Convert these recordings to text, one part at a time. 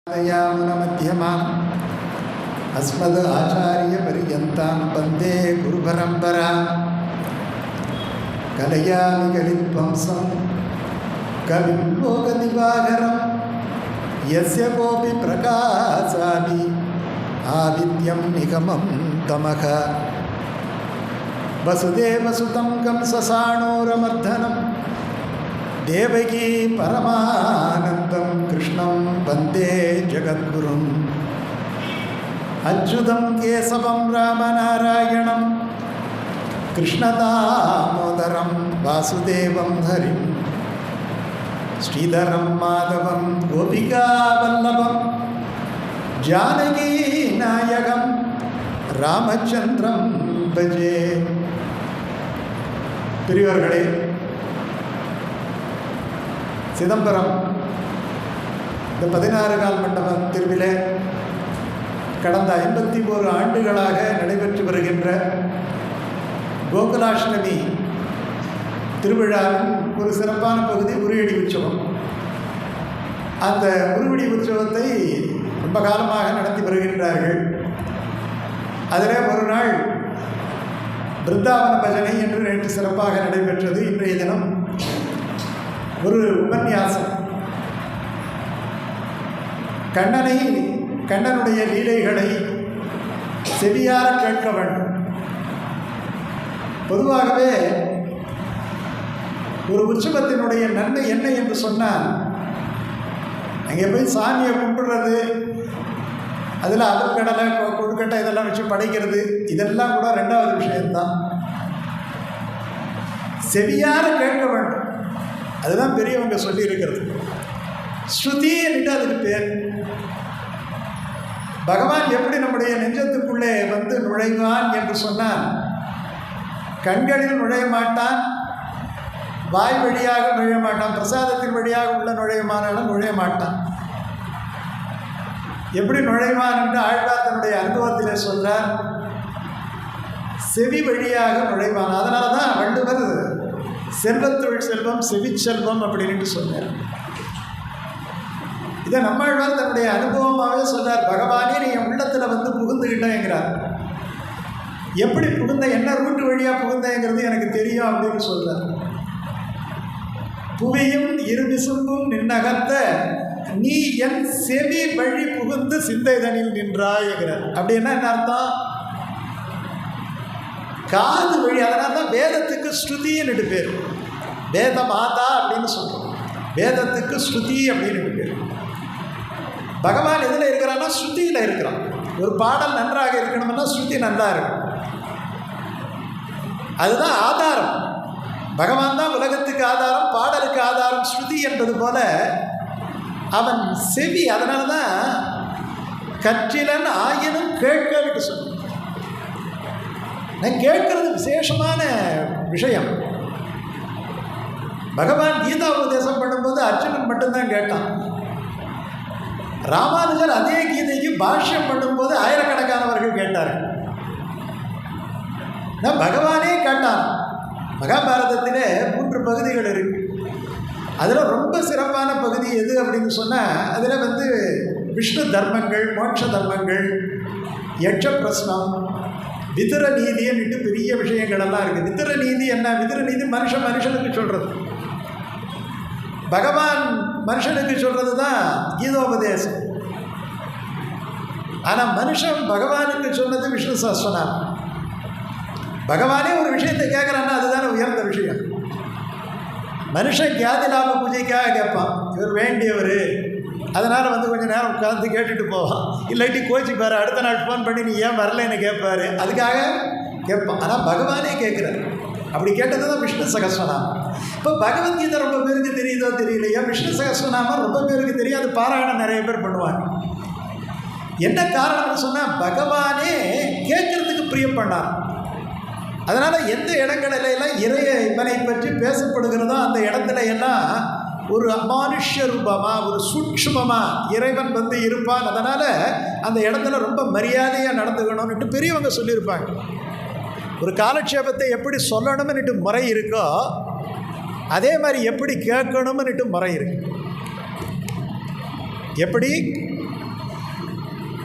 मध्यमाम् अस्मद् आचार्यपर्यन्तां वन्दे गुरुपरम्परां कलयामि कलिध्वंसं कविं लोकदिवाकरं यस्य कोऽपि प्रकाशादि आविद्यं निगमं तमः वसुदेवसुतं कंससाणूरमर्दनं देवकी परमानन्दं कृष्णं वन्दे जगद्गुरुम् अच्युतं केशवं रामनारायणं कृष्णदामोदरं वासुदेवं हरिं श्रीधरं माधवं गोपिकावल्लभं जानकीनायकं रामचन्द्रं भजे। பெரியவர்களே, சிதம்பரம் இந்த 16 கால் மண்டப திருவிழா கடந்த 51 ஆண்டுகளாக நடைபெற்று வருகின்ற கோகுலாஷ்டமி திருவிழாவின் ஒரு சிறப்பான பகுதி உருவடி உற்சவம். அந்த உருவடி உற்சவத்தை ரொம்ப காலமாக நடத்தி வருகின்றார்கள். அதில் ஒரு நாள் பிருந்தாவன பஜனை என்று நேற்று சிறப்பாக நடைபெற்றது. இன்றைய தினம் ஒரு உபன்யாசம், கண்ணனுடைய லீலைகளை செவியார கேட்க வேண்டும். பொதுவாகவே ஒரு உற்சவத்தினுடைய நன்மை என்ன என்று சொன்னால், அங்கே போய் சாமியை கும்பிடுறது, அதில் அவர்கடலை கொழுக்கட்டை இதெல்லாம் வச்சு படைக்கிறது, இதெல்லாம் கூட ரெண்டாவது விஷயம்தான். செவியார கேட்க வேண்டும், அதுதான் பெரியவங்க சொல்லியிருக்கிறது. ஸ்ருதி என்று அதுக்கு பேர். பகவான் எப்படி நம்முடைய நெஞ்சத்துக்குள்ளே வந்து நுழைவான் என்று சொன்னால், கண்களில் நுழைய மாட்டான், வாய் வழியாக நுழைய மாட்டான், பிரசாதத்தின் வழியாக உள்ள நுழையமானாலும் நுழைய மாட்டான். எப்படி நுழைவான் என்று ஆழ்வார் தன்னுடைய அனுபவத்திலே சொல்றார், செவி வழியாக நுழைவான். அதனால தான் வள்ளுவர் செல்வத்தொழில் செல்வம் செவிச்செல்வம் அப்படின்னு சொன்னார். இதை நம்மாழ்வார் தன்னுடைய அனுபவமாகவே சொல்றார். பகவானே நீ என் உள்ளத்தில் வந்து புகுந்துக்கிட்டேங்கிறார். எப்படி புகுந்த, என்ன ரூட்டு வழியாக புகுந்தேங்கிறது எனக்கு தெரியும் அப்படின்னு சொல்றார். புவியும் இருவிசும்பும் நின்னகத்த நீ என் செவி வழி புகுந்து சிந்தைதனில் நின்றாய்கிறார். அப்படின்னா என்ன அர்த்தம்? காது வழி. அதனால தான் வேதத்துக்கு ஸ்ருதின்னு பேர். வேத மாதா அப்படின்னு சொல்கிறோம். வேதத்துக்கு ஸ்ருதி அப்படின்னு பேர். பகவான் எதில் இருக்கிறான்னா ஸ்ருதியில் இருக்கிறான். ஒரு பாடல் நன்றாக இருக்கணும்னா ஸ்ருதி நல்லா இருக்கும். அதுதான் ஆதாரம். பகவான் தான் உலகத்துக்கு ஆதாரம், பாடலுக்கு ஆதாரம் ஸ்ருதி என்பது போல அவன் செவி. அதனால தான் கற்றிலன் ஆயினும் கேட்கவிட்டு சொன்ன. நான் கேட்கறது விசேஷமான விஷயம். பகவான் கீதா உபதேசம் பண்ணும்போது அர்ஜுனன் மட்டும்தான் கேட்டான். ராமானுஜர் அதே கீதைக்கு பாஷ்யம் பண்ணும்போது ஆயிரக்கணக்கானவர்கள் கேட்டார்கள். பகவானே கேட்டான். மகாபாரதத்திலே 3 பகுதிகள் இருக்கு. அதில் ரொம்ப சிறப்பான பகுதி எது அப்படின்னு சொன்னால், அதில் வந்து விஷ்ணு தர்மங்கள், மோட்ச தர்மங்கள், யட்ச பிரஸ்னம், விதுர நீதின்னு பெரிய விஷயங்கள் எல்லாம் இருக்குது. விதுர நீதி என்ன? விதுர நீதி மனுஷனுக்கு சொல்கிறது. பகவான் மனுஷனுக்கு சொல்கிறது தான் கீதோபதேசம். ஆனால் மனுஷன் பகவானுக்கு சொன்னது விஷ்ணு சஹஸ்ரநாமம். பகவானே ஒரு விஷயத்தை கேட்குறான்னா அதுதானே உயர்ந்த விஷயம். மனுஷன் கியாதி லாப பூஜைக்காக கேட்பான், இவர் வேண்டியவர், அதனால் வந்து கொஞ்சம் நேரம் உட்காந்து கேட்டுட்டு போவான். இல்லாட்டி கோச்சிப்பார், அடுத்த நாள் ஃபோன் பண்ணி நீ ஏன் வரலைன்னு கேட்பார், அதுக்காக கேட்பான். ஆனால் பகவானே கேட்குறாரு. அப்படி கேட்டது தான் விஷ்ணு சகஸ்ரநாமம். இப்போ பகவத்கீதை ரொம்ப பேருக்கு தெரியுதோ தெரியலையா, விஷ்ணு சகஸ்ரநாமம் ரொம்ப பேருக்கு தெரியும். அது பாராயணம் நிறைய பேர் பண்ணுவாங்க. என்ன காரணம்னு சொன்னால், பகவானே கேட்கறதுக்கு பிரியப்பட்டார். அதனால் எந்த இடங்களிலெல்லாம் இவனை பற்றி பேசப்படுகிறதோ அந்த இடத்துல எல்லாம் ஒரு அமானுஷ்ய ரூபமாக, ஒரு சூட்சுமமாக இறைவன் வந்து இருப்பான். அதனால் அந்த இடத்துல ரொம்ப மரியாதையாக நடந்துக்கணும்னுட்டு பெரியவங்க சொல்லியிருப்பாங்க. ஒரு காலட்சேபத்தை எப்படி சொல்லணும்னுட்டு முறை இருக்கோ, அதே மாதிரி எப்படி கேட்கணும்னுட்டு முறை இருக்கு. எப்படி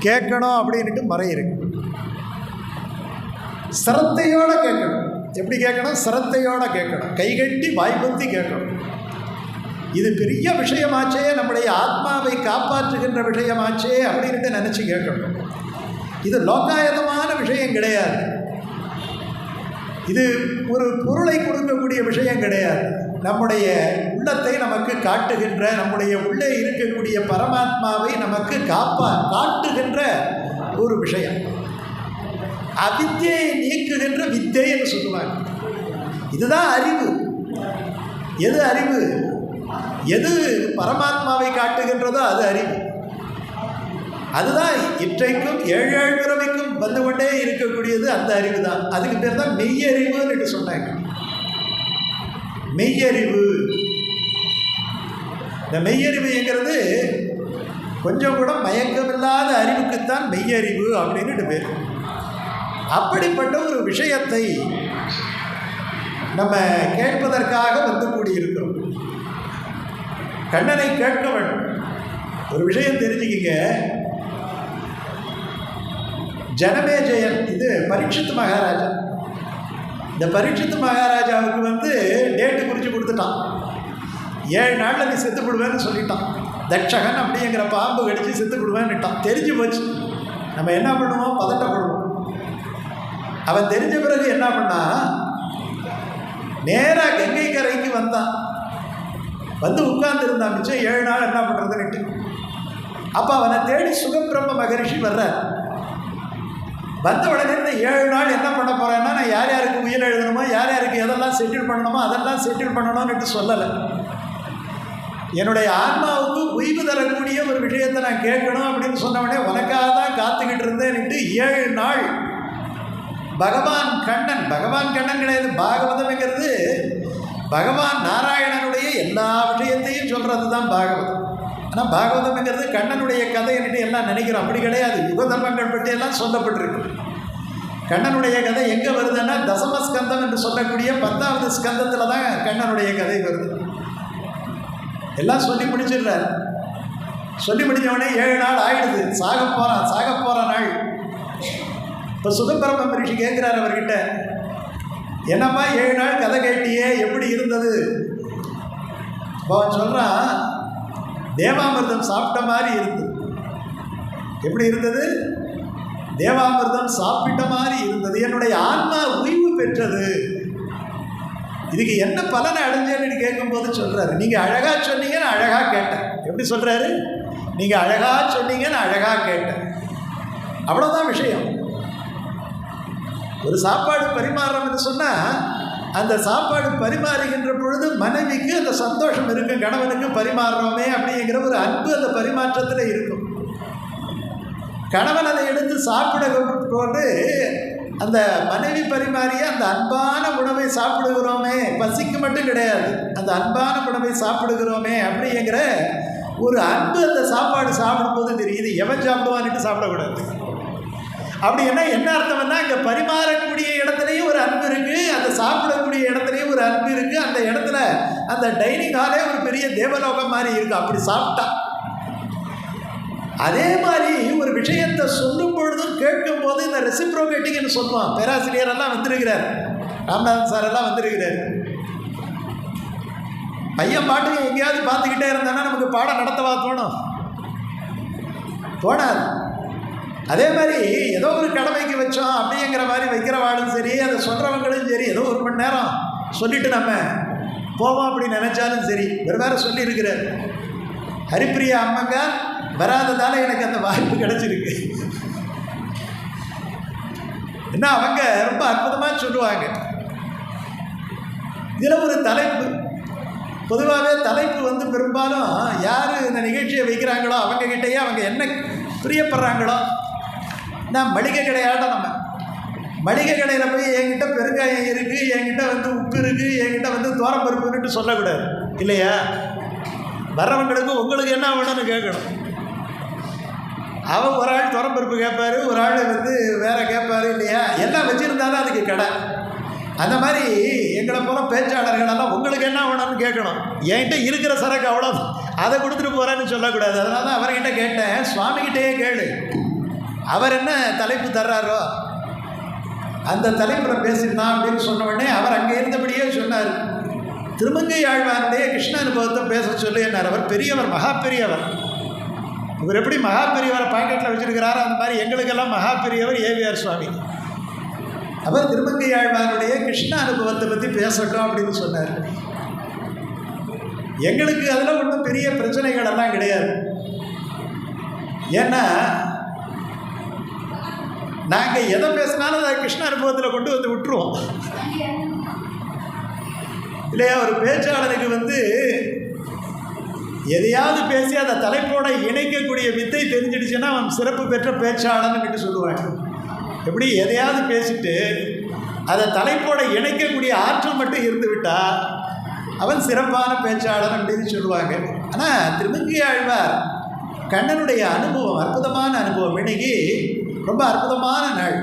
கேட்கணும் அப்படின்ட்டு முறை இருக்கு. சிரத்தையோடு கேட்கணும். எப்படி கேட்கணும்? சிரத்தையோடு கேட்கணும், கைகட்டி வாய்ப்பத்தி கேட்கணும். இது பெரிய விஷயமாச்சே, நம்முடைய ஆத்மாவை காப்பாற்றுகின்ற விஷயமாச்சே அப்படின்ட்டு நினச்சி கேட்கணும். இது லோகாயதமான விஷயம் கிடையாது. இது ஒரு பொருளை கொடுக்கக்கூடிய விஷயம் கிடையாது. நம்முடைய உள்ளத்தை நமக்கு காட்டுகின்ற, நம்முடைய உள்ளே இருக்கக்கூடிய பரமாத்மாவை நமக்கு காட்டுகின்ற ஒரு விஷயம். அவித்தியை நீக்குகின்ற வித்தைன்னு சொல்லுவாங்க. இதுதான் அறிவு. எது அறிவு? எது பரமாத்மாவை காட்டுகின்றதோ அது அறிவு. அதுதான் இற்றைக்கும் 7 பிறவிக்கும் வந்து கொண்டே இருக்கக்கூடியது. அந்த அறிவு தான். அதுக்கு பேர் தான் மெய்யறிவுன்னு சொன்னாங்க. மெய்யறிவு. இந்த மெய்யறிவுங்கிறது கொஞ்சம் கூட மயக்கமில்லாத அறிவுக்குத்தான் மெய்யறிவு அப்படின்ட்டு பேர். அப்படிப்பட்ட ஒரு விஷயத்தை நம்ம கேட்பதற்காக வந்து கூடியிருக்கிறோம். கண்ணனை கேட்க வேண்டும். ஒரு விஷயம் தெரிஞ்சுக்கிங்க. ஜனமேஜயன், இது பரீட்சித் மகாராஜா. இந்த பரீட்சித் மகாராஜாவுக்கு வந்து டேட்டு குறித்து கொடுத்துட்டான். 7 நாளில் நீ செத்து விடுவேன்னு சொல்லிட்டான். தட்சகன் அப்படிங்கிற பாம்பு கடிச்சு செத்து விடுவேன்னுட்டான். தெரிஞ்சு போச்சு. நம்ம என்ன பண்ணுவோம்? பதட்டப்படுவோம். அவன் தெரிஞ்ச பிறகு என்ன பண்ணா, நேராக கங்கை கரைக்கு வந்தான். வந்து உட்கார்ந்துருந்தான். மிச்சம் 7 நாள் என்ன பண்ணுறதுன்னுட்டு. அப்போ அவனை தேடி சுகபிரம்ம மகரிஷி வர்றார். வந்த உடனே இந்த 7 நாள் என்ன பண்ண போகிறேன்னா, நான் யார் யாருக்கு உயிர் எழுதணுமோ, யார் யாருக்கு எதெல்லாம் செட்டில் பண்ணணுமோ அதெல்லாம் செட்டில் பண்ணணும்னுட்டு சொல்லலை. என்னுடைய ஆன்மாவுக்கு உய்வு தரக்கூடிய ஒரு விஷயத்தை நான் கேட்கணும் அப்படின்னு சொன்னவனே உனக்காக தான் காத்துக்கிட்டு இருந்தேன்னுட்டு 7 நாள் பகவான் கண்ணன் கிடையாது. பாகவதம்ங்கிறது பகவான் நாராயணனுடைய எல்லா விஷயத்தையும் சொல்கிறது தான் பாகவதம். ஆனால் பாகவதம்ங்கிறது கண்ணனுடைய கதைன்னுட்டு எல்லாம் நினைக்கிறோம். அப்படி கிடையாது. யுக தர்மங்கள் பற்றியெல்லாம் சொல்லப்பட்டிருக்கு. கண்ணனுடைய கதை எங்கே வருதுன்னா, தசமஸ்கந்தம் என்று சொல்லக்கூடிய 10வது ஸ்கந்தத்தில் தான் கண்ணனுடைய கதை வருது. எல்லாம் சொல்லி முடிச்சிடுறார். சொல்லி முடிஞ்சவொடனே 7 நாள் ஆயிடுது. சாக போகிற நாள். இப்போ சுகபிரம்ம மகரிஷி கேட்குறாரு அவர்கிட்ட, என்னப்பா 7 நாள் கதை கேட்டியே, எப்படி இருந்தது? அவன் சொல்கிறான், தேவாமிர்தம் சாப்பிட்ட மாதிரி இருந்தது. எப்படி இருந்தது? தேவாமிர்தம் சாப்பிட்ட மாதிரி இருந்தது. என்னுடைய ஆன்மா உய்வு பெற்றது. இதுக்கு என்ன பலனை அடைஞ்சேன்னு கேட்கும்போது சொல்கிறாரு, நீங்கள் அழகாக சொன்னீங்கன்னு அழகாக கேட்டேன். எப்படி சொல்கிறாரு? நீங்கள் அழகாக சொன்னீங்கன்னு அழகாக கேட்டேன். அவ்வளோதான் விஷயம். ஒரு சாப்பாடு பரிமாறுறோம்னு சொன்னால், அந்த சாப்பாடு பரிமாறுகின்ற பொழுது மனைவிக்கு அந்த சந்தோஷம் இருக்கும். கணவனுக்கு பரிமாறுறோமே அப்படிங்கிற ஒரு அன்பு அந்த பரிமாற்றத்தில் இருக்கும். கணவன் அதை எடுத்து சாப்பிட கொண்டு அந்த மனைவி பரிமாறிய அந்த அன்பான உணவை சாப்பிடுகிறோமே, பசிக்கு மட்டும் கிடையாது, அந்த அன்பான உணவை சாப்பிடுகிறோமே அப்படிங்கிற ஒரு அன்பு அந்த சாப்பாடு சாப்பிடும்போது தெரியுது. எவன் சாப்பிடுவான்ட்டு சாப்பிடக்கூடாது. அப்படி என்ன அர்த்தம்னா, இங்கே பரிமாறக்கூடிய இடத்துலையும் ஒரு அன்பு இருக்குது, அந்த சாப்பிடக்கூடிய இடத்துலையும் ஒரு அன்பு இருக்குது. அந்த இடத்துல அந்த டைனிங் ஹாலே ஒரு பெரிய தேவலோகம் மாதிரி இருக்குது. அப்படி சாப்பிட்டா அதே மாதிரி ஒரு விஷயத்தை சொல்லும் பொழுதும் கேட்கும் போது இந்த ரெசிப்ரோகேட்டிங்னு சொல்லுவான். பேராசிரியரெல்லாம் வந்திருக்கிறார், ராமநாதன் சார் எல்லாம் வந்திருக்கிறார். பையன் பாட்டுக்கு எங்கேயாவது பார்த்துக்கிட்டே இருந்தானா நமக்கு பாடம் நடத்தவா தோணாது. அதே மாதிரி ஏதோ ஒரு கடமைக்கு வச்சோம் அப்படிங்கிற மாதிரி வைக்கிறவாளும் சரி, அதை சொல்கிறவங்களும் சரி, ஏதோ 1 மணி நேரம் சொல்லிவிட்டு நம்ம போவோம் அப்படி நினச்சாலும் சரி. வேறு சொல்லியிருக்கிறார், ஹரிப்பிரியா அம்மங்க வராததால் எனக்கு அந்த வாய்ப்பு கிடச்சிருக்கு. என்ன அவங்க ரொம்ப அற்புதமாக சொல்லுவாங்க. இதில் ஒரு தலைப்பு, பொதுவாகவே தலைப்பு பெரும்பாலும் யார் இந்த நிகழ்ச்சியை வைக்கிறாங்களோ அவங்கக்கிட்டேயே அவங்க என்ன பிரியப்படுறாங்களோ. நான் மளிகை கடையாட, நம்ம மளிகை கடையில் போய் என்கிட்ட பெருங்காயம் இருக்குது, என்கிட்ட உப்பு இருக்குது, என்கிட்ட தோரம்பருப்புன்னுட்டு சொல்லக்கூடாது இல்லையா? வர்றவங்களுக்கு உங்களுக்கு என்ன வேணும்னு கேட்கணும். அவன் ஒரு ஆள் துறப்பருப்பு கேட்பார், ஒரு ஆள் வேறு கேட்பார் இல்லையா? எல்லாம் வச்சுருந்தாலும் அதுக்கு கடை. அந்த மாதிரி எங்களை போல பேச்சாளர்களெல்லாம் உங்களுக்கு என்ன வேணும்னு கேட்கணும். என்கிட்ட இருக்கிற சரக்கு அவ்வளோ, அதை கொடுத்துட்டு போகிறேன்னு சொல்லக்கூடாது. அதனால தான் அவர்கிட்ட கேட்டேன், சுவாமிகிட்டேயே கேளு, அவர் என்ன தலைப்பு தர்றாரோ அந்த தலைப்பில் பேசினான் அப்படின்னு சொன்ன உடனே அவர் அங்கே இருந்தபடியே சொன்னார், திருமங்கை ஆழ்வாருடைய கிருஷ்ண அனுபவத்தை பேச சொல்லி என்னார். அவர் பெரியவர், மகா பெரியவர். இவர் எப்படி மகா பெரியவரை பாக்கெட்டில் வச்சுருக்கிறாரோ அந்த மாதிரி எங்களுக்கெல்லாம் மகா பெரியவர் ஏவிஆர் சுவாமி. அவர் திருமங்கை ஆழ்வாருடைய கிருஷ்ண அனுபவத்தை பற்றி பேசட்டும் அப்படின்னு சொன்னார். எங்களுக்கு அதில் ஒன்றும் பெரிய பிரச்சனைகள் எல்லாம் கிடையாது. ஏன்னா நாங்கள் எதை பேசினாலும் அதை கிருஷ்ண அனுபவத்தில் கொண்டு வந்து விட்டுருவோம் இல்லையா. ஒரு பேச்சாளருக்கு எதையாவது பேசி அதை தலைப்போட இணைக்கக்கூடிய வித்தை தெரிஞ்சிடுச்சுன்னா அவன் சிறப்பு பெற்ற பேச்சாளன்னு சொல்லுவாங்க. எப்படி எதையாவது பேசிட்டு அதை தலைப்போட இணைக்கக்கூடிய ஆற்றல் மட்டும் இருந்து விட்டால் அவன் சிறப்பான பேச்சாளர் அப்படின்னு சொல்லுவாங்க. ஆனால் திருமங்கை ஆழ்வார் கண்ணனுடைய அனுபவம் அற்புதமான அனுபவம். இன்னைக்கு ரொம்ப அற்புதமான நாள்.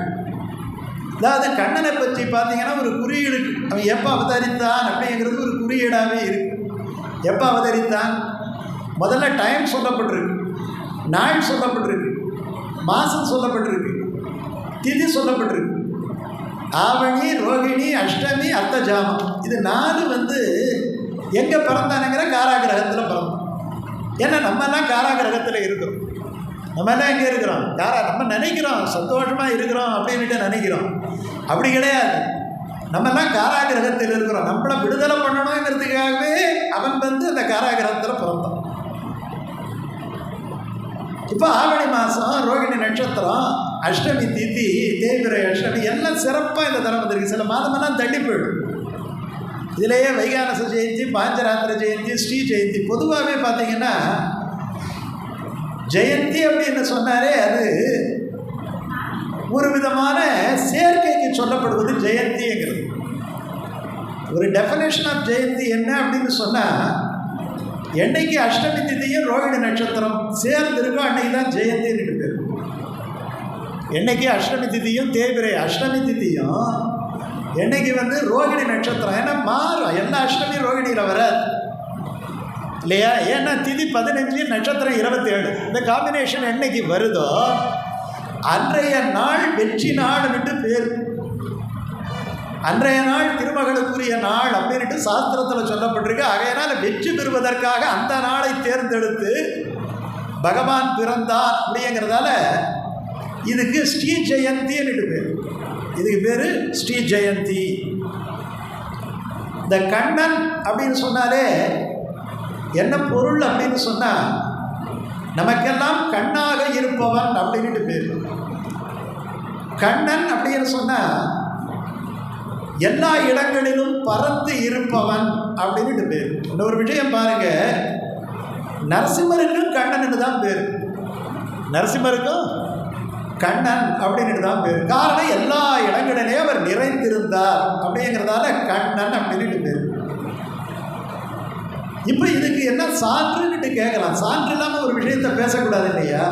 அதாவது கண்ணனை பற்றி பார்த்தீங்கன்னா ஒரு குறியீடு, அவன் எப்போ அவதரித்தான் அப்படிங்கிறது ஒரு குறியீடாகவே இருக்கு. எப்போ அவதரித்தான், முதல்ல டைம் சொல்லப்பட்டிருக்கு, நாள் சொல்லப்பட்டிருக்கு, மாதம் சொல்லப்பட்டிருக்கு, திதி சொல்லப்பட்டிருக்கு. ஆவணி, ரோகிணி, அஷ்டமி, அர்த்தஜாமம், இது 4 எங்கே பிறந்தானுங்கிற காராகிரகத்தில் பிறந்தோம். ஏன்னா நம்மெல்லாம் காராகிரகத்தில் இருக்கிறோம். நம்மெல்லாம் எங்கே இருக்கிறோம்? நம்ம நினைக்கிறோம் சந்தோஷமாக இருக்கிறோம் அப்படின்ட்டு நினைக்கிறோம். அப்படி கிடையாது. நம்மெல்லாம் காராகிரகத்தில் இருக்கிறோம். நம்மளை விடுதலை பண்ணணுங்கிறதுக்காகவே அவன் அந்த காராகிரகத்தில் பிறந்தான். இப்போ ஆவணி மாதம், ரோகிணி நட்சத்திரம், அஷ்டமி திதி, தேய்பிரை அஷ்டமி எல்லாம் சிறப்பாக இந்த தரம் வந்திருக்கு. சில மாதமெல்லாம் தள்ளி போயிடும். இதிலேயே வைகானச ஜெயந்தி, பாஞ்சராத்திர ஜெயந்தி, ஸ்ரீ ஜெயந்தி. பொதுவாகவே பார்த்தீங்கன்னா ஜெயந்தி அப்படின்னு சொன்னாலே அது ஒரு விதமான சேர்க்கைக்கு சொல்லப்படுவது ஜெயந்திங்கிறது. ஒரு டெஃபினேஷன் ஆஃப் ஜெயந்தி என்ன அப்படின்னு சொன்னால், என்னைக்கு அஷ்டமி திதியும் ரோகிணி நட்சத்திரம் சேர்ந்திருக்கோ அன்னைக்கு தான் ஜெயந்தின்னு பேர். என்னைக்கு அஷ்டமி திதியும் தேய்பிரை அஷ்டமி திதியும் என்னைக்கு ரோகிணி நட்சத்திரம், ஏன்னா மாறும், எல்லா அஷ்டமி ரோகிணியில் வராது இல்லையா. ஏன்னா திதி 15, நட்சத்திரம் 27. இந்த காம்பினேஷன் என்னைக்கு வருதோ அன்றைய நாள் வெற்றி நாள்னுட்டு பேர். அன்றைய நாள் திருமகளுக்குரிய நாள் அப்படின்ட்டு சாஸ்திரத்தில் சொல்லப்பட்டிருக்கு. ஆகையினால் வெற்றி பெறுவதற்காக அந்த நாளை தேர்ந்தெடுத்து பகவான் பிறந்தார் அப்படிங்கிறதால இதுக்கு ஸ்ரீ ஜெயந்தின்னு பேர். இதுக்கு பேர் ஸ்ரீ ஜெயந்தி. இந்த கண்ணன் அப்படின்னு சொன்னாலே என்ன பொருள் அப்படின்னு சொன்னால், நமக்கெல்லாம் கண்ணாக இருப்பவன் அப்படின்ட்டு பேர். கண்ணன் அப்படின்னு சொன்னால் எல்லா இடங்களிலும் பறந்து இருப்பவன் அப்படின்ட்டு பேர். இன்னொரு விஷயம் பாருங்க, நரசிம்மருக்கும் கண்ணன் தான் பேர். நரசிம்மருக்கும் கண்ணன் அப்படின்னு தான் பேர். காரணம் எல்லா இடங்களிலேயும் அவர் நிறைந்திருந்தார் அப்படிங்கிறதால கண்ணன் அப்படின்னு பேர். இப்போ இதுக்கு என்ன சான்றுன்னுட்டு கேட்கலாம். சான்று இல்லாமல் ஒரு விஷயத்தை பேசக்கூடாது இல்லையா.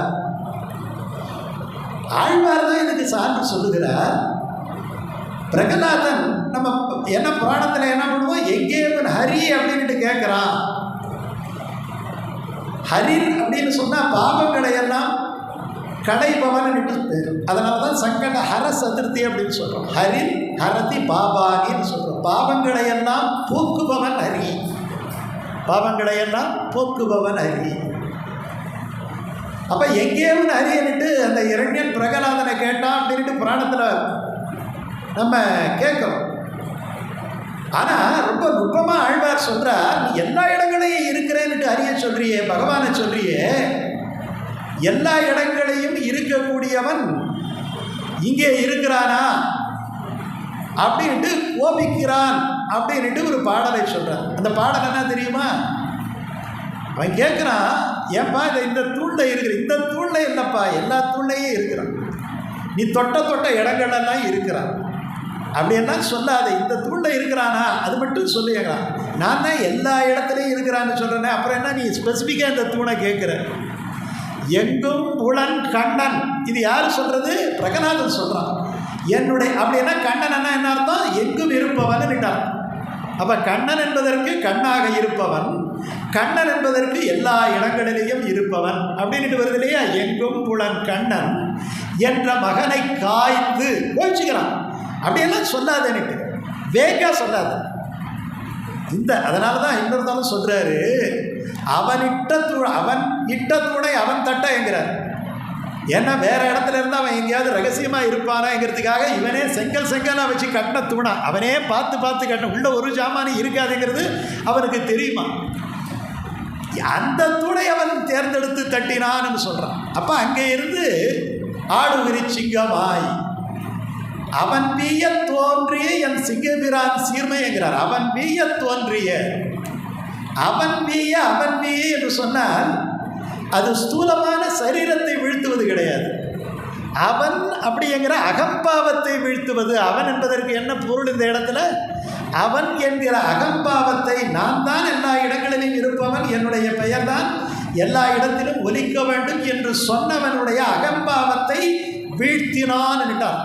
ஆழ்வார் தான் இதுக்கு சான்று சொல்லுகிறார். பிரகலாதன் நம்ம என்ன புராணத்தில் என்ன பண்ணுவோம், எங்கே ஹரி அப்படின்ட்டு கேட்குறான். ஹரி அப்படின்னு சொன்னால் பாவங்களை எல்லாம் கடைபவன் பேர். அதனால தான் சங்கட ஹர சதுர்த்தி அப்படின்னு சொல்கிறோம். ஹரி ஹரதி பாபானின்னு சொல்கிறோம். பாவங்களை எல்லாம் போக்குபவன் ஹரி. பாவங்களை எல்லாம் போக்குபவன் ஹரி. அப்போ எங்கேயும் ஹரியன்ட்டு அந்த இரண்யன் பிரகலாதனை கேட்டான் அப்படின்ட்டு புராணத்தில் நம்ம கேட்குறோம். ஆனால் ரொம்ப நுட்பமாக ஆழ்வார் சொல்கிறார், நீ எல்லா இடங்களையும் இருக்கிறேன்னுட்டு ஹரிய சொல்கிறியே, பகவானை சொல்கிறியே, எல்லா இடங்களையும் இருக்கக்கூடியவன் இங்கே இருக்கிறானா அப்படின்ட்டு கோபிக்கிறான் அப்படின்ட்டு ஒரு பாடலை சொல்கிறான். அந்த பாடல் என்ன தெரியுமா? அவன் கேட்குறான், ஏன்பா இந்த தூணில் இருக்கிற, இந்த தூணில் இல்லைப்பா, எல்லா தூண்லையும் இருக்கிறான், நீ தொட்ட இடங்கள்லாம் இருக்கிறான் அப்படியெல்லாம் சொல்லாத, இந்த தூணில் இருக்கிறானா அது மட்டும் சொல்லிடுறான். நான் தான் எல்லா இடத்துலையும் இருக்கிறான்னு சொல்கிறேனே, அப்புறம் என்ன நீ ஸ்பெசிஃபிக்காக இந்த தூணை கேட்குற? எங்கும் புலன் கண்ணன், இது யார் சொல்கிறது? பிரகலாதன் சொல்கிறான். என்னுடைய அப்படின்னா கண்ணன் என்ன அர்த்தம்? எங்கும் இருப்பவன் விட்டான். அப்போ கண்ணன் என்பதற்கு கண்ணாக இருப்பவன், கண்ணன் என்பதற்கு எல்லா இடங்களிலேயும் இருப்பவன் அப்படின்ட்டு வருது இல்லையா. எங்கும் புலன் கண்ணன் என்ற மகனை காய்ந்து கோச்சிக்கிறான். அப்படியெல்லாம் சொல்லாத, எனக்கு வேகா சொல்லாத. அதனால தான் இன்னொருத்தாலும் சொல்கிறாரு, அவன் இட்ட துணை அவன் தட்ட என்கிறார். ஏன்னா வேறு இடத்துல இருந்து அவன் எங்கேயாவது ரகசியமாக இருப்பானாங்கிறதுக்காக இவனே செங்கலாக வச்சு கட்டின தூணா, அவனே பார்த்து கட்டின, உள்ள ஒரு ஜாமானி இருக்காதுங்கிறது அவனுக்கு தெரியுமா? அந்த தூணை அவன் தேர்ந்தெடுத்து தட்டினான்னு சொல்கிறான். அப்போ அங்கே இருந்து ஆடுகிரி சிங்கமாய் அவன் வீய தோன்றிய என் சிங்கபிரான் சீர்மை என்கிறார். அவன் வீய தோன்றிய, அவன் வீய என்று சொன்னால் அது ஸ்தூலமான சரீரத்தை வீழ்த்துவது கிடையாது. அவன் அப்படிங்கிற அகம்பாவத்தை வீழ்த்துவது. அவன் என்பதற்கு என்ன பொருள் இந்த இடத்துல? அவன் என்கிற அகம்பாவத்தை, நான் தான் எல்லா இடங்களிலும் இருப்பவன், என்னுடைய பெயர் தான் எல்லா இடத்திலும் ஒலிக்க வேண்டும் என்று சொன்னவனுடைய அகம்பாவத்தை வீழ்த்தினான் என்றார்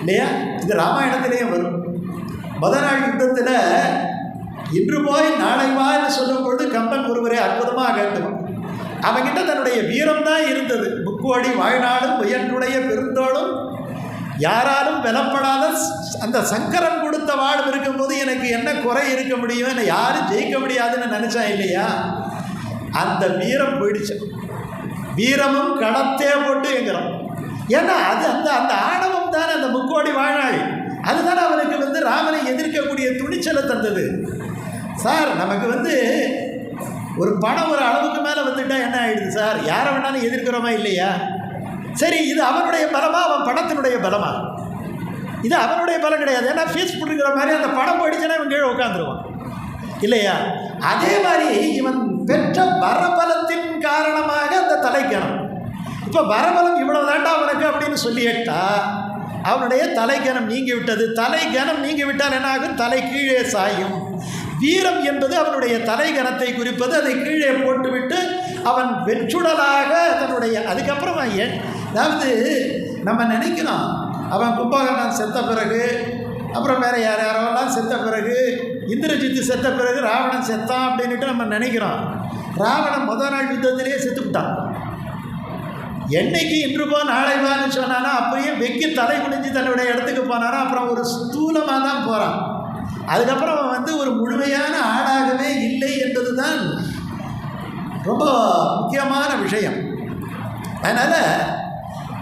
இல்லையா? இது ராமாயணத்திலேயே வரும். முதல் நாள் யுத்தத்தில் இன்று போய் நாளை வா என்று சொல்லும்பொழுது கம்பன் ஒருவரை அற்புதமாக கேட்டுவான். அவன்கிட்ட தன்னுடைய வீரம் தான் இருந்தது. முக்கோடி வாழ்நாளும் உயர்ந்துடைய பெருந்தோளும் யாராலும் வெலப்படாத அந்த சங்கரன் கொடுத்த வாழ்வு இருக்கும்போது எனக்கு என்ன குறை இருக்க முடியும், என்னை யாரும் ஜெயிக்க முடியாதுன்னு நினச்சான் இல்லையா? அந்த வீரம் போயிடுச்சு. வீரமும் கடத்தே போட்டு எங்கிறோம். ஏன்னா அது அந்த ஆணவம் தானே அந்த முக்கோடி வாழ்நாள். அதுதானே அவனுக்கு ராமனை எதிர்க்கக்கூடிய துணிச்சலை தந்தது. சார் நமக்கு ஒரு பணம் ஒரு அளவுக்கு மேலே வந்துட்டால் என்ன ஆகிடுது சார்? யாரை வேணாலும் எதிர்க்கிறோமா இல்லையா? சரி, இது அவனுடைய பலமா, அவன் பணத்தினுடைய பலமா? இது அவனுடைய பலம் கிடையாது. ஏன்னா ஃபீஸ் பிடிக்கிற மாதிரி அந்த பணம் போயிடுச்சுன்னா இவன் கீழே உட்காந்துருவான் இல்லையா? அதே மாதிரி இவன் பெற்ற வரபலத்தின் காரணமாக அந்த தலைக்கணம். இப்போ வரபலம் இவ்வளவு தாண்டா அவனுக்கு அப்படின்னு சொல்லிட்டா அவனுடைய தலைக்கணம் நீங்கி விட்டது. தலைக்கணம் நீங்கி விட்டால் என்ன ஆகும்? தலை கீழே சாயும். வீரம் என்பது அவனுடைய தலைகணத்தை குறிப்பது. அதை கீழே போட்டுவிட்டு அவன் வெற்றுடலாக தன்னுடைய அதுக்கப்புறம் அதாவது நம்ம நினைக்கிறோம் அவன் கும்பகர்ணன் செத்த பிறகு, அப்புறம் வேறு யாரெல்லாம் செத்த பிறகு, இந்திரஜித்து செத்த பிறகு ராவணன் செத்தான் அப்படின்ட்டு நம்ம நினைக்கிறோம். ராவணன் முதல் நாள் யுத்தத்திலேயே செத்துவிட்டான். என்னைக்கு இன்று போ நாளை வான்னு சொன்னானா அப்படியே வெக்கி தலை குனிஞ்சு தன்னுடைய இடத்துக்கு போனானா அப்புறம் ஒரு ஸ்தூலமாக தான் போகிறான். அதுக்கப்புறம் அவன் ஒரு முழுமையான ஆடாகவே இல்லை என்பது தான் ரொம்ப முக்கியமான விஷயம். அதனால்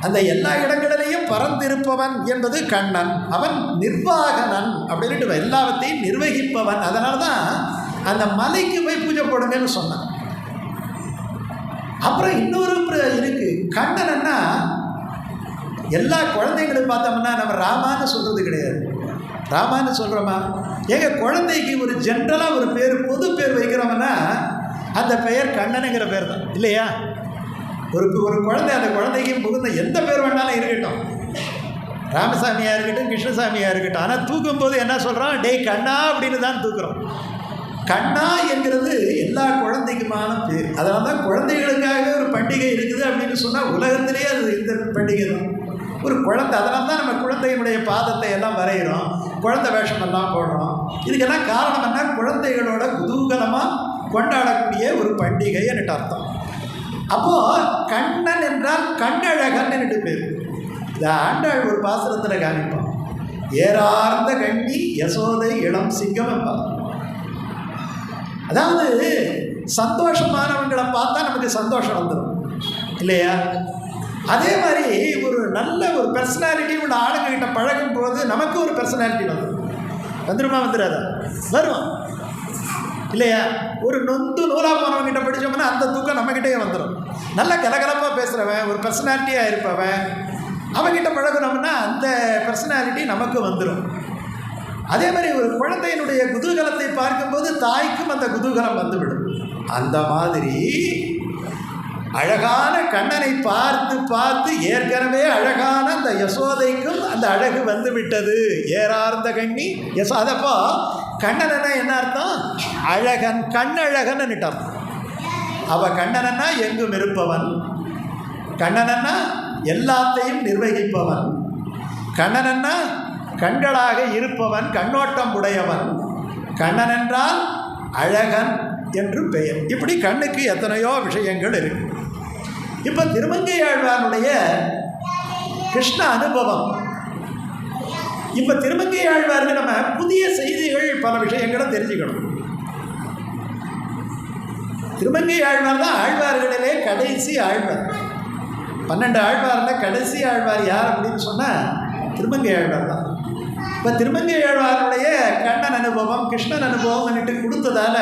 அந்த எல்லா இடங்களிலையும் பறந்திருப்பவன் என்பது கண்ணன். அவன் நிர்வாகனன் அப்படின்ட்டு எல்லாவற்றையும் நிர்வகிப்பவன். அதனால தான் அந்த மலைக்கு போய் பூஜை போடுங்கன்னு சொன்னான். அப்புறம் இன்னொரு இருக்குது. கண்ணனன்னா எல்லா குழந்தைங்களும் பார்த்தோம்னா நம்ம ராமான்னு சொல்கிறது கிடையாது. ராமான்னு சொல்கிறோமா? குழந்தைக்கு ஒரு ஜென்ரலாக ஒரு பேர், பொது பேர் வைக்கிறோம்னா அந்த பெயர் கண்ணனுங்கிற பேர் தான் இல்லையா? ஒரு குழந்தை, அந்த குழந்தைக்கு புகுந்த எந்த பேர் வேணாலும் இருக்கட்டும், ராமசாமியாக இருக்கட்டும், கிருஷ்ணசாமியாக இருக்கட்டும். ஆனால் தூக்கும்போது என்ன சொல்கிறோம்? டேய் கண்ணா அப்படின்னு தான் தூக்குறோம். கண்ணா என்கிறது எல்லா குழந்தைக்குமான பேர். அதனால தான் குழந்தைகளுக்காக ஒரு பண்டிகை இருக்குது அப்படின்னு சொன்னால் உலகத்திலேயே அது இந்த பண்டிகை தான். ஒரு குழந்தை, அதனால தான் நம்ம குழந்தையினுடைய பாதத்தை எல்லாம் வரைகிறோம், குழந்தை வேஷமெல்லாம் போடுறோம். இதுக்கெல்லாம் காரணம் என்ன? குழந்தைகளோட குதூகலமாக கொண்டாடக்கூடிய ஒரு பண்டிகை என்று அர்த்தம். அப்போது கண்ணன் என்றால் கண்ணழகன் என்று பேர். இந்த ஆண்டாள் ஒரு பாசுரத்தில் காணிப்போம். ஏறார்ந்த கண்ணி யசோதை இளம் சிங்கம் என்பார். அதாவது சந்தோஷமானவங்களை பார்த்தா நமக்கு சந்தோஷம் வந்துடும் இல்லையா? அதே மாதிரி ஒரு நல்ல ஒரு பர்சனாலிட்டி உள்ள ஆளுங்ககிட்ட பழகும் போது நமக்கு ஒரு பர்சனாலிட்டி வந்துடுமா? வந்துடாதா? வரும் இல்லையா? ஒரு நொந்து நூலாக போனவங்கிட்ட படித்தோம்னா அந்த தூக்கம் நம்மக்கிட்டே வந்துடும். நல்ல கலகலப்பாக பேசுகிறவன், ஒரு பர்சனாலிட்டியாக இருப்பவன், அவன்கிட்ட பழகணும்னா அந்த பர்சனாலிட்டி நமக்கு வந்துடும். அதே மாதிரி ஒரு குழந்தையினுடைய குதூகலத்தை பார்க்கும்போது தாய்க்கும் அந்த குதூகலம் வந்துவிடும். அந்த மாதிரி அழகான கண்ணனை பார்த்து பார்த்து ஏற்கனவே அழகான அந்த யசோதைக்கும் அந்த அழகு வந்து விட்டது. ஏறார்ந்த கண்ணி யசோதப்போ கண்ணனா என்ன அர்த்தம்? அழகன், கண்ணழகன் அர்த்தம். அவள் கண்ணனா எங்கும் இருப்பவன், கண்ணனா எல்லாத்தையும் நிர்வகிப்பவன், கண்ணனா கண்களாக இருப்பவன், கண்ணோட்டம் உடையவன். கண்ணன் என்றால் அழகன் என்று பெயர். இப்படி கண்ணுக்கு எத்தனையோ விஷயங்கள் இருக்கு. இப்போ திருமங்கை ஆழ்வாருடைய கிருஷ்ண அனுபவம். இப்போ திருமங்கை ஆழ்வாருக்கு நம்ம புதிய செய்திகள் பல விஷயங்களை தெரிஞ்சுக்கணும். திருமங்கை ஆழ்வார் தான் ஆழ்வார்களிலே கடைசி ஆழ்வார். 12 ஆழ்வாரில் கடைசி ஆழ்வார் யார் அப்படின்னு சொன்னால் திருமங்கை ஆழ்வார் தான். இப்போ திருமங்கை ஆழ்வாருடைய கண்ணன் அனுபவம் கிருஷ்ணன் அனுபவம் பண்ணிட்டு கொடுத்ததால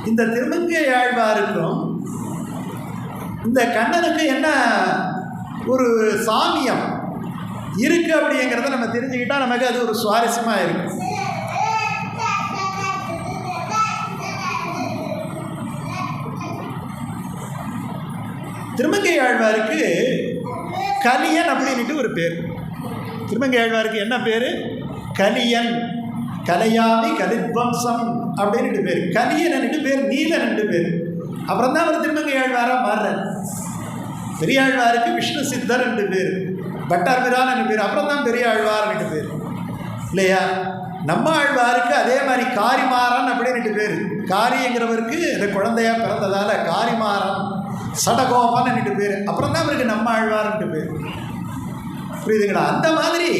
இந்த திருமங்கை ஆழ்வாருக்கும் இந்த கண்ணனுக்கு என்ன ஒரு சாமியம் இருக்குது அப்படிங்கிறத நம்ம தெரிஞ்சுக்கிட்டால் நமக்கு அது ஒரு சுவாரஸ்யமாக இருக்கும். திருமங்கை ஆழ்வாருக்கு கலியன் அப்படின்ட்டு ஒரு பேர். திருமங்கை ஆழ்வாருக்கு என்ன பேர்? கலியன், கலையாமி கலித்வம்சம் அப்படின்னு பேர். கலியன் பேர், நீலன் பேர். அப்புறம் தான் அவர் திருமங்கை ஆழ்வாராக மாறுறார். பெரியாழ்வாருக்கு விஷ்ணு சித்தர் என்று பேர், பட்டார்பிரான் பேர். அப்புறம் தான் பெரிய ஆழ்வார் பேர் இல்லையா? நம்ம ஆழ்வாருக்கு அதே மாதிரி காரிமாறன் அப்படின்னு பேர். காரிங்கிறவருக்கு இந்த குழந்தையா பிறந்ததால காரிமாறன், சடகோபன் பேர். அப்புறம் தான் அவருக்கு நம்ம ஆழ்வார்ன்ட்டு பேர். புரியுதுங்களா? அந்த மாதிரி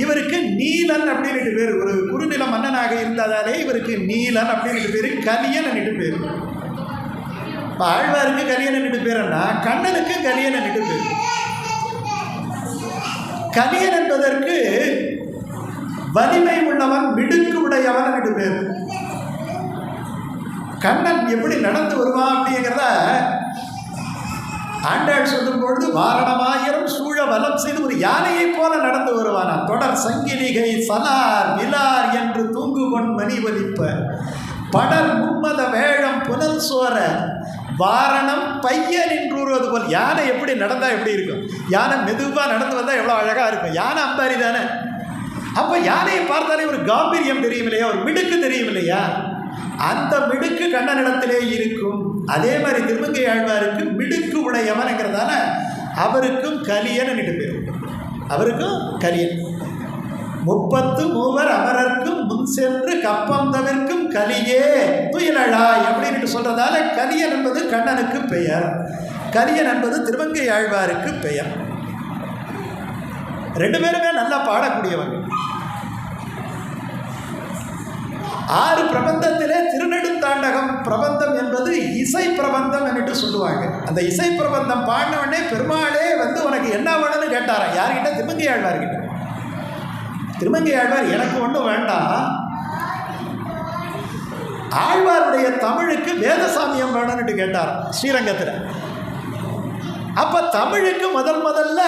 இவருக்கு நீலன் அப்படின்னு பேர். ஒரு குறுநில மன்னனாக இருந்ததாலே இவருக்கு நீலன் அப்படின்னு பேர். கலியன் பேர். இப்போ ஆழ்வாருக்கு கலியன் பேருன்னா கண்ணனுக்கு கலியன் பேர். கலியன் என்பதற்கு வலிமை உள்ளவன், மிடுக்கு உடையவன் பேர். கண்ணன் எப்படி நடந்து வருவான் அப்படிங்கிறத ஆண்டாள் சொல்லும் பொழுது வாரணமாயிரம் சூழ வலம் செய்து ஒரு யானையை போல நடந்து வருவானா. தொடர் சங்கிலிகை சலார் விலார் என்று தூங்குகொன் மணி வலிப்ப படர் மும்மத வேழம் புனல் சோர வாரணம் பையன் என்றுவது போல். யானை எப்படி நடந்தால் எப்படி இருக்கும்? யானை மெதுவாக நடந்து வந்தால் எவ்வளோ அழகாக இருக்கும். யானை அம்பாரி தானே. அப்போ யானையை பார்த்தாலே ஒரு காம்பீரியம் தெரியும் இல்லையா, ஒரு மிடுக்கு தெரியும் இல்லையா? அந்த மிடுக்கு கண்ணனிடத்திலே இருக்கும். அதே மாதிரி திருமங்கை ஆழ்வாருக்கு மிடுக்கு உடையவன்ங்கிறதால அவருக்கும் கலியன் பேர். அவருக்கும் கலியன். 30 மூவர் அமரர்க்கும் முன் சென்று கப்பம் தவிர்க்கும் கலியே துயிலழாய் அப்படின்னு சொல்றதால கலியன் என்பது கண்ணனுக்கு பெயர், கலியன் என்பது திருமங்கை ஆழ்வாருக்கு பெயர். 2 பேருமே நல்லா பாடக்கூடியவங்க. 6 பிரபந்தத்திலே திருநெடுந்தாண்டகம் பிரபந்தம் என்பது இசை பிரபந்தம் என்று சொல்லுவாங்க. அந்த இசை பிரபந்தம் பாடினவனே பெருமாளே உனக்கு என்ன வேணும்னு கேட்டாரா? யார்கிட்ட? திருமங்கை ஆழ்வார்கிட்ட. திருமங்கை ஆழ்வார் எனக்கு ஒன்றும் வேண்டாம், ஆழ்வாருடைய தமிழுக்கு வேதசாமியம் வேணும்னு கேட்டார் ஸ்ரீரங்கத்தில். அப்போ தமிழுக்கு முதல்ல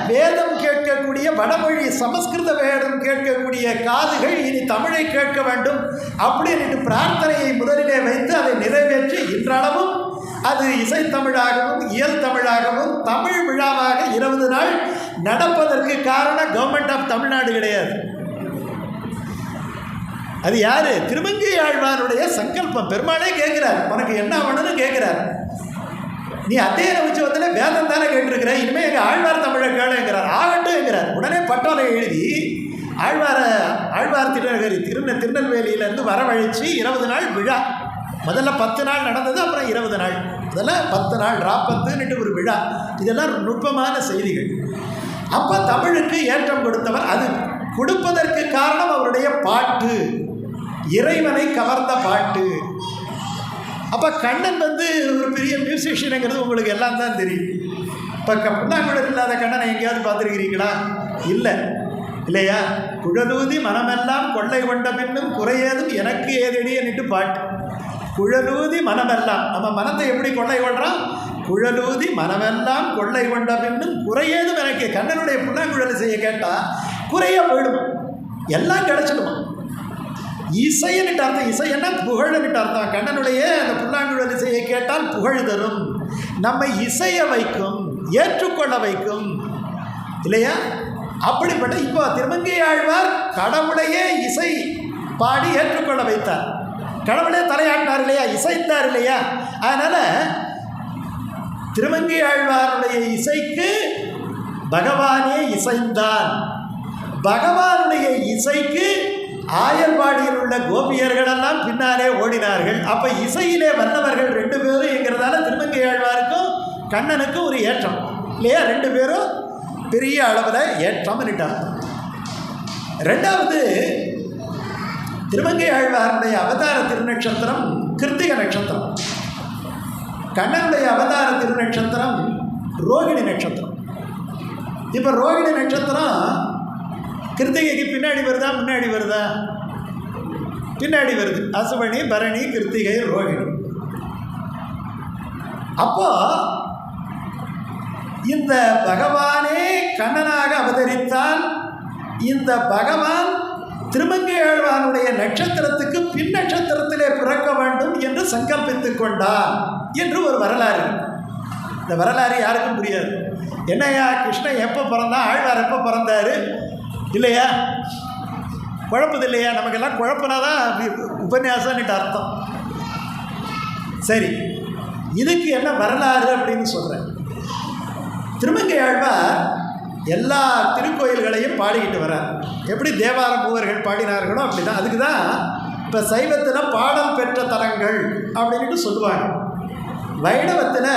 வேதம் கேட்கக்கூடிய வடமொழி சமஸ்கிருத வேதம் கேட்கக்கூடிய காதுகள் இனி தமிழை கேட்க வேண்டும் அப்படின்னு பிரார்த்தனையை முதலிலே வைத்து அதை நிறைவேற்றி இன்றளவும் அது இசைத்தமிழாகவும் இயல் தமிழாகவும் தமிழ் விழாவாக 20 நாள் நடப்பதற்கு காரணம் கவர்மெண்ட் ஆஃப் தமிழ்நாடு கிடையாது. அது யாரு? திருமங்கை ஆழ்வாருடைய சங்கல்பம். பெருமாளே கேட்கிறார், உனக்கு என்ன வேணும்னு கேட்கிறார். நீ அத்தியன உற்சவத்தில் வேதம் தானே கேட்டிருக்கிற, இனிமேல் எங்கள் ஆழ்வார் தமிழை கேளுங்கிறார். ஆகட்டும்ங்கிறார். உடனே பட்டோலை எழுதி ஆழ்வார் திருநெல்வேலியிலேருந்து வரவழைச்சி 20 நாள் விழா. முதல்ல 10 நாள் நடந்தது, அப்புறம் 20 நாள். அதெல்லாம் 10 நாள் ராப்பத்துன்னுட்டு ஒரு விழா. இதெல்லாம் நுட்பமான செய்திகள். அப்போ தமிழுக்கு ஏற்றம் கொடுத்தவர். அது கொடுப்பதற்கு காரணம் அவருடைய பாட்டு, இறைவனை கவர்ந்த பாட்டு. அப்போ கண்ணன் ஒரு பெரிய மியூசிஷியனுங்கிறது உங்களுக்கு எல்லாம் தான் தெரியும். இப்போ புல்லாங்குழல் இல்லாத கண்ணனை எங்கேயாவது பார்த்துருக்கிறீங்களா? இல்லை இல்லையா? குழலூதி மனமெல்லாம் கொள்ளை கொண்ட பின்னும் குறையேதும் எனக்கு ஏதடின்னுட்டு பாட்டு. குழலூதி மனமெல்லாம், நம்ம மனத்தை எப்படி கொள்ளை கொள்கிறோம்? குழலூதி மனமெல்லாம் கொள்ளை கொண்ட பின்னும் குறையேதும் எனக்கு. கண்ணனுடைய புல்லாங்குழலை செய்ய கேட்டால் குறைய போயிடுமா, எல்லாம் கிடச்சிடுமா. இசைன்னுட்டு அர்த்தம். இசைன்னா புகழ்னுட்டு அர்த்தம். கண்ணனுடைய அந்த புல்லாங்குழல் இசையை கேட்டால் புகழ் தரும், நம்மை இசைய வைக்கும், ஏற்றுக்கொள்ள வைக்கும் இல்லையா? அப்படிப்பட்ட இப்போ திருமங்கை ஆழ்வார் கடவுளையே இசை பாடி ஏற்றுக்கொள்ள வைத்தார். கடவுளே தலையாட்டினார் இல்லையா, இசைத்தார் இல்லையா? அதனால் திருமங்கை ஆழ்வாருடைய இசைக்கு பகவானே இசைந்தான். பகவானுடைய இசைக்கு ஆயர்பாடியில் உள்ள கோபியர்களெல்லாம் பின்னாலே ஓடினார்கள். அப்போ இசையிலே வந்தவர்கள் 2 பேரும் என்கிறதால திருமங்கை ஆழ்வாருக்கும் கண்ணனுக்கு ஒரு ஏற்றம் இல்லையா, 2 பேரும் பெரிய அளவில் ஏற்றம்னுட்டாங்க. ரெண்டாவது, திருமங்கை ஆழ்வாருடைய அவதார திருநட்சத்திரம் கிருத்திக நட்சத்திரம், கண்ணனுடைய அவதார திருநட்சத்திரம் ரோகிணி நட்சத்திரம். இப்போ ரோகிணி நட்சத்திரம் கிருத்திகைக்கு பின்னாடி வருதா முன்னாடி வருதா? பின்னாடி வருது. அசுவனி, பரணி, கிருத்திகை, ரோகிணி. அப்போ இந்த பகவானே கண்ணனாக அவதரித்தால் இந்த பகவான் திருமங்கை ஆழ்வானுடைய நட்சத்திரத்துக்கு பின் நட்சத்திரத்திலே பிறக்க வேண்டும் என்று சங்கல்பித்துக் கொண்டார் என்று ஒரு வரலாறு. இந்த வரலாறு யாருக்கும் புரியாது. என்னையா கிருஷ்ணன் எப்போ பிறந்தா, ஆழ்வார் எப்போ பிறந்தார் இல்லையா, குழப்பது இல்லையா? நமக்கெல்லாம் குழப்பினாதான் உபன்யாசம்னுட்டு அர்த்தம். சரி, இதுக்கு என்ன வரலாறு அப்படின்னு சொல்கிறேன். திருமங்கை ஆழ்வார் எல்லா திருக்கோயில்களையும் பாடிக்கிட்டு வர்றார். எப்படி தேவார மூவர்கள் பாடினார்களோ அப்படி தான். அதுக்கு தான் இப்போ சைவத்தில் பாடல் பெற்ற தலங்கள் அப்படின்ட்டு சொல்லுவாங்க. வைணவத்தில்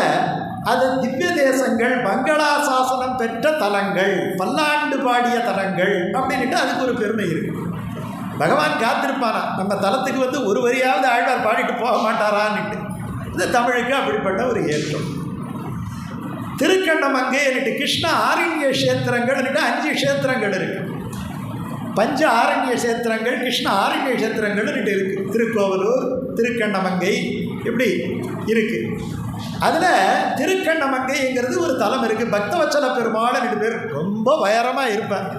அது திவ்ய தேசங்கள், மங்களாசாசனம் பெற்ற தலங்கள், பல்லாண்டு பாடிய தலங்கள் அப்படின்ட்டு அதுக்கு ஒரு பெருமை இருக்குது. பகவான் காத்திருப்பானா நம்ம தலத்துக்கு வந்து ஒரு வரியாவது ஆழ்வார் பாடிட்டு போக மாட்டாரான்னுட்டு. இந்த தமிழுக்கு அப்படிப்பட்ட ஒரு ஏற்றம். திருக்கண்ணமங்கை என்னட்டு கிருஷ்ண ஆரண்ய கஷேத்திரங்கள்னுட்டு 5 க்ஷேத்திரங்கள் இருக்குது. பஞ்ச ஆரண்ய கஷேத்திரங்கள், கிருஷ்ண ஆரண்ய கஷேத்திரங்கள்னுட்டு இருக்குது. திருக்கோவலூர், திருக்கண்ணமங்கை இப்படி இருக்குது. அதில் திருக்கண்ணமங்கைங்கிறது ஒரு தலம் இருக்குது. பக்தவச்சல பெருமாள் 2 பேர் ரொம்ப உயரமாக இருப்பார்.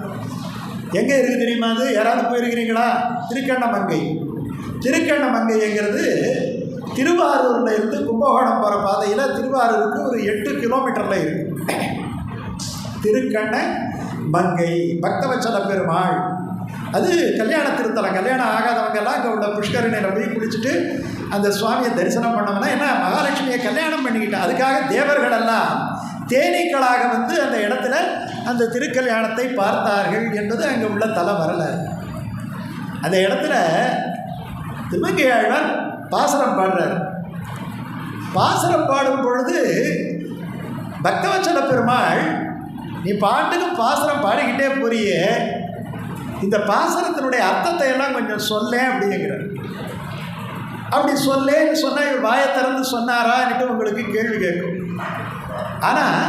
எங்கே இருக்குது தெரியுமா? அது யாராவது போயிருக்கிறீங்களா? திருக்கண்ணமங்கை. திருக்கண்ணமங்கைங்கிறது திருவாரூரில் இருந்து கும்பகோணம் போகிற பாதையில் திருவாரூருக்கு ஒரு 8 கிலோமீட்டரில் இருக்குது. திருக்கண்ணமங்கை பக்தவச்சல பெருமாள். அது கல்யாண திருத்தலம். கல்யாணம் ஆகாதவங்கெல்லாம் அங்கே உள்ள புஷ்கரணியில் போய் குளிச்சுட்டு அந்த சுவாமியை தரிசனம் பண்ணோம்னா, ஏன்னா மகாலட்சுமியை கல்யாணம் பண்ணிக்கிட்டேன், அதுக்காக தேவர்களெல்லாம் தேனீக்களாக வந்து அந்த இடத்துல அந்த திருக்கல்யாணத்தை பார்த்தார்கள் என்பது அங்கே உள்ள தல வரலாறு. அந்த இடத்துல திருமங்கை ஆழ்வார் பாசுரம் பாடுறார். பாசுரம் பாடும் பொழுது பக்தவச்சல பெருமாள், நீ பாட்டுக்கு பாசுரம் பாடிக்கிட்டே போறியே, இந்த பாசுரத்தினுடைய அர்த்தத்தை எல்லாம் கொஞ்சம் சொல்லேன் அப்படிங்கிறார். அப்படி சொல்லேன்னு சொன்னால் இவர் வாயை திறந்து சொன்னாரான்னுட்டு உங்களுக்கு கேள்வி கேட்கும். ஆனால்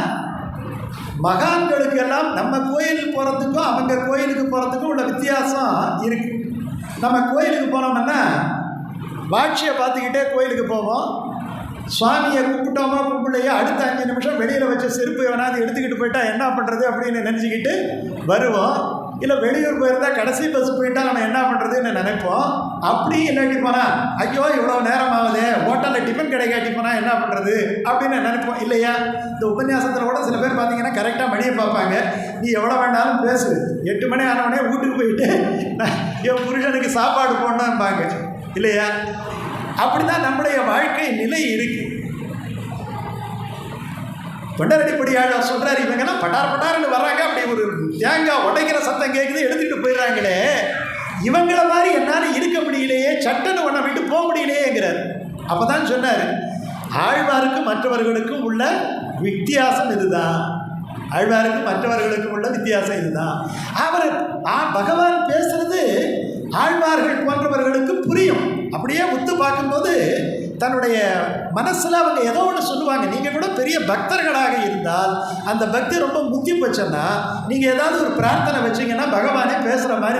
மகான்களுக்கு எல்லாம் நம்ம கோயிலுக்கு போகிறதுக்கும் அவங்க கோயிலுக்கு போகிறதுக்கும் உள்ள வித்தியாசம் இருக்குது. நம்ம கோயிலுக்கு போனோம்னா வாட்சியை பார்த்துக்கிட்டே கோயிலுக்கு போவோம். சுவாமியை கும்பிட்டோமா கும்பிடலையோ அடுத்த 5 நிமிஷம் வெளியில் வச்ச செருப்பு வேணாது எடுத்துக்கிட்டு போயிட்டா என்ன பண்ணுறது அப்படின்னு நினச்சிக்கிட்டு வருவோம். இல்லை வெளியூர் போயிருந்தால் கடைசி பஸ் போயிட்டால் நம்ம என்ன பண்ணுறதுன்னு நினைப்போம். அப்படி இல்லாட்டி போனால் ஐயோ இவ்வளோ நேரம் ஆகுது, ஹோட்டலில் டிஃபன் கிடைக்காட்டி போனால் என்ன பண்ணுறது அப்படின்னு நினைப்போம் இல்லையா? இந்த உபன்யாசத்தில் கூட சில பேர் பார்த்தீங்கன்னா கரெக்டாக மணியை பார்ப்பாங்க. நீ எவ்வளோ வேண்டாலும் பேசு, 8 மணி ஆனவனே வீட்டுக்கு போயிட்டு என் புருஷனுக்கு சாப்பாடு போடணும்பாங்க இல்லையா? அப்படி தான் நம்முடைய வாழ்க்கை நிலை இருக்குது. தொண்டரடிப்படியாளர் சொல்கிறார், இவங்கெல்லாம் பட்டார் பட்டார்னு வர்றாங்க, அப்படி ஒரு தேங்காய் உடைக்கிற சத்தம் கேட்குது, எடுத்துகிட்டு போயிடுறாங்களே, இவங்கள மாதிரி என்னால் இருக்க முடியலையே, சட்டன்னு ஒன்றை விட்டு போக முடியலையேங்கிறார். அப்போ தான் சொன்னார், ஆழ்வாருக்கும் மற்றவர்களுக்கும் உள்ள வித்தியாசம் இதுதான். ஆழ்வாருக்கும் மற்றவர்களுக்கும் உள்ள வித்தியாசம் இதுதான். அவர் பகவான் பேசுறது ஆழ்வார்கள் போன்றவர்களுக்கு புரியும். அப்படியே உத்து பார்க்கும்போது தன்னுடைய மனசில் அவங்க ஏதோ ஒன்று சொல்லுவாங்க. நீங்கள் கூட பெரிய பக்தர்களாக இருந்தால் அந்த பக்தி ரொம்ப முத்தி போச்சுன்னா நீங்கள் ஏதாவது ஒரு பிரார்த்தனை வச்சிங்கன்னா பகவானே பேசுகிற மாதிரி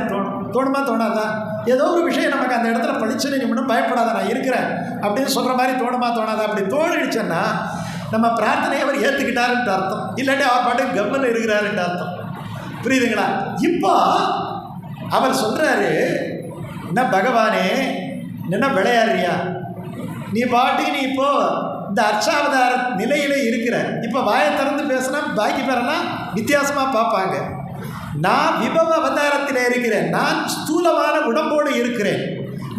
தோணுமா தோணாதா? ஏதோ ஒரு விஷயம் நமக்கு அந்த இடத்துல பழிச்சுன்னு நீ மட்டும் பயப்படாத, நான் இருக்கிறேன் அப்படின்னு சொல்கிற மாதிரி தோணுமா தோணாதா? அப்படி தோணிடுச்சுன்னா நம்ம பிரார்த்தனையை அவர் ஏற்றுக்கிட்டாருன்ற அர்த்தம். இல்லாட்டி அவர் பாட்டுக்கு கவனில் இருக்கிறாருன்ற அர்த்தம். புரியுதுங்களா? இப்போ அவர் சொல்கிறாரு, என்ன பகவானே என்ன விளையாடுறியா, நீ பாட்டுக்கு நீ இப்போது இந்த அர்ச்சாவதார நிலையிலே இருக்கிற, இப்போ வாயை திறந்து பேசினா பாக்கி பேரெல்லாம் வித்தியாசமாக பார்ப்பாங்க. நான் விபவ அவதாரத்தில் இருக்கிறேன், நான் ஸ்தூலமான உடம்போடு இருக்கிறேன்,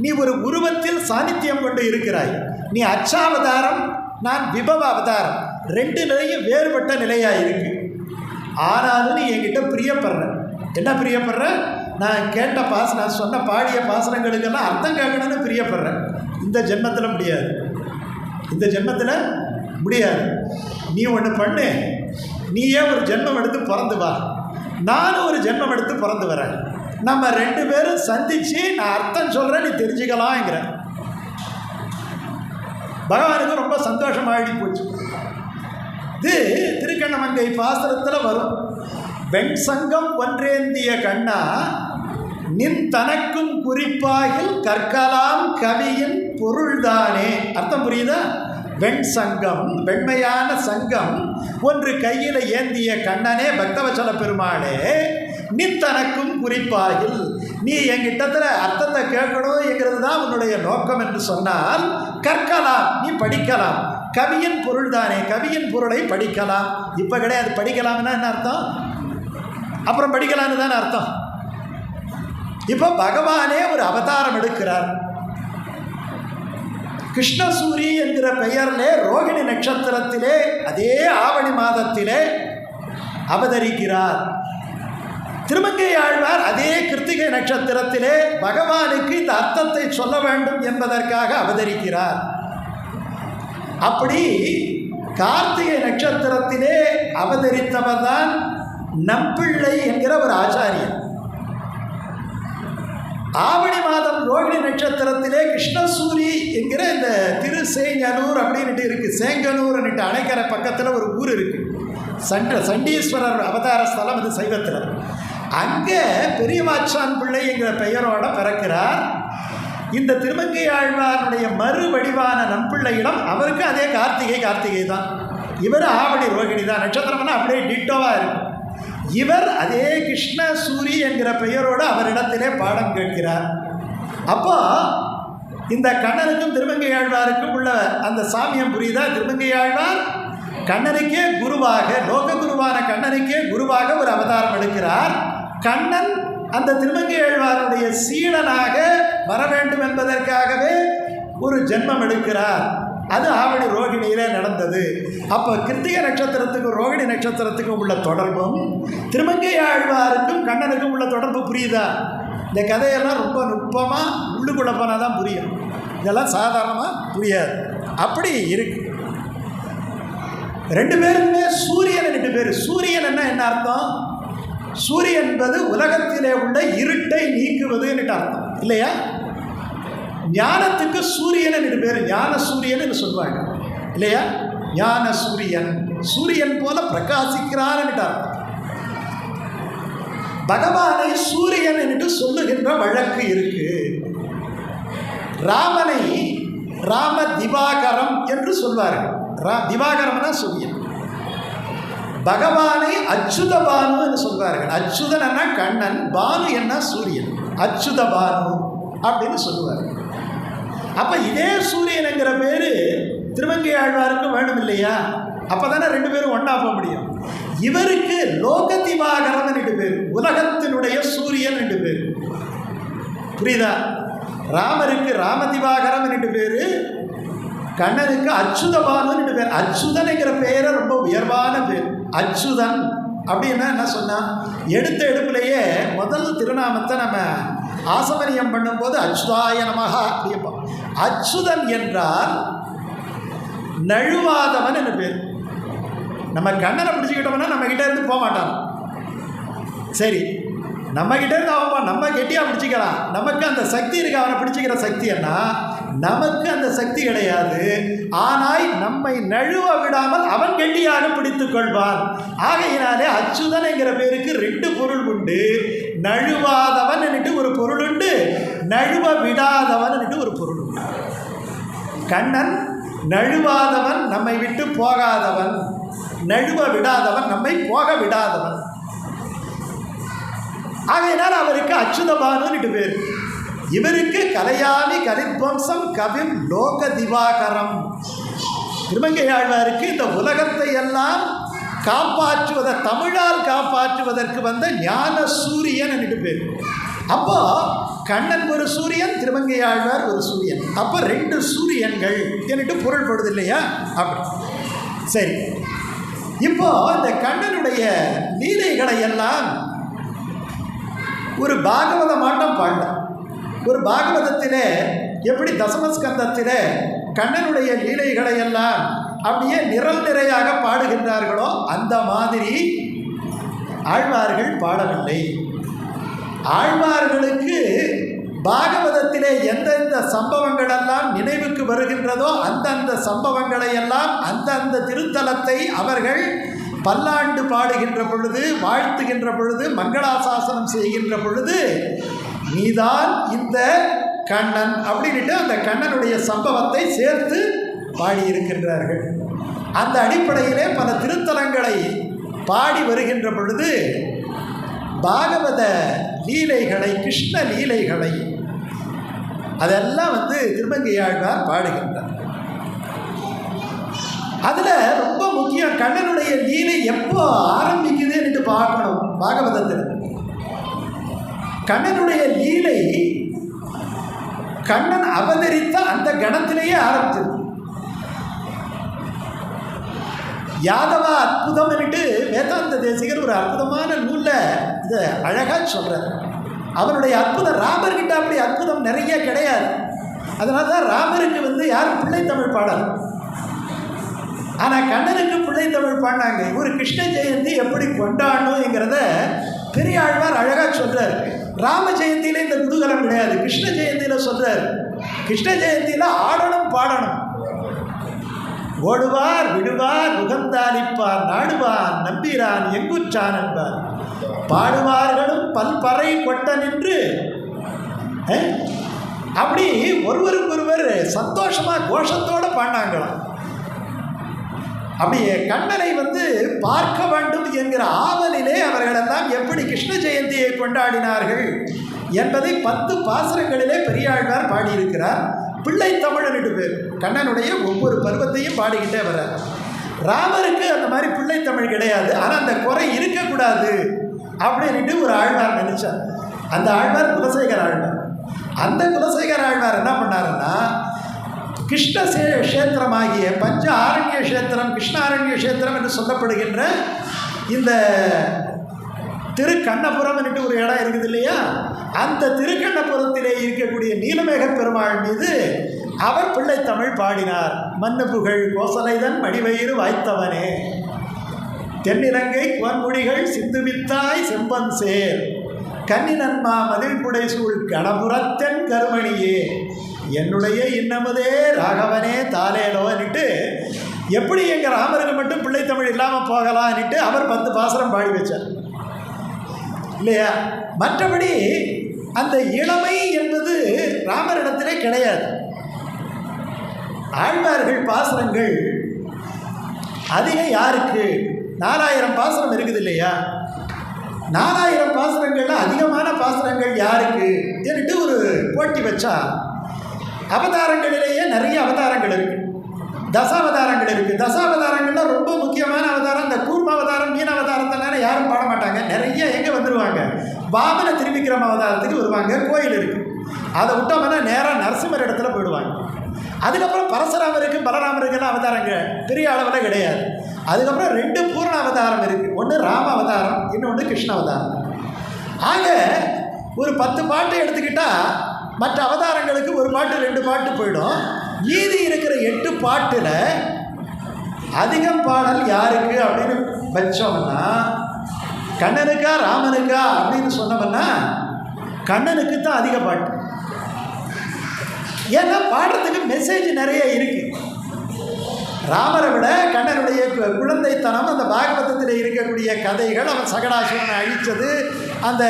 நீ ஒரு உருவத்தில் சாநித்தியம் கொண்டு இருக்கிறாய். நீ அர்ச்சாவதாரம், நான் விபவ அவதாரம், 2 நிலையும் வேறுபட்ட நிலையாக இருக்கு. ஆனாலும் நீ என்கிட்ட பிரியப்படுற. என்ன பிரியப்படுற? நான் கேட்ட நான் சொன்ன பாடிய பாசனங்களுக்கெல்லாம் அர்த்தம் கேட்கணும்னு பிரியப்படுறேன். இந்த ஜென்மத்தில் முடியாது, இந்த ஜென்மத்தில் முடியாது. நீ ஒன்று பண்ணு, நீயே ஒரு ஜென்மம் எடுத்து பிறந்து வா, நானும் ஒரு ஜென்மம் எடுத்து பிறந்து வரேன், நம்ம 2 பேரும் சந்தித்து நான் அர்த்தம் சொல்கிறேன், நீ தெரிஞ்சுக்கலாம்ங்கிற. பகவானுக்கு ரொம்ப சந்தோஷமாகி போச்சு. இது திருக்கண்ணமங்கை பாசுரத்தில் வரும். வெண் சங்கம் ஒன்றேந்திய கண்ணா நின் தனக்கும் குறிப்பாகில் கற்கலாம் கவியின் பொருள்தானே. அர்த்தம் புரியுதா? வெண் சங்கம், வெண்மையான சங்கம் ஒன்று கையில் ஏந்திய கண்ணனே, பக்தவச்சல பெருமாளே, நின் தனக்கும் குறிப்பாகில், நீ என்கிட்டத்தில் அர்த்தத்தை கேட்கணுங்கிறது தான் உன்னுடைய நோக்கம் என்று சொன்னால் கற்கலாம், நீ படிக்கலாம், கவியின் பொருள் தானே, கவியின் பொருளை படிக்கலாம். இப்போ கிடையாது, படிக்கலாம்னா என்ன அர்த்தம்? அப்புறம் படிக்கலான்னு தானே அர்த்தம். இப்போ பகவானே ஒரு அவதாரம் எடுக்கிறார். கிருஷ்ணசூரி என்கிற பெயரிலே ரோகிணி நட்சத்திரத்திலே அதே ஆவணி மாதத்திலே அவதரிக்கிறார். திருமங்கை ஆழ்வார் அதே கிருத்திகை நட்சத்திரத்திலே பகவானுக்கு இந்த அர்த்தத்தை சொல்ல வேண்டும் என்பதற்காக அவதரிக்கிறார். அப்படி கார்த்திகை நட்சத்திரத்திலே அவதரித்தவர் தான் நம்பிள்ளை என்கிற ஒரு ஆச்சாரியர். ஆவணி மாதம் ரோகிணி நட்சத்திரத்திலே கிருஷ்ணசூரி என்கிற இந்த திருசேங்கனூர் அப்படின்ட்டு இருக்குது. சேங்கனூர்ன்ட்டு அணைக்கரை பக்கத்தில் ஒரு ஊர் இருக்குது. சண்டீஸ்வரர் அவதார ஸ்தலம் இது சைவத்தில். அங்கே பெரியமாச்சான் பிள்ளை என்கிற பெயரோட பிறக்கிறார். இந்த திருமங்கை ஆழ்வாருடைய மறு வடிவான நம்பிள்ளையிடம் அவருக்கு அதே கார்த்திகை தான். இவர் ஆவணி ரோகிணி தான். நட்சத்திரம்னா அப்படியே டிட்டோவாக இருக்கும். இவர் அதே கிருஷ்ணசூரி என்கிற பெயரோடு அவரிடத்திலே பாடம் கேட்கிறார். அப்போ இந்த கண்ணனுக்கும் திருமங்கை ஆழ்வாருக்கும் உள்ள அந்த சாமியம் புரியுதா? திருமங்கை ஆழ்வார் கண்ணனுக்கே குருவாக, லோக குருவான கண்ணனுக்கே குருவாக ஒரு அவதாரம் எடுக்கிறார். கண்ணன் அந்த திருமங்கை ஆழ்வாருடைய சீடனாக வர வேண்டும் என்பதற்காகவே ஒரு ஜென்மம் எடுக்கிறார். அது ஆவணி ரோகிணியிலே நடந்தது. அப்போ கிருத்திகை நட்சத்திரத்துக்கும் ரோகிணி நட்சத்திரத்துக்கும் உள்ள தொடர்பும் திருமங்கை ஆழ்வாருக்கும் கண்ணனுக்கும் உள்ள தொடர்பு புரியுதா? இந்த கதையெல்லாம் ரொம்ப நுட்பமாக உள்ளுக்குள்ள போனால் தான் புரியும். இதெல்லாம் சாதாரணமாக புரியாது. அப்படி இருக்கு. 2 பேருக்குமே சூரியன் 2 பேர். சூரியன் என்ன அர்த்தம்? சூரியன் என்பது உலகத்திலே உள்ள இருட்டை நீக்குவதுன்னு அர்த்தம் இல்லையா? ஞானத்துக்கு சூரியன் 2 பேர். ஞான சூரியன் சொல்லுவாங்க இல்லையா? ஞான சூரியன், சூரியன் போல பிரகாசிக்கிறான் அர்த்தம். பகவானை சூரியன் என்று சொல்லுகின்ற வழக்கு இருக்கு. ராமனை ராம திவாகரம் என்று சொல்வார்கள். திவாகரம்னா சூரியன். பகவானை அச்சுத பானு என்று சொல்வார்கள். அச்சுதன் என்ன கண்ணன், பானு என்ன சூரியன், அச்சுத பானு அப்படின்னு சொல்லுவார்கள். அப்போ இதே சூரியன் என்கிற பேர் திருமங்கை ஆழ்வாருக்கு வேணும் இல்லையா? அப்போ தானே 2 பேரும் ஒன்றா போக முடியும். இவருக்கு லோக திவாகரம் 2 பேர், உலகத்தினுடைய சூரியன் 2 பேர். புரியுதா? ராமருக்கு ராம திவாகரம் 2 பேர், கண்ணனுக்கு அச்சுதபானு 2 பேர். அச்சுதன் என்கிற பெயரை ரொம்ப உயர்வான பேர். அச்சுதன் அப்படின்னா என்ன சொன்னால், எடுப்பிலேயே முதல் திருநாமத்தை நம்ம ஆசமனியம் பண்ணும்போது அச்சுதாய நமஹா அப்படியப்போம். அச்சுதன் என்றால் நழுவாதவன் என்று பேர். நம்ம கண்ணனை பிடிச்சிக்கிட்டோம்னா நம்மக்கிட்ட இருந்து போக மாட்டான். சரி, நம்மக்கிட்ட இருந்து அவன் நம்ம கெட்டியாக பிடிச்சிக்கலாம். நமக்கு அந்த சக்தி இருக்குது அவனை பிடிச்சிக்கிற சக்தி. என்ன, நமக்கு அந்த சக்தி கிடையாது. ஆனால் நம்மை நழுவ விடாமல் அவன் கெட்டியாக பிடித்து கொள்வான். ஆகையினாலே அச்சுதன் என்கிற பேருக்கு 2 பொருள் உண்டு. நழுவாதவன் என்று ஒரு பொருள் உண்டு, நழுவ விடாதவன் என்று ஒரு பொருள் உண்டு. கண்ணன் நழுவாதவன், நம்மை விட்டு போகாதவன். நழுவ விடாதவன், நம்மை போக விடாதவன். ஆகையினால் அவருக்கு அச்சுதபானு பேர். இவருக்கு கலையாமி கலித்வம்சம் கவிம் லோக திவாகரம். திருமங்கை ஆழ்வாருக்கு இந்த உலகத்தை எல்லாம் தமிழால் காப்பாற்றுவதற்கு வந்த ஞான சூரியன் என்று பேர். அப்போ கண்ணன் ஒரு சூரியன், திருமங்கை ஆழ்வார் ஒரு சூரியன். அப்போ 2 சூரியன்கள் என்று பொருள்படுது இல்லையா? அப்படி சரி. இப்போ இந்த கண்ணனுடைய லீலைகளை எல்லாம் ஒரு பாகவத மாட்டம் பாடலாம். ஒரு பாகவதத்திலே எப்படி தசமஸ்கந்தத்திலே கண்ணனுடைய லீலைகளை எல்லாம் அப்படியே நிரல் நிறையாக பாடுகின்றார்களோ அந்த மாதிரி ஆழ்வார்கள் பாடவில்லை. ஆழ்வார்களுக்கு பாகவதத்திலே எந்தெந்த சம்பவங்களெல்லாம் நினைவுக்கு வருகின்றதோ அந்தந்த சம்பவங்களை எல்லாம் அந்தந்த திருத்தலத்தை அவர்கள் பல்லாண்டு பாடுகின்ற பொழுது, வாழ்த்துகின்ற பொழுது, மங்களாசாசனம் செய்கின்ற பொழுது, நீதான் இந்த கண்ணன் அப்படின்ட்டு அந்த கண்ணனுடைய சம்பவத்தை சேர்த்து பாடியிருக்கின்றார்கள். அந்த அடிப்படையிலே பல திருத்தலங்களை பாடி வருகின்ற பொழுது பாகவத லீலைகளை, கிருஷ்ண லீலைகளை அதெல்லாம் திருமங்கையாழ்வார் பாடுகின்றார். அதில் ரொம்ப முக்கியம் கண்ணனுடைய லீலை எப்போ ஆரம்பிக்குதுன்னு பார்க்கணும். பாகவதத்தில் கண்ணனுடைய லீலை கண்ணன் அவதரித்த அந்த கணத்திலேயே ஆரம்பிச்சது. யாதவா அற்புதம் என்னட்டு வேதாந்த தேசிகர் ஒரு அற்புதமான நூலில் இதை அழகாக சொல்கிறார். அவருடைய அற்புதம் ராமர்கிட்ட அப்படி அற்புதம் நிறைய கிடையாது. அதனால தான் ராமருக்கு யாரும் பிள்ளைத்தமிழ் பாடல், ஆனால் கண்ணனுக்கு பிள்ளைத்தமிழ் பாடினாங்க. ஒரு கிருஷ்ண ஜெயந்தி எப்படி கொண்டாடணுங்கிறத பெரியாழ்வார் அழகாக சொல்கிறார். ராம ஜெயந்தியில் இந்த குதூகலம் கிடையாது, கிருஷ்ண ஜெயந்தியில் சொல்கிறார். கிருஷ்ண ஜெயந்தியில் ஆடணும் பாடணும். ஓடுவார் விடுவார் உகந்தாளிப்பார் நாடுவார் நம்பிரான் எங்குற்றான் என்பார். பாடுவார்களும் பல்பறை கொட்ட நின்று அப்படி ஒருவருக்கொருவர் சந்தோஷமாக கோஷத்தோடு பாடினாங்களாம். அப்படியே கண்ணனை பார்க்க வேண்டும் என்கிற ஆவலிலே அவர்களெல்லாம் எப்படி கிருஷ்ண ஜெயந்தியை கொண்டாடினார்கள் என்பதை 10 பாசுரங்களிலே பெரியாழ்வார் பாடியிருக்கிறார். பிள்ளை தமிழன்ட்டு பேர். கண்ணனுடைய ஒவ்வொரு பருவத்தையும் பாடிக்கிட்டே வர. ராமருக்கு அந்த மாதிரி பிள்ளை தமிழ் கிடையாது, ஆனால் அந்த குறை இருக்கக்கூடாது அப்படின்ட்டு ஒரு ஆழ்வார் நினைச்சார். அந்த ஆழ்வார் குலசேகர ஆழ்வார். அந்த குலசேகர ஆழ்வார் என்ன பண்ணாருன்னா, கிருஷ்ண கஷேத்திரமாகிய பஞ்ச ஆரண்ய கஷேத்திரம், கிருஷ்ணாரண்ய கஷேத்திரம் என்று சொல்லப்படுகின்ற இந்த திருக்கண்ணபுரம் என்று ஒரு இடம் இருக்குது இல்லையா, அந்த திருக்கண்ணபுரத்திலே இருக்கக்கூடிய நீலமேக பெருமாள் மீது அவர் பிள்ளைத்தமிழ் பாடினார். மன்னு புகழ் கோசலைதன் மடிவயிறு வாய்த்தவனே, தென்னிலங்கை குவன்முடிகள் சிந்துவித்தாய் செம்பன் சேர், கன்னினன்மா மதில் புடைசூழ் கணபுரத்தென் கருமணியே, என்னுடைய இன்னமுதே ராகவனே தாலேலோன்னுட்டு எப்படி எங்கள் ராமருக்கு மட்டும் பிள்ளைத்தமிழ் இல்லாமல் போகலான்னுட்டு அவர் 10 பாசுரம் பாடி வச்சார் இல்லையா. மற்றபடி அந்த இளமை என்பது ராமரிடத்திலே கிடையாது. ஆழ்வார்கள் பாசுரங்கள் அதிகம் யாருக்கு? 4000 பாசுரம் இருக்குது இல்லையா. 4000 பாசுரங்களில் அதிகமான பாசுரங்கள் யாருக்கு என்னட்டு ஒரு போட்டி வச்சா, அவதாரங்களிலேயே நிறைய அவதாரங்கள் இருக்குது, தசாவதாரங்கள் இருக்குது. தசாவதாரங்கள்லாம் ரொம்ப முக்கியமான அவதாரம் இந்த கூர்ம அவதாரம், மீன அவதாரத்தினால யாரும் பாட மாட்டாங்க. நிறைய எங்கே வந்துடுவாங்க, வாமன திருவிக்கிரம அவதாரத்துக்கு வருவாங்க. கோயில் இருக்குது, அதை விட்டோம்னா நேராக நரசிம்மர் இடத்துல போயிடுவாங்க. அதுக்கப்புறம் பரசுராமருக்கு பலராமருக்குலாம் அவதாரங்கள் பெரிய அளவில் கிடையாது. அதுக்கப்புறம் 2 பூர்ண அவதாரம் இருக்குது. ஒன்று ராம அவதாரம், இன்னொன்று கிருஷ்ண அவதாரம். ஆக ஒரு 10 பாட்டு எடுத்துக்கிட்டால் மற்ற அவதாரங்களுக்கு ஒரு பாட்டு 2 பாட்டு போயிடும். மீதி இருக்கிற 8 பாட்டில் அதிகம் பாடல் யாருக்கு அப்படின்னு வச்சோம்னா, கண்ணனுக்கா ராமனுக்கா அப்படின்னு சொன்னோம்னா கண்ணனுக்கு தான் அதிக பாட்டு. ஏன்னா பாடுறதுக்கு மெசேஜ் நிறைய இருக்குது. ராமரை விட கண்ணனுடைய குழந்தைத்தனம், அந்த பாகவதத்தில் இருக்கக்கூடிய கதைகள், அவன் சகடாசுரனை அழித்தது, அந்த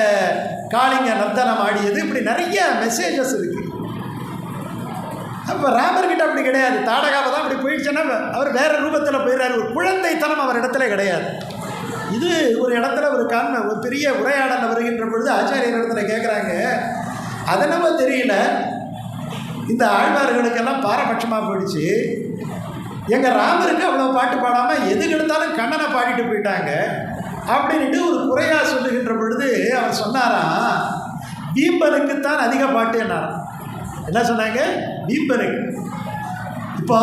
காளிங்க நர்த்தனம் ஆடியது, இப்படி நிறைய மெசேஜஸ் இருக்குது. அப்போ ராமர்கிட்ட அப்படி கிடையாது. தாடகாவை தான் அப்படி போயிடுச்சுன்னா அவர் வேறு ரூபத்தில் போயிடுறாரு. ஒரு குழந்தைத்தனம் அவர் இடத்துல கிடையாது. இது ஒரு இடத்துல ஒரு பெரிய உரையாடல் வருகின்ற பொழுது ஆச்சாரியர் இடத்துல கேட்குறாங்க, அதை நம்ம தெரியல, இந்த ஆழ்வார்களுக்கெல்லாம் பாரபட்சமாக போயிடுச்சு, எங்கள் ராமருக்கு அவ்வளோ பாட்டு பாடாமல் எதுக்கு எடுத்தாலும் கண்ணனை பாடிட்டு போயிட்டாங்க அப்படின்ட்டு ஒரு குறையாக சொல்லுகின்ற பொழுது அவர் சொன்னாராம், பீம்பனுக்குத்தான் அதிக பாட்டு என்னார். என்ன சொன்னாங்க? பீம்பனுக்கு. இப்போ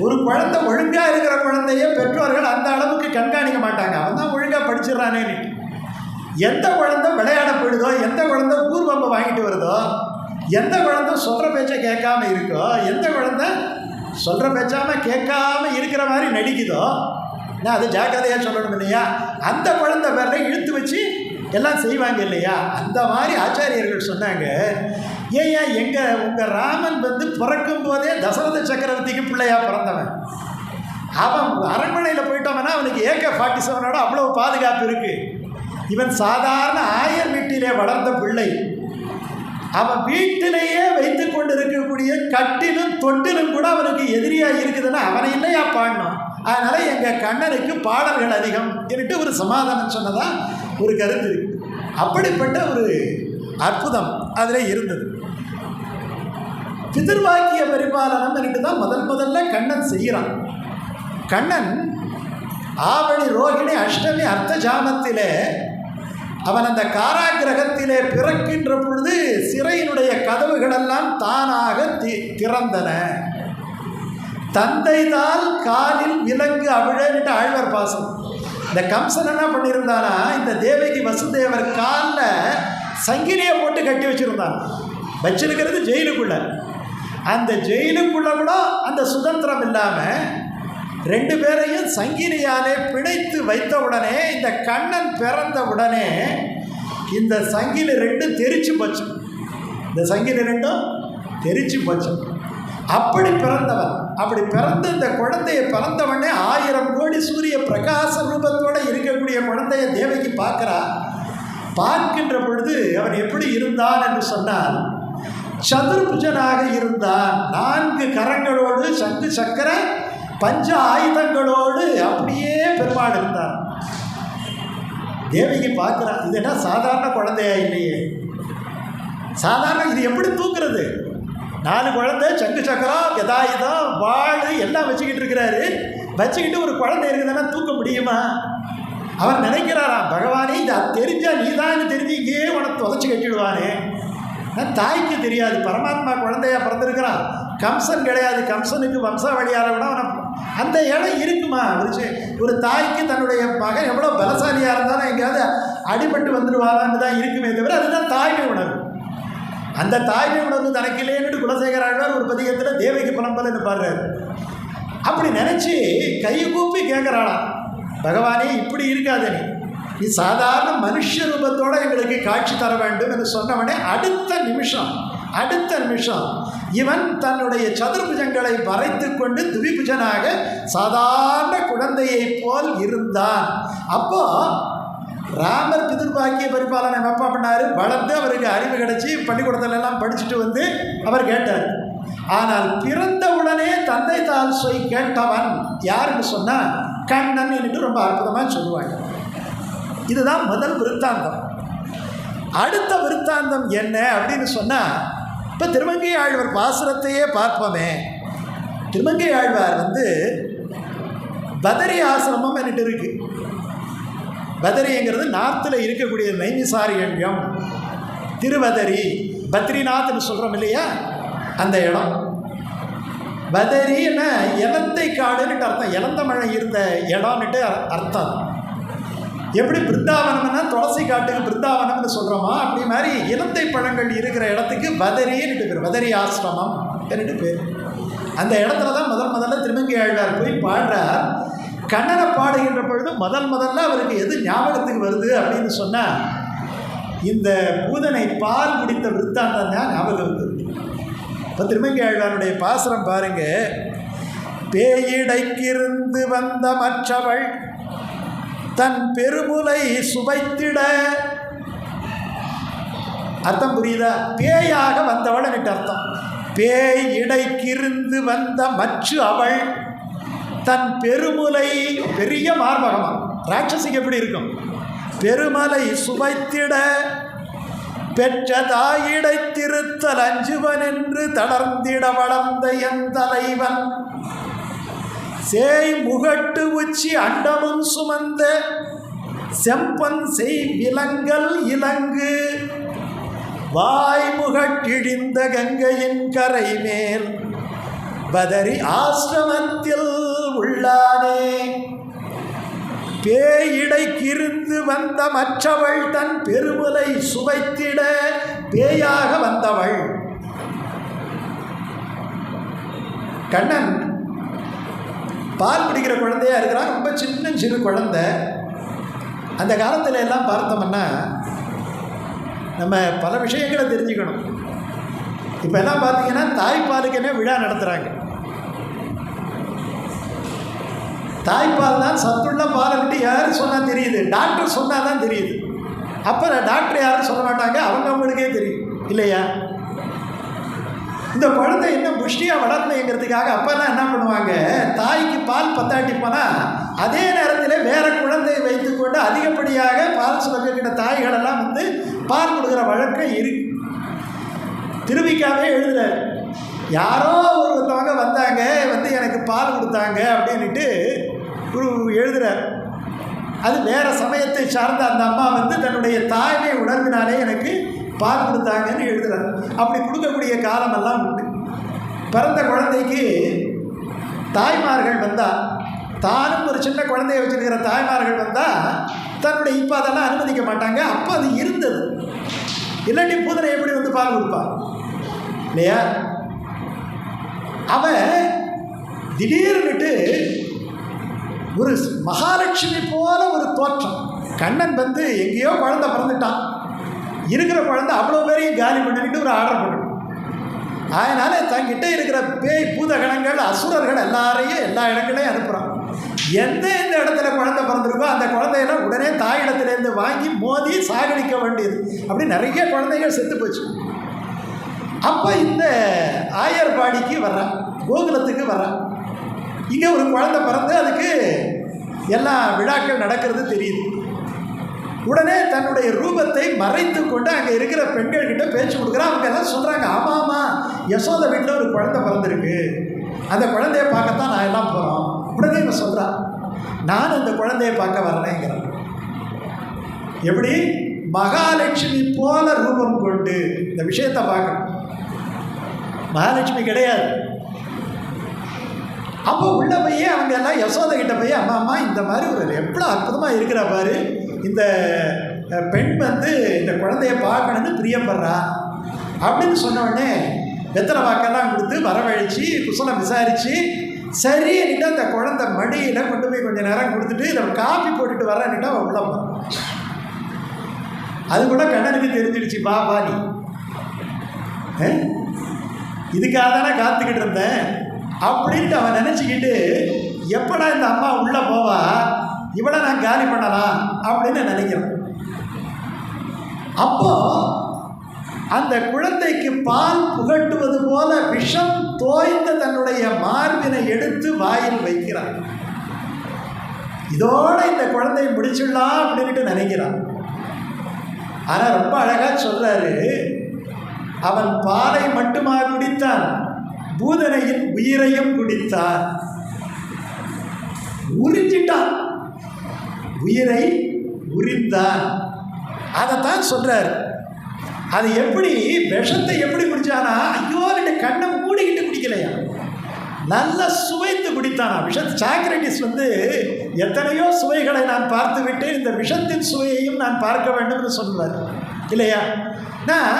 ஒரு குழந்தை ஒழுங்காக இருக்கிற குழந்தைய பெற்றோர்கள் அந்த அளவுக்கு கண்காணிக்க மாட்டாங்க. அவன் தான் ஒழுங்காக படிச்சிடறானேன்னு. எந்த குழந்தை விளையாட போயிடுதோ, எந்த குழந்தை பூர்வம்பை வாங்கிட்டு வருதோ, எந்த குழந்தை சொல்கிற பேச்சை கேட்காம இருக்கோ, எந்த குழந்தை சொல்கிற பேச்சாமல் கேட்காம இருக்கிற மாதிரி நடிக்குதோ, நான் அது ஜாக்கிரதையாக சொல்லணும் இல்லையா? அந்த குழந்தை பேரில் இழுத்து வச்சு எல்லாம் செய்வாங்க இல்லையா? அந்த மாதிரி ஆச்சாரியர்கள் சொன்னாங்க, ஏன் உங்கள் ராமன் பிறக்கும் போதே தசரத சக்கரவர்த்திக்கு பிள்ளையாக பிறந்தவன். அவன் அரண்மனையில் போயிட்டவனா அவனுக்கு AK-47 அவ்வளோ பாதுகாப்பு இருக்குது. இவன் சாதாரண ஆயர் வீட்டிலே வளர்ந்த பிள்ளை. அவன் வீட்டிலேயே வைத்து கொண்டு இருக்கக்கூடிய கட்டிலும் தொட்டிலும் கூட அவனுக்கு எதிரியாக இருக்குதுன்னா அவனை இல்லையா பாடணும். அதனால் எங்கள் கண்ணனுக்கு பாடல்கள் அதிகம் എന്നിട്ട് ஒரு சமாதானம் சொன்னதா ஒரு கருத்து இருக்கு. அப்படிப்பட்ட ஒரு அற்புதம் அதில் இருந்தது. பிதிர்வாக்கிய பரிபாலனம் എന്നിട്ട് தான் முதல்ல கண்ணன் செய்கிறான். கண்ணன் ஆவணி ரோகிணி அஷ்டமி அர்த்த ஜாமத்திலே அவன் அந்த காராகிரகத்திலே பிறக்கின்ற பொழுது சிறையினுடைய கதவுகளெல்லாம் தானாக திறந்தன. தந்தைதால் காலில் விலங்கு அவிழன்ட்டு ஆழ்வார் பாசம். இந்த கம்சன் என்ன பண்ணியிருந்தானா, இந்த தேவகி வசுதேவர் காலில் சங்கிலியை போட்டு கட்டி வச்சிருக்கிறது ஜெயிலுக்குள்ள. அந்த ஜெயிலுக்குள்ள கூட அந்த சுதந்திரம் இல்லாமல் 2 பேரையும் சங்கிலியாலே பிணைத்து வைத்த உடனே, இந்த கண்ணன் பிறந்த உடனே இந்த சங்கிலி 2 தெரிச்சு போச்சு. இந்த சங்கிலி 2 தெரிச்சு போச்சு. அப்படி பிறந்தவன். அப்படி பிறந்து இந்த குழந்தையை பிறந்தவனே 1000 கோடி சூரிய பிரகாச ரூபத்தோடு இருக்கக்கூடிய குழந்தைய தேவகி பார்க்குறா. பார்க்கின்ற பொழுது அவன் எப்படி இருந்தான் என்று சொன்னால், சதுர்புஜனாக இருந்தான். 4 கரங்களோடு சங்கு சக்கர பஞ்ச ஆயுதங்களோடு அப்படியே பெருமாள் இருந்தார். தேவகி பார்க்குறான், இது என்ன சாதாரண குழந்தையா இல்லையே, சாதாரண இது எப்படி தூக்குறது? 4 குழந்தை சங்கு சக்கரம் கதாயுதம் வாள் எல்லாம் வச்சுக்கிட்டு இருக்கிறாரு. வச்சுக்கிட்டு ஒரு குழந்தை இருக்குதுன்னா தூக்க முடியுமா? அவர் நினைக்கிறாராம், பகவானே இதை தெரிஞ்சா நீ தான் தெரிஞ்சு இங்கேயே உனக்கு உதச்சி கட்டிடுவானே. தாய்க்கு தெரியாது, பரமாத்மா குழந்தையா பிறந்திருக்கிறான். கம்சன் கிடையாது, கம்சனுக்கு வம்சாவளியால் கூட அவனை அந்த இடம் இருக்குமா? ஒரு தாய்க்கு தன்னுடைய மகன் எவ்வளோ பலசாலியாக இருந்தாலும் எங்கேயாவது அடிபட்டு வந்துடுவாரான்னு தான் இருக்குமே தவிர, அதுதான் தாய்மை உணர்வு. அந்த தாய்மை உணர்வு தனக்கு இல்லைன்னு குலசேகர ஆழ்வார் ஒரு பதிகத்தில் தேவகி புலம்பல்னு பாடுறாரு. அப்படி நினச்சி கை கூப்பி கேட்குறாளாம், பகவானே இப்படி இருக்காது, நீ சாதாரண மனுஷ ரூபத்தோடு எங்களுக்கு காட்சி தர வேண்டும் என்று சொன்னவனே அடுத்த நிமிஷம் இவன் தன்னுடைய சதுர்புஜங்களை வரைத்து கொண்டு துவிபுஜனாக சாதாரண குழந்தையை போல் இருந்தான். அப்போ ராமர் பிதிர்பாக்கிய பரிபாலனை எப்போ பண்ணார்? வளர்ந்து அவருக்கு அறிவு கிடைச்சி பள்ளிக்கூடத்திலெல்லாம் படிச்சுட்டு அவர் கேட்டார். ஆனால் பிறந்த உடனே தந்தை தால் சொய் கேட்டவன் யாருன்னு சொன்னால் கண்ணன் என்று ரொம்ப அற்புதமாக சொல்லுவாங்க. இதுதான் முதல் விருத்தாந்தம். அடுத்த விருத்தாந்தம் என்ன அப்படின்னு சொன்னால், இப்போ திருமங்கை ஆழ்வார் பாசுரத்தையே பார்ப்போமே. திருமங்கை ஆழ்வார் பதரி ஆசிரமம் என்னட்டு இருக்கு. பதரிங்கிறது நார்த்தில் இருக்கக்கூடிய நைமிசாரண்யம், திருவதரி, பத்ரிநாத்னு சொல்கிறோம் இல்லையா, அந்த இடம். பதரி என்ன இலந்தை காடுன்னுட்டு அர்த்தம், இலந்த மழை இருந்த இடம்னுட்டு அர்த்தம். எப்படி பிருந்தாவனம்னா துளசி காட்டுக்கு பிருந்தாவனம்னு சொல்கிறோமா, அப்படி மாதிரி இலந்தை பழங்கள் இருக்கிற இடத்துக்கு பதரின்னு பேர், பதரி ஆசிரமம் என்னட்டு பேர். அந்த இடத்துல தான் முதல்ல திருமங்கை ஆழ்வார் போய் பாடுறார். கண்ணனை பாடுகின்ற பொழுது முதல்ல அவருக்கு எது ஞாபகத்துக்கு வருது அப்படின்னு சொன்னால், இந்த பூதனை பால் குடித்த விருத்தாந்தம் தான் ஞாபகம் வருது. இப்போ திருமங்கை ஆழ்வாருடைய பாசுரம் பாருங்க. பேயிடைக்கிருந்து வந்த மற்றவள் தன் பெருமுலை சுவைத்திட. அர்த்தம் புரியுதா? பேயாக வந்தவள் எனக்கு அர்த்தம். பேய் இடைக்கிருந்து வந்த மற்ற அவள் தன் பெருமுலை, பெரிய மார்பகமா, ராட்சசிக்கு எப்படி இருக்கும்? பெருமலை சுவைத்திட பெற்ற தாயிடை திருத்தல் அஞ்சுவன் என்று தளர்ந்திட வளர்ந்த என் தலைவன் சேய் முகட்டு உச்சி அண்டமும் சுமந்த செம்பன் செய் விலங்கல் இலங்கு வாய் முகட்டிழிந்த கங்கையின் கரை மேல் பதரி ஆசிரமத்தில் உள்ளானே. பேயிடைக்கிருந்து வந்த மற்றவள் தன் பெருமுலை சுவைத்திட பேயாக வந்தவள். கண்ணன் பால் குடிக்கிற குழந்தையாக இருக்கிறான், ரொம்ப சிறு குழந்தை. அந்த காலத்தில் எல்லாம் பார்த்தோம்னா நம்ம பல விஷயங்களை தெரிஞ்சுக்கணும். இப்போ எல்லாம் பார்த்தீங்கன்னா தாய்ப்பாலுக்குன்னே விழா நடத்துகிறாங்க. தாய்ப்பால் தான் சத்துள்ள பாலை விட்டு யார் சொன்னால் தெரியுது, டாக்டர் சொன்னால் தான் தெரியுது. அப்போ டாக்டர் யாரும் சொல்ல மாட்டாங்க, அவங்களுக்கே தெரியும் இல்லையா? இந்த குழந்தை இன்னும் புஷ்டியாக வளரணுங்கிறதுக்காக அப்போல்லாம் என்ன பண்ணுவாங்க, தாய்க்கு பால் பத்தாட்டி போனால் அதே நேரத்தில் வேறு குழந்தையை வைத்துக்கொண்டு அதிகப்படியாக பால் சுரக்கிற தாய்களெல்லாம் வந்து பால் கொடுக்குற வழக்கம் இருக்கு. திருவிக்காவே எழுதுறாரு, யாரோ ஒருத்தவங்க வந்தாங்க வந்து எனக்கு பால் கொடுத்தாங்க அப்படின்ட்டு எழுதுறார். அது வேறு சமயத்தை சார்ந்த அந்த அம்மா வந்து தன்னுடைய தாய்மை உணர்வினாலே எனக்கு பால் கொடுத்தாங்கன்னு எழுதுறார். அப்படி கொடுக்கக்கூடிய காலமெல்லாம் உண்டு. பிறந்த குழந்தைக்கு தாய்மார்கள் வந்தால், தானும் ஒரு சின்ன குழந்தைய வச்சுருக்கிற தாய்மார்கள் வந்தால் தன்னுடைய இப்போ அதெல்லாம் அனுமதிக்க மாட்டாங்க. அப்போ அது இருந்தது. இல்லாட்டி பூதனை எப்படி வந்து பால் கொடுப்பான் இல்லையா? அவன் திடீர்னுட்டு ஒரு மகாலட்சுமி போல ஒரு தோற்றம். கண்ணன் வந்து எங்கேயோ குழந்தை பிறந்துட்டான், இருக்கிற குழந்தை அவ்வளோ பேரையும் காலி பண்ணிட்டு ஒரு ஆர்டர் பண்ணணும். அதனால் தங்கிட்ட இருக்கிற பேய் பூதகணங்கள் அசுரர்கள் எல்லாரையும் எல்லா இடங்களையும் அனுப்புகிறான். எந்த இடத்துல குழந்தை பிறந்திருக்கோ அந்த குழந்தையெல்லாம் உடனே தாயிடத்துலேருந்து வாங்கி மோதி சாகடிக்க வேண்டியது. அப்படி நிறைய குழந்தைகள் செத்து போச்சு. அப்போ இந்த ஆயர்பாடிக்கு வர்றான், கோகுலத்துக்கு வர்றான். இங்கே ஒரு குழந்தை பிறந்து அதுக்கு எல்லா விழாக்கள் நடக்கிறது தெரியுது. உடனே தன்னுடைய ரூபத்தை மறைத்து கொண்டு அங்கே இருக்கிற பெண்கள்கிட்ட பேச்சு கொடுக்குறான். அவங்க எல்லாம் சொல்கிறாங்க, ஆமாம் ஆமாம், யசோத வீட்டில் ஒரு குழந்தை பிறந்திருக்கு, அந்த குழந்தைய பார்க்கத்தான் நான் எல்லாம் போகிறோம். உடனே இவன் சொல்கிறான், நான் அந்த குழந்தைய பார்க்க வரேங்கிறான். எப்படி மகாலட்சுமி போல ரூபம் கொண்டு இந்த விஷயத்தை பார்க்கணும். மகாலட்சுமி கிடையாது. அப்போ உள்ள போய் அவங்க எல்லாம் யசோதை கிட்ட போய், அம்மா அம்மா இந்த மாதிரி ஒரு எவ்வளோ அற்புதமாக இருக்கிற பாரு, இந்த பெண் வந்து இந்த குழந்தைய பார்க்கணுன்னு பிரியப்படுறா அப்படின்னு சொன்னோடனே வெத்தலை வாக்கெல்லாம் கொடுத்து வரவழைச்சி குசலம் விசாரித்து சரின்னுட்டு அந்த குழந்தை மடியில் கொண்டு போய் கொஞ்சம் நேரம் கொடுத்துட்டு இதை காப்பி போட்டுட்டு வரேன்னுட்டு அவன் உள்ள போகிறான். அது கூட கண்ணனுக்கு தெரிஞ்சிடுச்சு, வா வா நீ இதுக்காக தானே காத்துக்கிட்டு இருந்தேன் அப்படின்ட்டு அவன் நினச்சிக்கிட்டு, எப்படா இந்த அம்மா உள்ளே போவா, இவளை நான் காலி பண்ணலாம் அப்படின்னு நினைக்கிறேன். அப்போ அந்த குழந்தைக்கு பால் புகட்டுவது போல விஷம் தோய்ந்த தன்னுடைய மார்பினை எடுத்து வாயில் வைக்கிறான். இதோட இந்த குழந்தையை முடிச்சிடலாம் அப்படின்ட்டு நினைக்கிறான். ஆனால் ரொம்ப அழகாக சொல்கிறாரு, அவன் பாலை மட்டுமா குடித்தான், பூதனையின் உயிரையும் குடித்தான். உறிஞ்சிட்டான், உயிரை உரிந்தான். அதைத்தான் சொல்றாரு. அது எப்படி விஷத்தை எப்படி குடிச்சானா, ஐயோ ரெண்டு கண்ணை மூடிக்கிட்டு குடிக்கலையா, நல்லா சுவைத்து குடித்தானா. சாக்ரட்டிஸ் வந்து எத்தனையோ சுவைகளை நான் பார்த்து விட்டு இந்த விஷத்தின் சுவையையும் நான் பார்க்க வேண்டும்னு சொல்லுவார் இல்லையா? நான்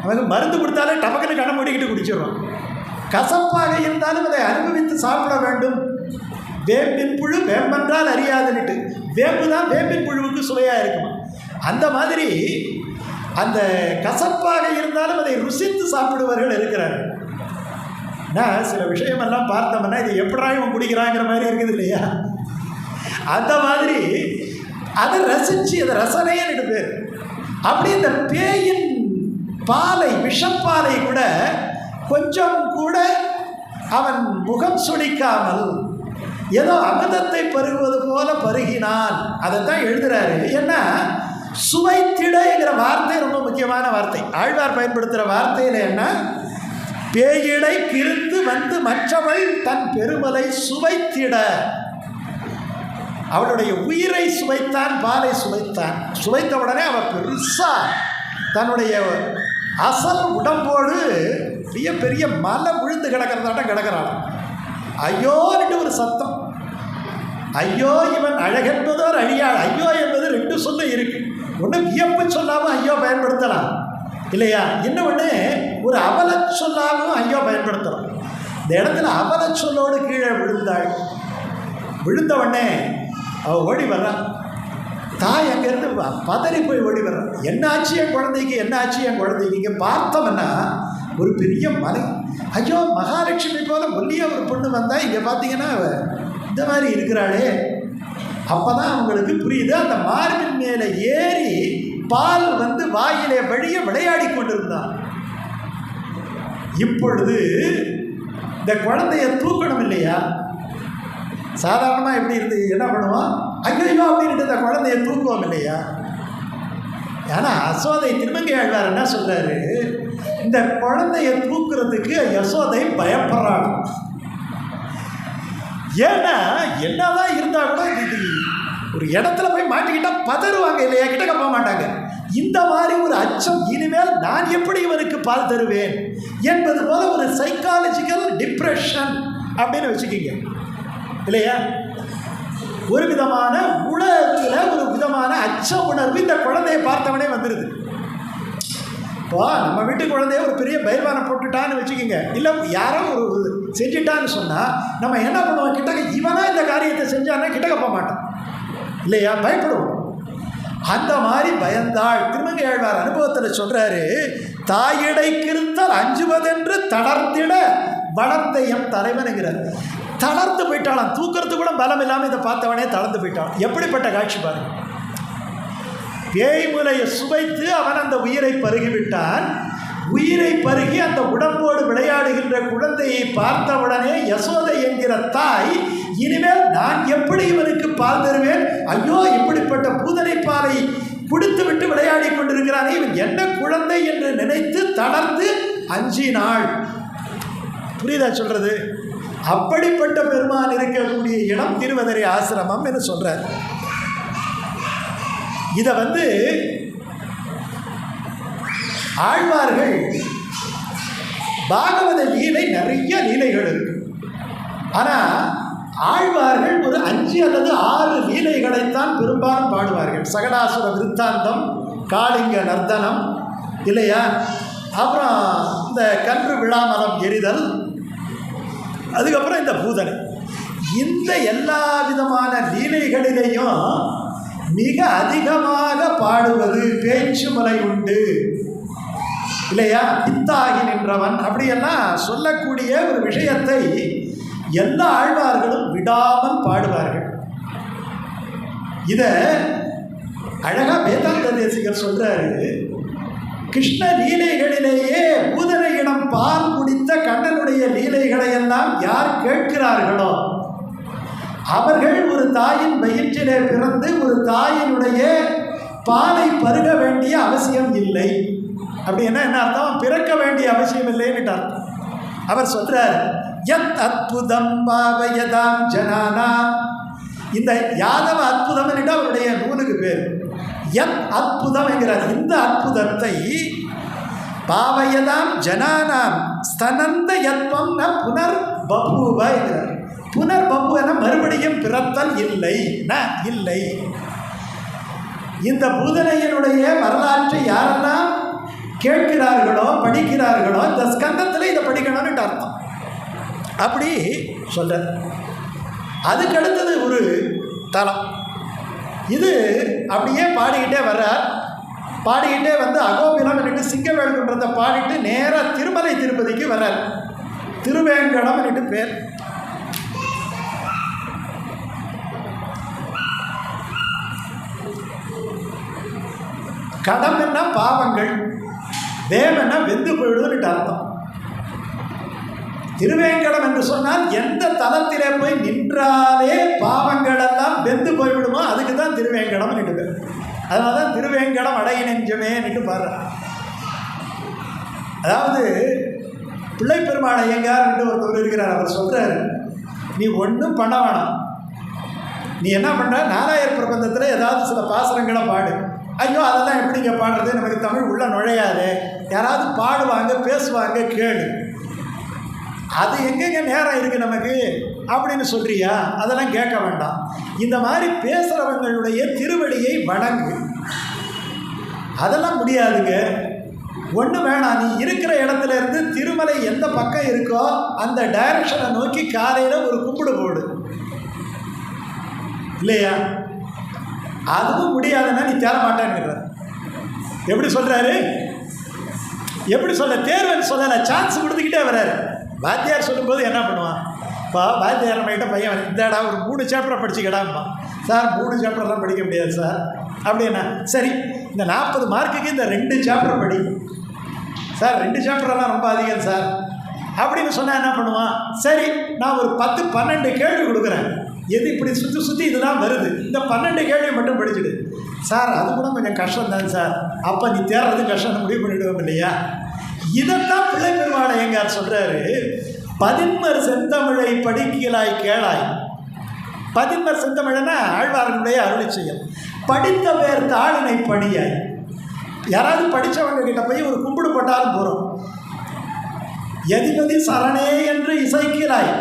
அவனுக்கு மருந்து கொடுத்தாலே டபக்குன்னு கண்ணை மூடிக்கிட்டு குடிச்சிடுறோம். கசப்பாக இருந்தாலும் அதை அனுபவித்து சாப்பிட வேண்டும். வேம்பின் புழு வேம்பென்றால் அறியாதுன்னுட்டு, வேம்பு தான் வேம்பின் புழுவுக்கு சுவையாக இருக்கும். அந்த மாதிரி அந்த கசப்பாக இருந்தாலும் அதை ருசித்து சாப்பிடுவர்கள் இருக்கிறார்கள். நான் சில விஷயமெல்லாம் பார்த்தோம்னா இது எப்படா இவன் குடிக்கிறாங்கிற மாதிரி இருக்குது இல்லையா? அந்த மாதிரி அதை ரசித்து, அதை ரசனைன்னு பேர். அப்படி இந்த பேயின் பாலை, விஷப்பாலை கூட கொஞ்சம் கூட அவன் முகம் சுளிக்காமல் ஏதோ அமிர்தத்தை பருகுவது போல பருகினான். அதைத்தான் எழுதுறாரு. ஏன்னா சுவைத்திடங்கிற வார்த்தை ரொம்ப முக்கியமான வார்த்தை. ஆழ்வார் பயன்படுத்துகிற வார்த்தையில் என்ன, பேயிடை கிருந்து வந்து மற்றவள் தன் பெருமலை சுவைத்திட. அவளுடைய உயிரை சுவைத்தான், பாலை சுவைத்தான். சுவைத்த உடனே அவள் பெருசா தன்னுடைய அசல் உடம்போடு பெரிய பெரிய மலை விழுந்து கிடக்கிறதாட்டம் கிடக்கிறாள். ஐயோன்ட்டு ஒரு சத்தம். ஐயோ இவன் அழகென்பதோர் அழியாள். ஐயோ என்பது ரெண்டு சொல்ல இருக்கு. ஒன்று வியப்பு சொல்லாமல் ஐயோ பயன்படுத்தலாம் இல்லையா? இன்னொன்று ஒரு அவல சொல்லாமல் ஐயோ பயன்படுத்தலாம். இந்த இடத்துல அவல சொல்லோடு கீழே விழுந்தாள். விழுந்த உடனே அவள் ஓடி வர்றான். தாய் அங்கேருந்து பதறி போய் ஓடி வர்றான். என்ன ஆச்சு என் குழந்தைக்கு, என்ன ஆச்சு என் குழந்தைக்கு? இங்கே பார்த்தோம்னா ஒரு பெரிய மலை. ஐயோ, மகாலட்சுமி போல ஒல்லியா ஒரு பொண்ணு வந்தால் இங்கே பார்த்தீங்கன்னா இந்த மாதிரி இருக்கிறாளே. அப்போ தான் அவங்களுக்கு புரியுது. அந்த மார்பின் மேலே ஏறி பால் வந்து வாயிலே வழிய விளையாடி கொண்டிருந்தான். இப்பொழுது இந்த குழந்தைய தூக்கணும் இல்லையா? சாதாரணமாக எப்படி இருந்து என்ன பண்ணுவோம்? ஐயோ அப்படின்ட்டு இந்த குழந்தைய தூக்குவோம் இல்லையா? ஏன்னா யசோதை திருமங்கை ஆழ்வார் என்ன சொல்கிறாரு, இந்த குழந்தைய தூக்குறதுக்கு யசோதை பயப்படுறாங்க. ஏன்னா என்னதான் இருந்தால் கூட இது ஒரு இடத்துல போய் மாட்டிக்கிட்டால் பதறுவாங்க இல்லையா, கிட்டக்க போக மாட்டாங்க. இந்த மாதிரி ஒரு அச்சம், இனிமேல் நான் எப்படி இவருக்கு பால் தருவேன் என்பது போல ஒரு சைக்காலஜிக்கல் டிப்ரெஷன் அப்படின்னு வச்சுக்கிங்க இல்லையா? ஒரு விதமான உணர்வில் ஒரு விதமான அச்ச உணர்வு இந்த குழந்தையை பார்த்தவனே வந்துடுது. இப்போ நம்ம வீட்டு குழந்தைய ஒரு பெரிய பயிர்வானை போட்டுட்டான்னு வச்சுக்கோங்க, இல்லை யாரோ ஒரு செஞ்சுட்டான்னு சொன்னால் நம்ம என்ன பண்ணுவோம்? கிட்டக்க இவனா இந்த காரியத்தை செஞ்சான்னா கிட்டக்க போக மாட்டோம் இல்லையா? பயப்படுவோம். அந்த மாதிரி பயந்தாள். திருமங்கை ஆழ்வார் அனுபவத்தில் சொல்கிறாரு, தாயிடை கிருத்தல் அஞ்சுவதென்று தளர்ந்திட வளர்ந்த எம் தலைவனுங்கிறார். தளர்ந்து போயிட்டாளாம், தூக்கிறதுக்கு கூட பலம் இல்லாமல் இதை பார்த்தவனே தளர்ந்து போயிட்டான். எப்படிப்பட்ட காட்சி பாருங்க. பேய்முலையை சுவைத்து அவன் அந்த உயிரை பருகிவிட்டான். உயிரை பருகி அந்த உடம்போடு விளையாடுகின்ற குழந்தையை பார்த்தவுடனே யசோதை என்கிற தாய், இனிமேல் நான் எப்படி இவனுக்கு பால் தருவேன்? ஐயோ, இப்படிப்பட்ட பூதனை பாலை குடித்து விட்டு விளையாடி கொண்டிருக்கிறானே, இவன் என்ன குழந்தை என்று நினைத்து தளர்ந்து அஞ்சினாள். புரியுதா சொல்றது? அப்படிப்பட்ட பெருமான் இருக்கக்கூடிய இடம் திருவதரை ஆசிரமம் என்று சொல்றார். இதை வந்து ஆழ்வார்கள் பாகவத லீலை நிறைய லீலைகள் இருக்கு. ஆனால் ஆழ்வார்கள் ஒரு 5 அல்லது 6 லீலைகளைத்தான் பெரும்பாலும் பாடுவார்கள். சகடாசுர விருத்தாந்தம், காளிங்க நர்த்தனம் இல்லையா, அப்புறம் இந்த கன்று விழாமலம் எரிதல், அதுக்கப்புறம் இந்த பூதனை. இந்த எல்லா விதமான லீலைகளிலேயும் மிக அதிகமாக பாடுவது பேச்சுமலை உண்டு இல்லையா, பித்தாகி நின்றவன் அப்படியெல்லாம் சொல்லக்கூடிய ஒரு விஷயத்தை எல்லா ஆழ்வார்களும் விடாமல் பாடுவார்கள். இதை அழகா வேதாந்த தேசிகர் சொல்றாரு, கிருஷ்ண லீலைகளிலேயே பூதனையிடம் பால் குடித்த கண்ணனுடைய லீலைகளை எல்லாம் யார் கேட்கிறார்களோ அவர்கள் ஒரு தாயின் வயிற்றிலே பிறந்து ஒரு தாயினுடைய பாலை பருக வேண்டிய அவசியம் இல்லை. அப்படின்னா என்ன அர்த்தம்? பிறக்க வேண்டிய அவசியம் இல்லைன்னு அர்த்தம். அவர் சொல்றார், யத் அற்புதம் பாவயதாம் ஜனானா. இந்த யாதவ அற்புதம் என்று அவருடைய நூலுக்கு பேர். யத் அற்புதம் என்கிறார். இந்த அற்புதத்தை பாவயதாம் ஜனானாம் ஸ்தனந்த யத்வம் ந புனர் பபூவ என்கிறார். புனர் பபு என மறுபடியும் பிறத்தல் இல்லை, இல்லை. இந்த பூதனையினுடைய வரலாற்றை யாரெல்லாம் கேட்கிறார்களோ படிக்கிறார்களோ இந்த ஸ்கந்தத்தில் இதை படிக்கணும்னு அர்த்தம். அப்படி சொல்ற. அதுக்கடுத்தது ஒரு தலம். இது அப்படியே பாடிக்கிட்டே வர்றார். பாடிக்கிட்டே வந்து அகோபிலம் என்று சிங்கவேல்குன்றத்தை பாடிட்டு நேராக திருமலை திருப்பதிக்கு வர்றார். திருவேங்கடம் என்று பேர். கடம் என்ன பாவங்கள், தேவன்னா வெந்து போயிடுதுன்னு அர்த்தம். திருவேங்கடம் என்று சொன்னால் எந்த தலத்திலே போய் நின்றாலே பாவங்கள் எல்லாம் வெந்து போய்விடுமோ அதுக்கு தான் திருவேங்கடம் என்று. அதனால தான் திருவேங்கடம் அடைய நெஞ்சமே என்று பாரு. அதாவது பிள்ளை பெருமாள் ஐயங்கார் என்று ஒருத்தர் இருக்கிறார். அவர் சொல்றாரு, நீ ஒன்றும் பண்ண வேணாம், நீ என்ன பண்ற, நாராயண பிரபந்தத்தில் ஏதாவது சில பாசுரங்களை பாடு. ஐயோ அதெல்லாம் எப்படிங்க பாடுறது, நமக்கு தமிழ் உள்ள நுழையாது, யாராவது பாடுவாங்க பேசுவாங்க கேளு, அது எங்கெங்க நேரம் இருக்குது நமக்கு அப்படின்னு சொல்றியா, அதெல்லாம் கேட்க வேண்டாம். இந்த மாதிரி பேசுகிறவங்களுடைய திருவடியை வணங்கு. அதெல்லாம் முடியாதுங்க, ஒன்று வேணாம், நீ இருக்கிற இடத்துல இருந்து திருமலை எந்த பக்கம் இருக்கோ அந்த டைரக்ஷனை நோக்கி காலையில் ஒரு கும்பிடு போடு. இல்லையா? அதுவும் முடியாதுன்னா நீ தேர மாட்டேன்னு எப்படி சொல்கிறாரு? எப்படி சொல்ல? தேர்வுன்னு சொல்லலை, சான்ஸ் கொடுத்துக்கிட்டே வர்றாரு. வாத்தியார் சொல்லும்போது என்ன பண்ணுவான்? இப்போ வாத்தியார் நம்மகிட்ட பையன் இந்தாடா ஒரு 3 சாப்டரை படிச்சுக்கடாம்மா. சார் 3 சாப்டர்லாம் படிக்க முடியாது சார் அப்படின்னா, சரி இந்த 40 மார்க்குக்கு இந்த 2 சாப்டர் படி சார். 2 சாப்டரெல்லாம் ரொம்ப அதிகம் சார் அப்படின்னு சொன்னால் என்ன பண்ணுவான்? சரி நான் ஒரு 10-12 கேள்வி கொடுக்குறேன், எது இப்படி சுற்றி இதுதான் வருது, இந்த 12 கேள்வி மட்டும் படிச்சுடு சார். அது கூட கொஞ்சம் கஷ்டம் தான் சார். அப்போ நீ தேர்றது கஷ்டம் முடிவு பண்ணிவிடுவோம் இல்லையா? இதைத்தான் பிள்ளை பெருமாள் ஐயங்கார் சொல்கிறாரு. 11 செந்தமிழை படிக்கலாய் கேளாய். 11 செந்தமிழனா ஆழ்வார்களுடைய அருளி செய்யும். படித்த பேர் தாளினை படியாய். யாராவது படித்தவங்க கிட்ட போய் ஒரு கும்பிடு போட்டாலும் போகிறோம். எதிபதி சரணே என்று இசைக்கிறாய்,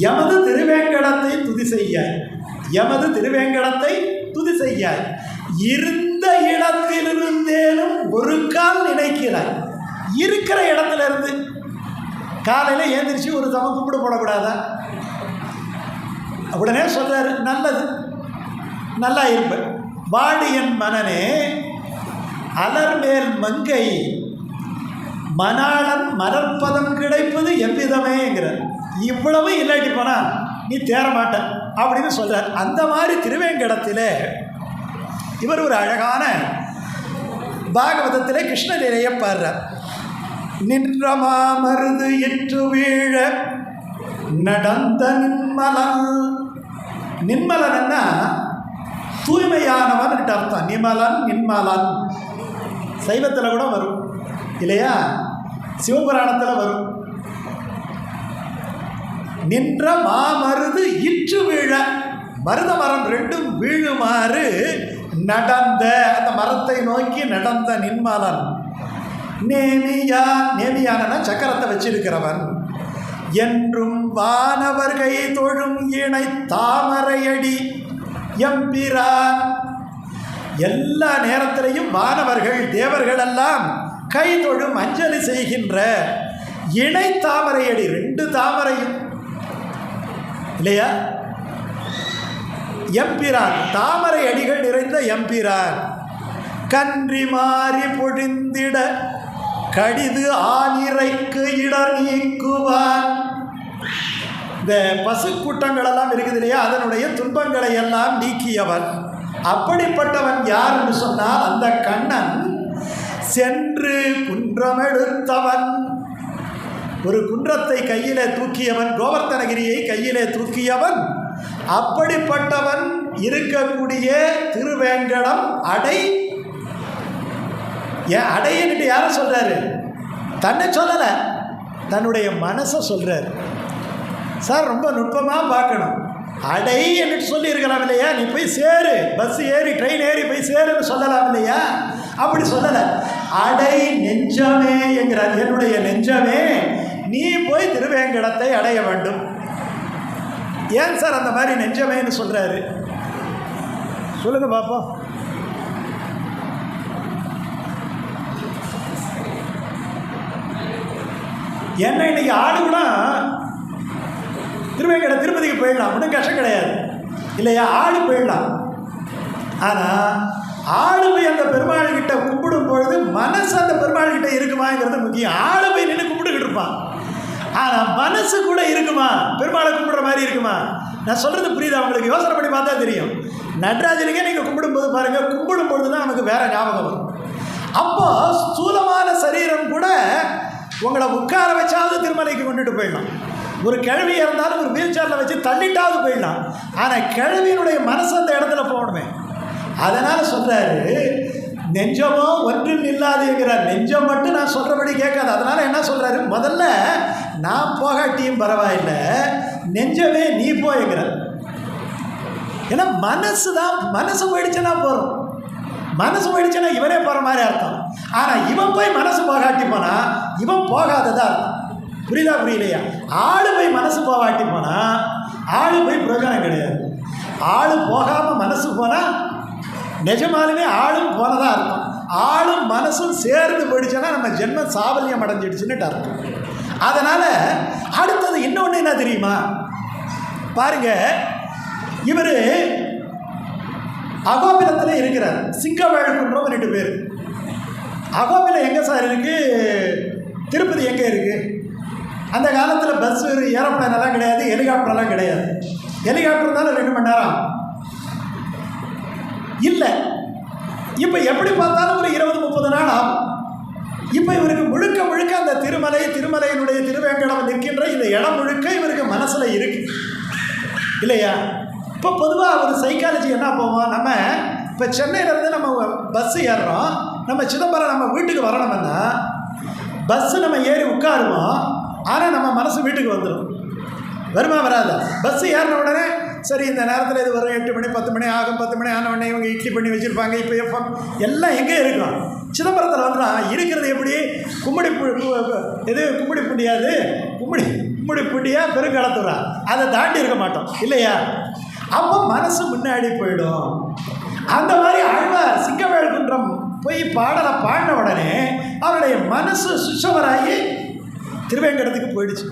எமது திருவேங்கடத்தை துதி செய்யாய், எமது திருவேங்கடத்தை துதி செய்யாய், இருந்த இடத்திலிருந்தேனும் ஒரு கால் நினைக்கிறாய். இருக்கிற இடத்துல இருந்து காலையில் ஏந்திரிச்சு ஒரு தம கும்பிடு போடக்கூடாதா? உடனே சொல்கிறாரு, நல்லது நல்லா இருப்பேன். வாடி என் மனனே அலர்மேல் மங்கை மணாளன் மலர்ப்பதம் கிடைப்பது எவ்விதமேங்கிறார். இவ்வளவு இல்லாட்டி போனால் நீ தேர மாட்ட அப்படின்னு சொல்கிறார். அந்த மாதிரி திருவேங்கடத்தில் இவர் ஒரு அழகான பாகவதத்திலே கிருஷ்ணலீலையை பாடுறார். நின்ற மாமருது இற்று வீழ நடந்த நின்மலன். நின்மலன்னா தூய்மையானவன் அர்த்தம். நிமலன் நின்மலன் சைவத்தில் கூட வரும் இல்லையா? சிவபுராணத்தில் வரும். நின்ற மாமருது இற்று வீழ, மருத மரம் 2 வீழுமாறு நடந்த, அந்த மரத்தை நோக்கி நடந்த நின்மலன். நேமியான், நேமியானா சக்கரத்தை வச்சிருக்கிறவன். என்றும் வானவர்கை தொழும் இணை தாமரையடி எம்பிரான். எல்லா நேரத்திலையும் வானவர்கள் தேவர்கள் எல்லாம் கை தொழும் அஞ்சலி செய்கின்ற இணை தாமரையடி, 2 தாமரையும் இல்லையா? எம்பிரான், தாமரை அடிகள் நிறைந்த எம்பிரான். கன்றி மாறி பொழிந்திட கடிது ஆனிரைக்கு இடர் நீக்குவான். இந்த பசு கூட்டங்களெல்லாம் இருக்குது இல்லையா, அதனுடைய துன்பங்களை எல்லாம் நீக்கியவன். அப்படிப்பட்டவன் யார் என்று சொன்னால் அந்த கண்ணன். சென்று குன்றமெடுத்தவன், ஒரு குன்றத்தை கையிலே தூக்கியவன், கோவர்த்தனகிரியை கையிலே தூக்கியவன். அப்படிப்பட்டவன் இருக்கக்கூடிய திருவேங்கடம் அடை. ஏன் அடையிட்டு யாரை சொல்கிறாரு? தன்னை சொல்லலை, தன்னுடைய மனசை சொல்கிறார். சார் ரொம்ப நுட்பமாக பார்க்கணும். அடை என்று சொல்லியிருக்கலாம் இல்லையா? நீ போய் சேரு, பஸ் ஏறி ட்ரெயின் ஏறி போய் சேருன்னு சொல்லலாம் இல்லையா? அப்படி சொல்லலை. அடை நெஞ்சமே என்கிறார். என்னுடைய நெஞ்சமே நீ போய் திருவேங்கடத்தை அடைய வேண்டும். ஏன் சார் அந்த மாதிரி நெஞ்சமேன்னு சொல்கிறாரு? சொல்லுங்க பார்ப்போம். என்ன இன்னைக்கு ஆடு கூட திருப்பதிக்கு போயிடலாம், ஒன்றும் கஷ்டம் கிடையாது இல்லையா? ஆடு போயிடலாம். ஆனால் ஆடு போய் அந்த பெருமாள் கிட்ட கும்பிடும் பொழுது மனசு அந்த பெருமாள் கிட்ட இருக்குமாங்கிறது முக்கியம். ஆடு போய் நின்று கும்பிட்டுக்கிட்டு இருப்பான், ஆனால் மனசு கூட இருக்குமா? பெருமாளை கும்பிடுற மாதிரி இருக்குமா? நான் சொல்கிறது புரியுது அவங்களுக்கு? யோசனை பண்ணி பார்த்தா தெரியும். நடராஜனுக்கே நீங்கள் கும்பிடும்போது பாருங்கள், கும்பிடும் பொழுது தான் நமக்கு வேறு ஞாபகம் வரும். அப்போ ஸ்தூலமான சரீரம் கூட உங்களை உட்கார வச்சாவது திருமலைக்கு கொண்டுட்டு போயிடலாம். ஒரு கிழவியாக இருந்தாலும் ஒரு வீல் சேரில் வச்சு தள்ளிட்டாவது போயிடலாம். ஆனால் கிழவியினுடைய மனசு அந்த இடத்துல போகணுமே. அதனால் சொல்கிறாரு, நெஞ்சமோ ஒன்றும் இல்லாதுங்கிறார். நெஞ்சம் மட்டும் நான் சொல்கிறபடி கேட்காது. அதனால் என்ன சொல்கிறாரு? முதல்ல நான் போகாட்டியும் பரவாயில்லை, நெஞ்சமே நீ போய்கிறார். ஏன்னா மனசு தான், மனசு போயிடுச்சுன்னா போகிறோம். மனசு போயிடுச்சுன்னா இவனே போகிற மாதிரி அர்த்தம். ஆனால் இவன் போய் மனசு போகாட்டி போனால் இவன் போகாததா அர்த்தம். புரியுதா புரியலையா? ஆளு போய் மனசு போகாட்டி போனால் ஆளு போய் பிரயோஜனம் கிடையாது. ஆளு போகாமல் மனசு போனால் நிஜமாலுமே ஆளும் போனதாக அர்த்தம். ஆளும் மனசும் சேர்ந்து போயிடுச்சுன்னா நம்ம ஜென்மம் சாவல்யம் அடைஞ்சிடுச்சுன்னுட்டு அர்த்தம். அதனால் அடுத்தது இன்னொன்று என்ன தெரியுமா? பாருங்க, இவர் அகோபிலத்தில் இருக்கிறார். சிங்கவேழ்குன்றம் 2 பேர். அகோபிலம் எங்கே சார் இருக்குது? திருப்பதி எங்கே இருக்குது? அந்த காலத்தில் பஸ்ஸு ஏரோப்ளைன் எல்லாம் கிடையாது, ஹெலிகாப்டர்லாம் கிடையாது. ஹெலிகாப்டர் இருந்தாலும் 2 மணி நேரம் இல்லை. இப்போ எப்படி பார்த்தாலும் ஒரு 20-30 நாள் ஆகும். இப்போ இவருக்கு முழுக்க முழுக்க அந்த திருமலையினுடைய திருவேங்கடம் நிற்கின்ற இந்த இடம் முழுக்க இவருக்கு மனசில் இருக்கு இல்லையா? இப்போ பொதுவாக ஒரு சைக்காலஜி என்ன போவோம், நம்ம இப்போ சென்னையிலேருந்து நம்ம பஸ்ஸு ஏறுறோம், நம்ம சிதம்பரம் நம்ம வீட்டுக்கு வரணும்னா பஸ்ஸு நம்ம ஏறி உட்காருவோம், ஆனால் நம்ம மனசு வீட்டுக்கு வந்துடும். வருமா வராதா? பஸ்ஸு ஏறின உடனே சரி இந்த நேரத்தில் இது வரும், 8 மணி 10 மணி ஆகும், 10 மணி ஆன உடனே இவங்க இட்லி பண்ணி வச்சுருப்பாங்க, இப்போ எஃப்எம் எல்லாம் எங்கே இருக்கும்? சிதம்பரத்தில் வந்துடும். இருக்கிறது எப்படி? கும்மிடி புண்டியாது, கும்மிடி புண்டியா பெருங்களத்தூரா, அதை தாண்டி இருக்க மாட்டோம் இல்லையா? அப்போ மனசு முன்னாடி போயிடும். அந்த மாதிரி ஆழ்வார் சிங்கவேழ்குன்றம் போய் பாடலை பாடின உடனே அவருடைய மனசு சுஷவராகி திருவேங்கடத்துக்கு போயிடுச்சு.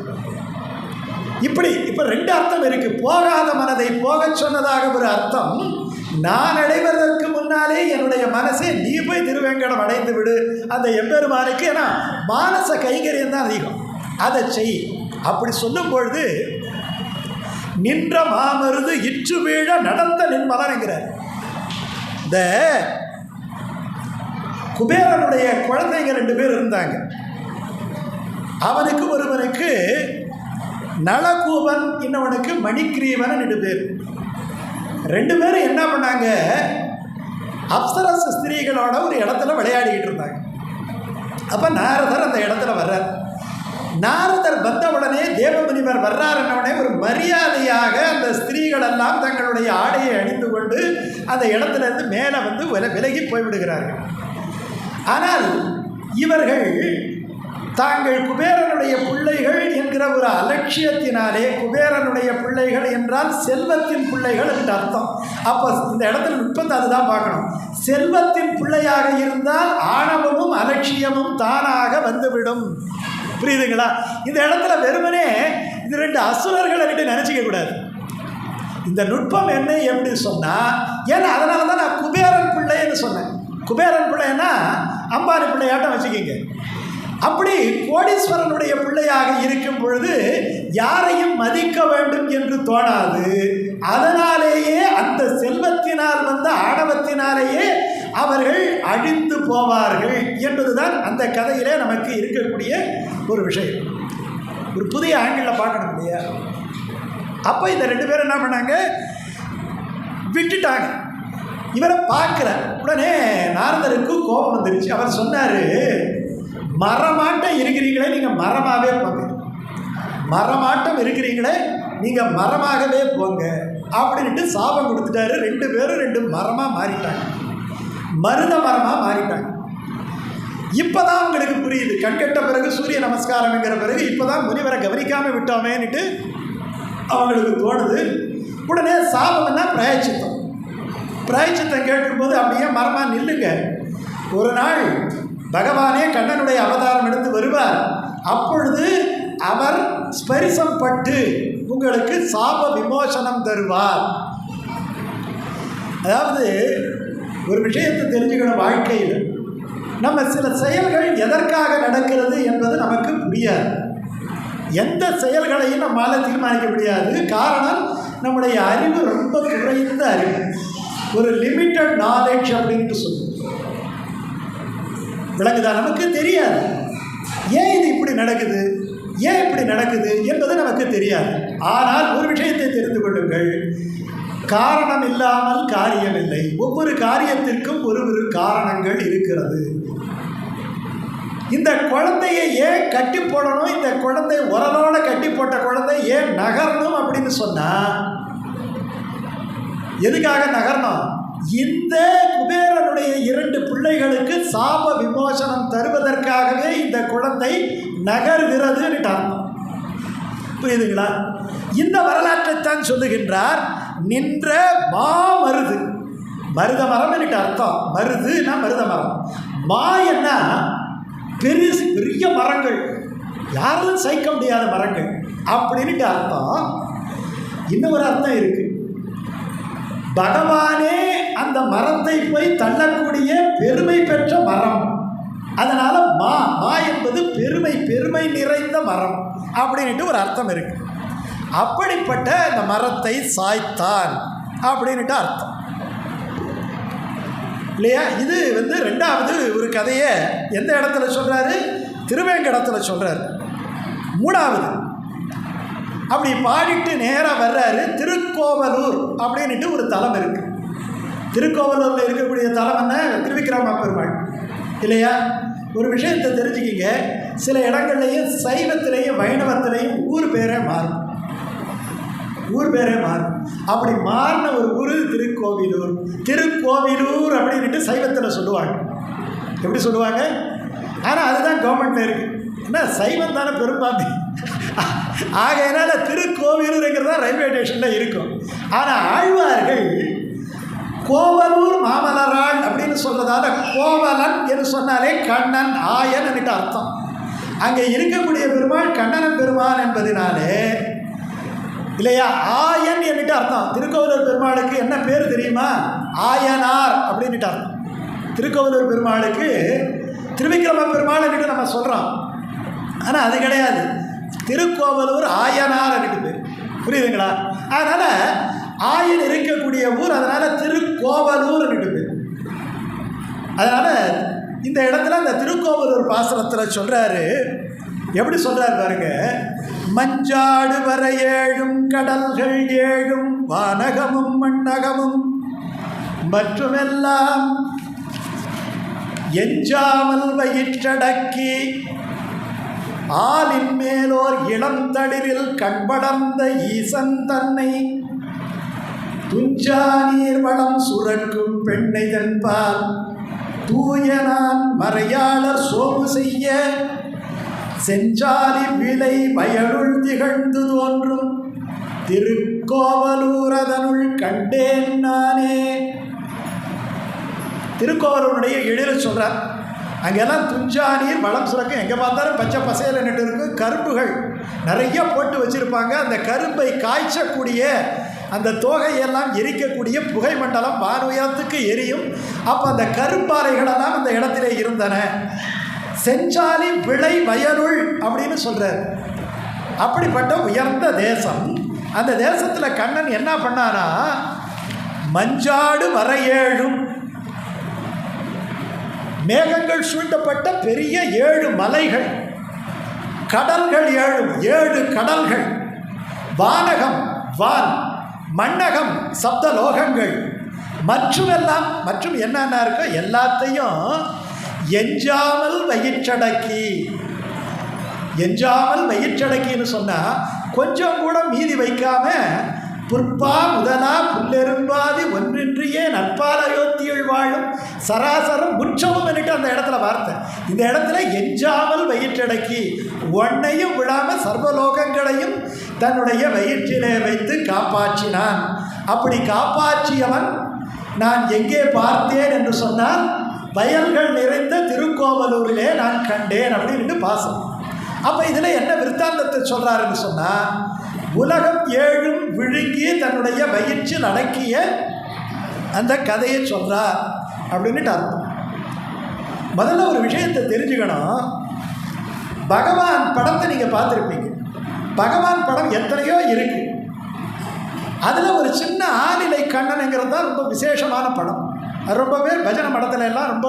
இப்படி இப்போ 2 அர்த்தம் இருக்குது. போகாத மனதை போகச் சொன்னதாக ஒரு அர்த்தம், நான் அடைவதற்கு முன்னாலே என்னுடைய மனசே நீ போய் திருவேங்கடம் அடைந்து விடு அந்த எம்பெருமானுக்கு, ஏன்னா மானச கைங்கரியம் தான் அதிகம், அதை செய். அப்படி சொல்லும் பொழுது நின்ற மாமருது இற்று வீழ நடந்த நின்மலன்கிறார். இந்த குபேரனுடைய குழந்தைங்க 2 பேர் இருந்தாங்க. அவனுக்கு ஒருவனுக்கு நலகூபன், இன்னவனுக்கு மணிக்கிரீவன் 2 பேர். 2 பேரும் என்ன பண்ணாங்க, அப்சரஸ் ஸ்திரீகளோட ஒரு இடத்துல விளையாடிக்கிட்டு இருந்தாங்க. அப்போ நாரதர் அந்த இடத்துல வர்றார். நாரதர் வந்த உடனே தேவமுனிவர் வர்றாருன்னவுடனே ஒரு மரியாதையாக அந்த ஸ்திரீகள் எல்லாம் தங்களுடைய ஆடையை அணிந்து கொண்டு அந்த இடத்துலேருந்து மேலே வந்து விலகி போய்விடுகிறார்கள். ஆனால் இவர்கள் தாங்கள் குபேரனுடைய பிள்ளைகள் என்கிற ஒரு அலட்சியத்தினாலே, குபேரனுடைய பிள்ளைகள் என்றால் செல்வத்தின் பிள்ளைகள் என்று அர்த்தம். அப்போ இந்த இடத்துல நுட்பத்தை அதுதான் பார்க்கணும். செல்வத்தின் பிள்ளையாக இருந்தால் ஆணவமும் அலட்சியமும் தானாக வந்துவிடும். புரியுதுங்களா? இந்த இடத்துல வெறுமனே இது 2 அசுரர்கள் என்று நினச்சிக்க கூடாது. இந்த நுட்பம் என்ன எப்படி சொன்னால், ஏன்னா அதனால தான் நான் குபேரன் பிள்ளைன்னு சொன்னேன். குபேரன் பிள்ளைன்னா அம்பானி பிள்ளையாட்டம் வச்சுக்கிங்க. அப்படி கோடீஸ்வரனுடைய பிள்ளையாக இருக்கும் பொழுது யாரையும் மதிக்க வேண்டும் என்று தோணாது. அதனாலேயே அந்த செல்வத்தினால் வந்த ஆணவத்தினாலேயே அவர்கள் அழிந்து போவார்கள் என்பதுதான் அந்த கதையிலே நமக்கு இருக்கக்கூடிய ஒரு விஷயம். ஒரு புதிய ஆங்கிளில் பார்க்கணும் இல்லையா? அப்போ இந்த 2 பேரும் என்ன பண்ணாங்க, விட்டுட்டாங்க. இவரை பார்க்குற உடனே நாரதருக்கு கோபம் வந்துருச்சு. அவர் சொன்னார், மரமாட்டம் இருக்கிறீங்களே நீங்கள் மரமாகவே போங்க, மரமாட்டம் இருக்கிறீங்களே நீங்கள் மரமாகவே போங்க அப்படின்ட்டு சாபம் கொடுத்துட்டாரு. 2 பேரும் 2 மரமாக மாறிட்டாங்க, மருத மரமாக மாறிட்டாங்க. இப்போ தான் அவங்களுக்கு புரியுது, கண்கட்ட பிறகு சூரிய நமஸ்காரம்ங்கிற பிறகு இப்போ தான் முனிவரை கவனிக்காமல் விட்டோமேன்னுட்டு அவங்களுக்கு தோணுது. உடனே சாபம்னா பிராயச்சித்தம். பிராயச்சித்தம் கேட்கும்போது அப்படியே மரமாக நில்லுங்க, ஒரு நாள் பகவானே கண்ணனுடைய அவதாரம் எடுத்து வருவார், அப்பொழுது அவர் ஸ்பரிசம் பட்டு உங்களுக்கு சாப விமோசனம் தருவார். அதாவது ஒரு விஷயத்தை தெரிஞ்சுக்கணும், வாழ்க்கையில் நம்ம சில செயல்கள் எதற்காக நடக்கிறது என்பது நமக்கு புரியாது. எந்த செயல்களையும் நம்மால் தீர்மானிக்க முடியாது. காரணம், நம்முடைய அறிவு ரொம்ப குறைந்த அறிவு, ஒரு லிமிட்டட் நாலேஜ் அப்படின்ட்டு சொல்லுவோம். விளங்குதா? நமக்கு தெரியாது ஏன் இது இப்படி நடக்குது, ஏன் இப்படி நடக்குது என்பது நமக்கு தெரியாது. ஆனால் ஒரு விஷயத்தை தெரிந்து கொள்ளுங்கள், காரணம் இல்லாமல் காரியம் இல்லை. ஒவ்வொரு காரியத்திற்கும் ஒரு காரணங்கள் இருக்கிறது. இந்த குழந்தையை ஏன் கட்டி போடணும், இந்த குழந்தை உரலோட கட்டி போட்ட குழந்தை ஏன் நகரணும் அப்படின்னு சொன்னால், எதுக்காக நகரணும்? இந்த குபேரனுடைய 2 பிள்ளைகளுக்கு சாப விமோசனம் தருவதற்காகவே இந்த குழந்தை நகர்கிறதுன்னு அர்த்தம். புரியுதுங்களா? இந்த வரலாற்றைத்தான் சொல்லுகின்றார். நின்ற மாமருது, மருத மரம் என்று அர்த்தம். மருதுன்னா மருத மரம், மா என்ன பெரிய மரங்கள், யாரும் சகிக்க முடியாத மரங்கள் அப்படின்ட்டு அர்த்தம். இன்னொரு அர்த்தம் இருக்கு. பகவானே அந்த மரத்தை போய் தள்ளக்கூடிய பெருமை பெற்ற மரம். அதனால் மா என்பது பெருமை நிறைந்த மரம் அப்படின்ட்டு ஒரு அர்த்தம் இருக்கு. அப்படிப்பட்ட இந்த மரத்தை சாய்த்தான் அப்படின்ட்டு அர்த்தம் இல்லையா? இது ரெண்டாவது ஒரு கதையை எந்த இடத்துல சொல்கிறாரு? திருவேங்கடத்தில் சொல்கிறார். மூணாவது அப்படி பாடிட்டு நேராக வர்றாரு. திருக்கோவலூர் அப்படின்ட்டு ஒரு தலம் இருக்குது. திருக்கோவலூரில் இருக்கக்கூடிய தலம் என்ன? திருவிக்கிரம பெருமாள் இல்லையா? ஒரு விஷயத்தை தெரிஞ்சுக்கிங்க, சில இடங்கள்லையும் சைவத்திலையும் வைணவத்திலையும் ஊர் பேரே மாறும். அப்படி மாறின ஒரு ஊர் திருக்கோவிலூர். திருக்கோவிலூர் அப்படின்ட்டு சைவத்தில் சொல்லுவாங்க. எப்படி சொல்லுவாங்க? ஆனால் அதுதான் கவர்மெண்ட்டில் இருக்குது. ஏன்னா சைவம் தானே பெரும்பான்மை. ஆகையினால திருக்கோவிலூருங்கிறதா ரயில்வே ஸ்டேஷனில் இருக்கும். ஆனால் ஆழ்வார்கள் கோவலூர் மாமலராள் அப்படின்னு சொல்கிறதால கோவலன் என்று சொன்னாலே கண்ணன் ஆயன் என்று அர்த்தம். அங்கே இருக்கக்கூடிய பெருமாள் கண்ணனன் பெருமான் என்பதனாலே இல்லையா ஆயன் என்னட்டு அர்த்தம். திருக்கோவலூர் பெருமாளுக்கு என்ன பேர் தெரியுமா? ஆயனார் அப்படின்ட்டு அர்த்தம். திருக்கோவலூர் பெருமாளுக்கு திருவிக்கிரம பெருமாள் என்று நம்ம சொல்கிறோம். ஆனால் அது கிடையாது. திருக்கோவலூர் ஆயனார் என்று பேர். புரியுதுங்களா? அதனால் ஆயன் இருக்கக்கூடிய ஊர், அதனால் திருக்கோவலூர் என்று பேர். அதனால் இந்த இடத்துல அந்த திருக்கோவலூர் பாசனத்தில் சொல்கிறாரு. எப்படி சொல்கிறார் பாருங்க. மஞ்சாடு வர 7 கடல்கள் 7 வானகமும் மண்ணகமும் மற்றுமெல்லாம் எஞ்சாமல் வயிற்றடக்கி ஆலின் மேலோர் இளம் தளிரில் கண்படர்ந்த ஈசன் தன்னை துஞ்சா நீர் வளம் சுரக்கும் பெண்ணை தன்பால் தூயனான் மறையாளர் சோவு செய்ய செஞ்சாலி விளை வயலுள் திகழ்ந்து தோன்றும் திருக்கோவலூரதனுள் கண்டேன் நானே. திருக்கோவலூருடைய எழில் சொல்கிறார். அங்கெல்லாம் துஞ்சா நீர் வளம் சுரக்கும். எங்கே பார்த்தாலும் பச்சை பசையில் நின்று இருக்கும். கரும்புகள் நிறைய போட்டு வச்சுருப்பாங்க. அந்த கரும்பை காய்ச்சக்கூடிய அந்த தோகையெல்லாம் எரிக்கக்கூடிய புகை மண்டலம் வானுயரத்துக்கு எரியும். அப்போ அந்த கரும்பாறைகளெல்லாம் அந்த இடத்திலே இருந்தன. செஞ்சாலி விளை வயலுள் அப்படின்னு சொல்கிறார். அப்படிப்பட்ட உயர்ந்த தேசம். அந்த தேசத்தில் கண்ணன் என்ன பண்ணானா, மஞ்சாடு வர 7 மேகங்கள் சூழ்ந்தப்பட்ட பெரிய 7 மலைகள், கடல்கள் 7 கடல்கள், வானகம் வான், மண்ணகம் சப்தலோகங்கள், மற்றும் என்னென்ன இருக்கோ எல்லாத்தையும் எஞ்சாமல் வயிற்றடக்கின்னு சொன்னால் கொஞ்சம் கூட மீதி வைக்காம புற்பா முதலா புல்லெரும்பாதி ஒன்றின்றியே நற்பாலயோத்தியில் வாழும் சராசரம் முற்றமும் என்னட்டு அந்த இடத்துல வார்த்தை. இந்த இடத்துல எஞ்சாமல் வயிற்றடக்கி ஒன்னையும் விடாமல் சர்வலோகங்களையும் தன்னுடைய வயிற்றிலே வைத்து காப்பாற்றினான். அப்படி காப்பாற்றியவன் நான் எங்கே பார்த்தேன் என்று சொன்னால் வயல்கள் நிறைந்த திருக்கோவலூரிலே நான் கண்டேன் அப்படின்னு பாசம். அப்போ இதில் என்ன விருத்தாந்தத்தை சொல்கிறாருன்னு சொன்னால், உலகம் 7 விழுங்கி தன்னுடைய வயிற்றில் அடக்கிய அந்த கதையை சொல்கிறார் அப்படின்ட்டு அர்த்தம். முதல்ல ஒரு விஷயத்தை தெரிஞ்சுக்கணும். பகவான் படத்தை நீங்கள் பார்த்துருப்பீங்க. பகவான் படம் எத்தனையோ இருக்குது. அதில் ஒரு சின்ன ஆளிலை கண்ணனுங்கிறது தான் ரொம்ப விசேஷமான படம். அது ரொம்ப பேர் பஜனை படத்துல எல்லாம் ரொம்ப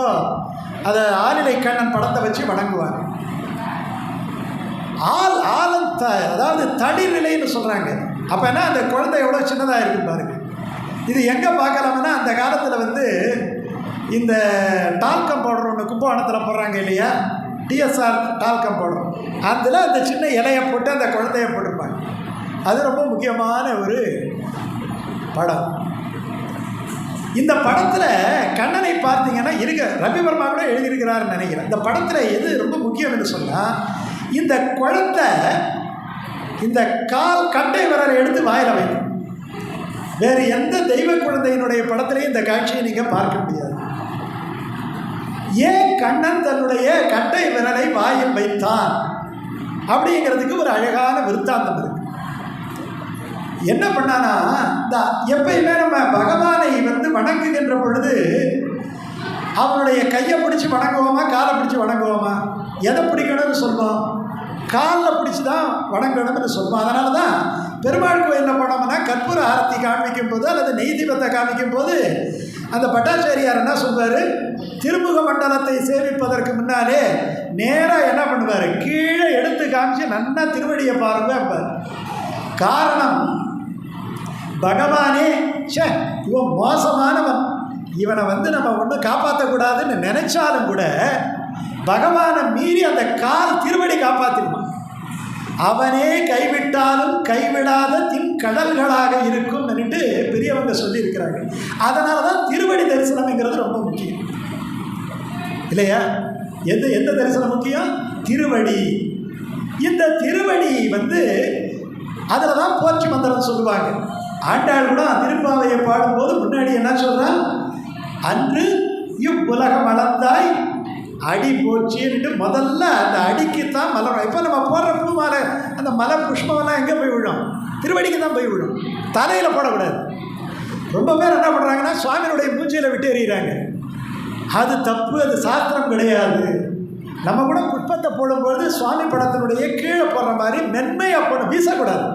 அதை ஆளிலை கண்ணன் படத்தை வச்சு வணங்குவாங்க. அதாவது தடிநிலைன்னு சொல்கிறாங்க. அப்போ என்ன, அந்த குழந்தை எவ்வளோ சின்னதாக இருக்கு பாருங்க. இது எங்கே பார்க்கலாம்னா, அந்த காலத்தில் இந்த டால்கம் பவுடர் ஒன்று கும்பகோணத்தில் போடுறாங்க இல்லையா, டிஎஸ்ஆர் டால்கம் பவுடர், அதில் அந்த சின்ன இலையை போட்டு அந்த குழந்தைய போட்டிருப்பாங்க. அது ரொம்ப முக்கியமான ஒரு படம். இந்த படத்தில் கண்ணனை பார்த்தீங்கன்னா ரவிவர்மா கூட எழுதியிருக்கிறாருன்னு நினைக்கிறேன். இந்த படத்தில் எது ரொம்ப முக்கியம் என்று சொன்னால், இந்த குழந்தை இந்த கட்டை விரலை எடுத்து வாயில் வைக்கும். வேறு எந்த தெய்வ குழந்தையினுடைய படத்திலையும் இந்த காட்சியை நீங்கள் பார்க்க முடியாது. ஏன் கண்ணன் தன்னுடைய கட்டை விரலை வாயில் வைத்தான் அப்படிங்கிறதுக்கு ஒரு அழகான விருத்தாந்தம் இருக்கு. என்ன பண்ணானா, இந்த எப்பயுமே நம்ம பகவானை வணங்குகின்ற பொழுது அவனுடைய கையை பிடிச்சி வணங்குவோமா, காலை பிடிச்சி வணங்குவோமா? எதை பிடிக்கணும்னு சொல்லுவோம்? காலில் பிடிச்சி தான் வணங்கணும்னு சொல்லுவோம். அதனால தான் பெருமாள் கோயிலில் போனோம்னா கற்பூர ஆரத்தி காமிக்கும் போது அல்லது நெய் தீபத்தை காமிக்கும் போது அந்த பட்டாச்சாரியார் என்ன சொல்வார், திருமுக மண்டலத்தை சேவிப்பதற்கு முன்னாலே நேராக என்ன பண்ணுவார், கீழே எடுத்து காமிச்சு நல்லா திருவடியை பாருங்க இருப்பார். காரணம், பகவானே இவன் மோசமானவன், இவனை நம்ம ஒன்றும் காப்பாற்றக்கூடாதுன்னு நினைச்சாலும் கூட பகவானை மீறி அந்த கால் திருவடி காப்பாற்றிடுவான். அவனே கைவிட்டாலும் கைவிடாத தின்கடல்களாக இருக்கும் என்று பெரியவங்க சொல்லியிருக்கிறாங்க. அதனால தான் திருவடி தரிசனம்ங்கிறது ரொம்ப முக்கியம் இல்லையா? எந்த தரிசனம் முக்கியம்? திருவடி. இந்த திருவடி அதில் தான் போற்றி மந்திரம் சொல்லுவாங்க. ஆண்டாள் கூட திருப்பாவையை பாடும்போது முன்னாடி என்ன சொல்கிறான், அன்று இவ்வுலகம் அளந்தாய் அடி போச்சுன்ட்டு முதல்ல அந்த அடிக்குத்தான் மலரும். இப்போ நம்ம போடுற பூ மாலை, அந்த மலர் புஷ்பமெல்லாம் எங்கே போய் விழும்? திருவடிக்கு தான் போய் விழும், தலையில் போடக்கூடாது. ரொம்ப பேர் என்ன பண்ணுறாங்கன்னா சுவாமியுடைய பூஜையில் விட்டு எறிகிறாங்க. அது தப்பு, அது சாஸ்திரம் கிடையாது. நம்ம கூட புஷ்பத்தை போடும்பொழுது சுவாமி படத்தினுடைய கீழே போடுற மாதிரி மென்மையாக போட வீசக்கூடாது.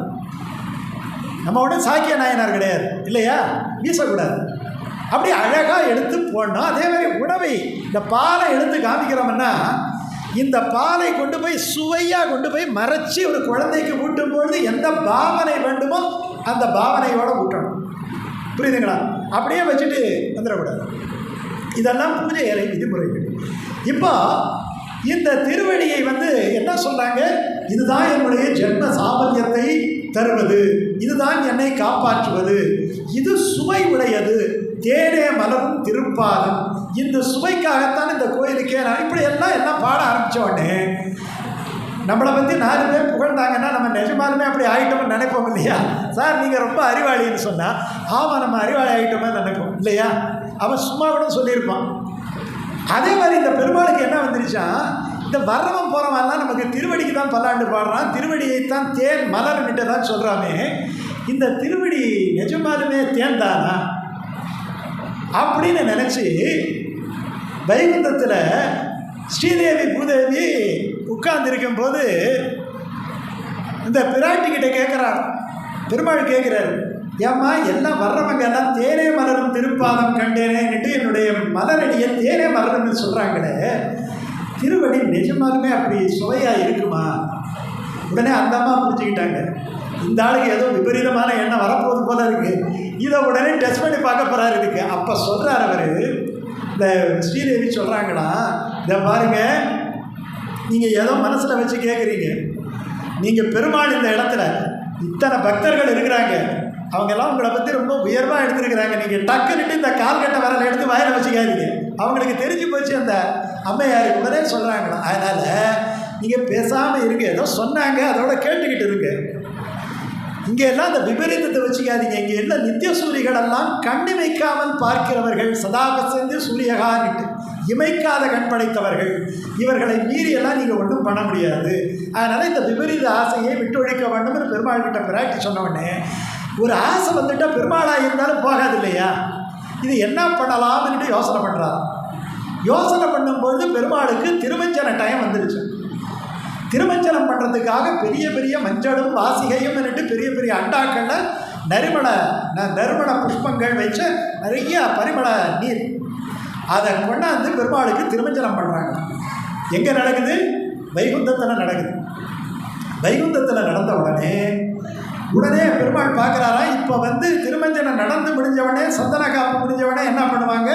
நம்ம உடனே சாக்கிய நாயனார் கிடையாது இல்லையா, வீசக்கூடாது. அப்படி அழகாக எடுத்து போடணும். அதே மாதிரி உணவை, இந்த பாலை எடுத்து காமிக்கிறோம்னா இந்த பாலை கொண்டு போய் சுவையாக கொண்டு போய் மறைச்சி ஒரு குழந்தைக்கு ஊட்டும்பொழுது எந்த பாவனை வேண்டுமோ அந்த பாவனையோடு ஊட்டணும். புரியுதுங்களா? அப்படியே வச்சுட்டு வந்துடக்கூடாது. இதெல்லாம் பூஜை அறை விதிமுறைகள். இப்போ இந்த திருவடியை என்ன சொல்கிறாங்க, இதுதான் என்னுடைய ஜென்ம சாமர்த்தியத்தை தருவது, இதுதான் என்னை காப்பாற்றுவது, இது சுவை உடையது, தேனே மலரும் திருப்பாதம், இந்த சுவைக்காகத்தான் இந்த கோயிலுக்கே நான் இப்படி எல்லாம் பாட ஆரம்பித்த உடனே நம்மளை பற்றி 4 பேர் புகழ்ந்தாங்கன்னா நம்ம நிஜமாலுமே அப்படி ஆகிட்டோம்னு நினைப்போம் இல்லையா? சார் நீங்கள் ரொம்ப அறிவாளின்னு சொன்னால் ஆமாம் நம்ம அறிவாளி ஆகிட்டோமே நினைப்போம் இல்லையா? அவன் சும்மா கூட சொல்லியிருப்பான். அதே மாதிரி இந்த பெருமாளுக்கு என்ன வந்துருச்சா, இந்த வர்றவன் போகிறவன்லாம் நமக்கு திருவடிக்கு தான் பல்லாண்டு பாடுறான், திருவடியைத்தான் தேன் மலர்ன்னுட்டு தான் சொல்கிறாமே. இந்த திருவடி நிஜமாலுமே தேன் தானா அப்படின்னு நினச்சி வைகுந்தத்தில் ஸ்ரீதேவி பூதேவி உட்கார்ந்துருக்கும் போது இந்த பிராட்டிக்கிட்ட கேட்குறார், பெருமாள் கேட்குறாரு, ஏம்மா எல்லாம் வர்றவங்க எல்லாம் தேனே மலரும் திருப்பாதம் கண்டேனேன்னுட்டு என்னுடைய மலரடியை தேனே மலரும்னு சொல்கிறாங்களே, திருவடி நிஜமாலுமே அப்படி சுவையாக இருக்குமா? உடனே அந்த அம்மா புரிஞ்சுக்கிட்டாங்க, இந்த ஆளுக்கு ஏதோ விபரீதமான எண்ணம் வரப்போகுது போல இருக்குது, இதை உடனே டெஸ்ட் பண்ணி பார்க்க போகிறாரு இருக்கு. அப்போ சொல்கிறார் அவர், இந்த ஸ்ரீதேவி சொல்கிறாங்களா, இதை பாருங்கள், நீங்கள் ஏதோ மனசில் வச்சு கேட்குறீங்க, நீங்கள் பெருமாள் இந்த இடத்துல இத்தனை பக்தர்கள் இருக்கிறாங்க, அவங்கெல்லாம் உங்களை பற்றி ரொம்ப உயர்வாக எடுத்துருக்கிறாங்க, நீங்கள் டக்குன்னுட்டு இந்த கால்கட்டை வரலை எடுத்து வாயில் வச்சுக்காதீங்க, அவங்களுக்கு தெரிஞ்சு போச்சு அந்த அம்மையார் உடனே சொல்கிறாங்களா, அதனால் நீங்கள் பேசாமல் இருங்க, ஏதோ சொன்னாங்க அதோட கேட்டுக்கிட்டு இருங்க, இங்கே எல்லாம் அந்த விபரீதத்தை வச்சுக்காதீங்க, இங்கே எல்லாம் நித்திய சூரிகளெல்லாம் கண்ணு வைக்காமல் பார்க்கிறவர்கள், சதாபசந்து சூரியகான்ட்டு இமைக்காத கண் படைத்தவர்கள், இவர்களை மீறியெல்லாம் நீங்கள் ஒன்றும் பண்ண முடியாது, அதனால் இந்த விபரீத ஆசையை விட்டொழிக்க வேண்டும்னு பெருமாள் கிட்ட பிராட்டி சொன்ன உடனே, ஒரு ஆசை வந்துட்டால் பெருமாளாக இருந்தாலும் போகாது இல்லையா, இது என்ன பண்ணலாம்னுட்டு யோசனை பண்ணுறாரு. யோசனை பண்ணும்பொழுது பெருமாளுக்கு திருமஞ்சன டைம் வந்துடுச்சு. திருமஞ்சனம் பண்ணுறதுக்காக பெரிய பெரிய மஞ்சளும் வாசிகையும் பெரிய பெரிய அண்டாக்களில் நறுமண புஷ்பங்கள் வச்ச நிறைய பரிமள நீர் அதை கொண்டாந்து பெருமாளுக்கு திருமஞ்சனம் பண்ணுறாங்க. எங்கே நடக்குது? வைகுந்தத்தில் நடக்குது. வைகுந்தத்தில் நடந்த உடனே பெருமாள் பார்க்குறாரா, இப்போ திருமஞ்சனம் நடந்து முடிஞ்சவொடனே, சந்தன காப்பு முடிஞ்சவொடனே என்ன பண்ணுவாங்க?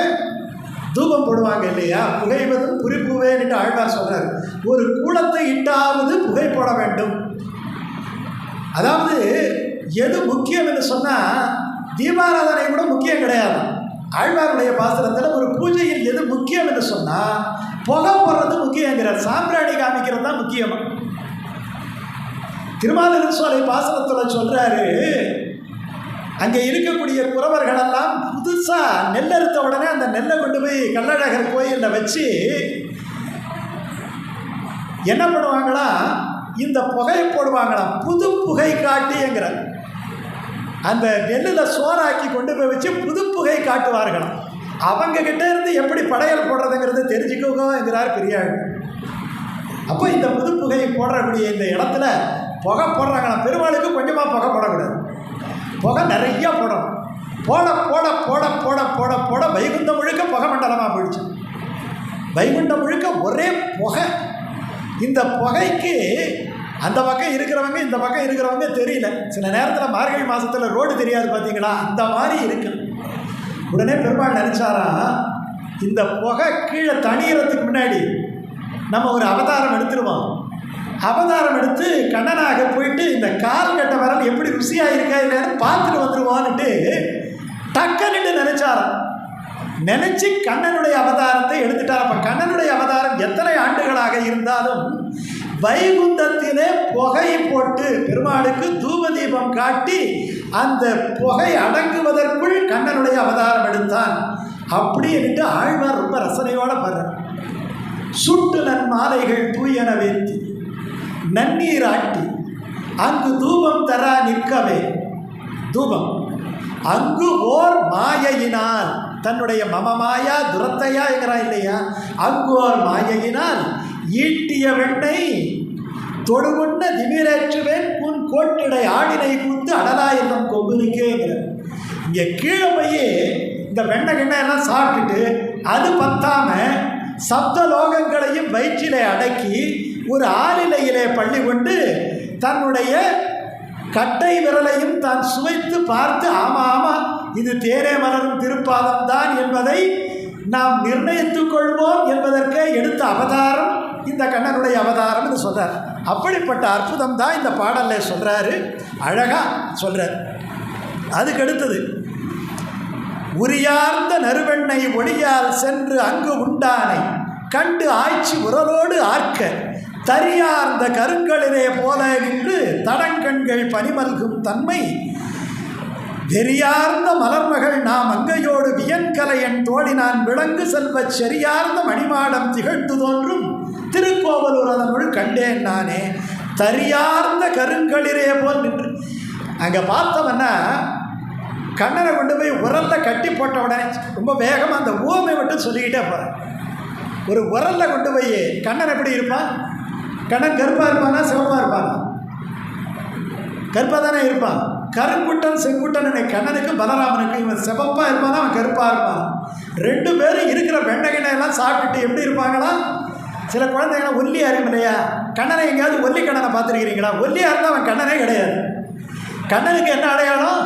தூபம் போடுவாங்க இல்லையா? புகைவதும் குறிப்புவேன்ட்டு ஆழ்வார் சொல்கிறார், ஒரு கூலத்தை இட்டாவது புகை போட வேண்டும். அதாவது எது முக்கியம் என்று சொன்னால் தீபாராதனை கூட முக்கியம் கிடையாது. ஆழ்வாருடைய பாசுரத்தில் ஒரு பூஜையில் எது முக்கியம் என்று சொன்னால் புகை போடுறது முக்கியங்கிறார், சாம்பிராணி காமிக்கிறது தான் முக்கியம். திருமாலிருசோலை பாசுரத்தில் சொல்கிறாரு, அங்கே இருக்கக்கூடிய குறவர்களெல்லாம் புதுசாக நெல் அறுத்த உடனே அந்த நெல்லை கொண்டு போய் கள்ளழகர் கோயிலில் வச்சு என்ன பண்ணுவாங்களா, இந்த புகையை போடுவாங்களாம், புது புகை காட்டிங்கிற அந்த நெல்லில் சோறாக்கி கொண்டு போய் வச்சு புது புகை காட்டுவார்களாம். அவங்க கிட்டே இருந்து எப்படி படையல் போடுறதுங்கிறத தெரிஞ்சுக்கோங்கிறார் பெரியாள். அப்போ இந்த புது புகையை போடுறக்கூடிய இந்த இடத்துல புகை போடுறாங்களாம். பெருமாளுக்கு கொஞ்சமாக புகை போடக்கூடாது, புகை நிறையா போடணும். போட போட போட போட போட போட வைகுண்டம் முழுக்க புகை மண்டலமாக போயிடுச்சு. வைகுண்டம் முழுக்க ஒரே புகை. இந்த புகைக்கு அந்த பக்கம் இருக்கிறவங்க இந்த பக்கம் இருக்கிறவங்க தெரியல. சில நேரத்தில் மார்கழி மாதத்தில் ரோடு தெரியாது பார்த்தீங்களா, அந்த மாதிரி இருக்கு. உடனே பெருமாள் நினச்சாரா, இந்த புகை கீழே தணியறதுக்கு முன்னாடி நம்ம ஒரு அவதாரம் எடுத்துருவோம். அவதாரம் எடுத்து கண்ணனாக போயிட்டு இந்த கால் கட்ட வரல் எப்படி ருசியாக இருக்கா இல்லைன்னு பார்த்துட்டு வந்துடுவான்னுட்டு டக்குன்னு நினைச்சாராம். நினச்சி கண்ணனுடைய அவதாரத்தை எடுத்துட்டார். அப்போ கண்ணனுடைய அவதாரம் எத்தனை ஆண்டுகளாக இருந்தாலும் வைகுந்தத்திலே புகை போட்டு பெருமாளுக்கு தூப தீபம் காட்டி அந்த புகை அடங்குவதற்குள் கண்ணனுடைய அவதாரம் எடுத்தான். அப்படி என்று ஆழ்வார் ரொம்ப ரசனையோடு பாடுறார். சுட்டு நன் மாலைகள் தூயன வேத்தி நன்னீர் ஆட்டி அங்கு தூபம் தர நிற்கவே தூபம் அங்கு ஓர் மாயையினால் தன்னுடைய மமமாயா துரத்தையா என்கிறா இல்லையா, அங்கு ஓர் மாயையினால் ஈட்டிய வெண்ணை தொடுகுண்ண திமிரேற்றுவேன் உன் கோட்டிடை ஆடினை கூத்து அடலாயிரம் கொம்புனுக்கேங்கிற. இங்கே கீழே போய் இந்த வெண்ணெய் கிண்ணெய் எல்லாம் சாப்பிட்டுட்டு அது பத்தாமல் சப்த லோகங்களையும் வயிற்றிலே அடக்கி ஒரு ஆளிலையிலே பள்ளி கொண்டு தன்னுடைய கட்டை விரலையும் தான் சுவைத்து பார்த்து ஆமாம் ஆமாம் இது தேனே மலரும் திருப்பாதம் தான் என்பதை நாம் நிர்ணயித்துக் கொள்வோம் என்பதற்கே எடுத்த அவதாரம் இந்த கண்ணனுடைய அவதாரம் என்று சொல்கிறார். அப்படிப்பட்ட அற்புதம் தான் இந்த பாடலில் சொல்கிறாரு, அழகாக சொல்கிறார். அதுக்கு அடுத்தது உரியார்ந்த நறுவெண்ணை ஒளியால் சென்று அங்கு உண்டானை கண்டு ஆய்ச்சி உரலோடு ஆர்க்க தரியார்ந்த கருங்களிலே போல நின்று தடங்கண்கள் பனிமல்கும் தன்மை வெறியார்ந்த மலர்மகள் நாம் அங்கையோடு வியன்கலையன் தோழி நான் விளங்கு செல்வச் செறியார்ந்த மணிமாடம் திகழ்த்து தோன்றும் திருக்கோவலூர் அதனுள் கண்டேன் நானே தரியார்ந்த கருங்களிலே போல் நின்று. அங்கே பார்த்தவன்னா கண்ணனை கொண்டு போய் உரலில் கட்டி போட்ட உடனே ரொம்ப வேகமாக அந்த ஊமை மட்டும் சொல்லிக்கிட்டே போகிறேன். ஒரு உரலில் கொண்டு போய் கண்ணன் எப்படி இருப்பான்? கண்ணன் கருப்பாக இருப்பானா சிவப்பாக இருப்பானா? கருப்பாக தானே இருப்பான். கருங்குட்டன் செங்குட்டன் கண்ணனுக்கு பலராமனுக்கு இவன் சிவப்பாக இருப்பானா அவன் கருப்பாக இருப்பான். ரெண்டு பேரும் இருக்கிற வெண்டைகிணையெல்லாம் சாப்பிட்டுட்டு எப்படி இருப்பாங்களா? சில குழந்தைங்களாம் ஒல்லியாக இருக்கும் இல்லையா? கண்ணனை எங்கேயாவது ஒல்லி கண்ணனை பார்த்துருக்கிறீங்களா? ஒல்லியாக இருந்தால் அவன் கண்ணனே கிடையாது. கண்ணனுக்கு என்ன அடையாளம்?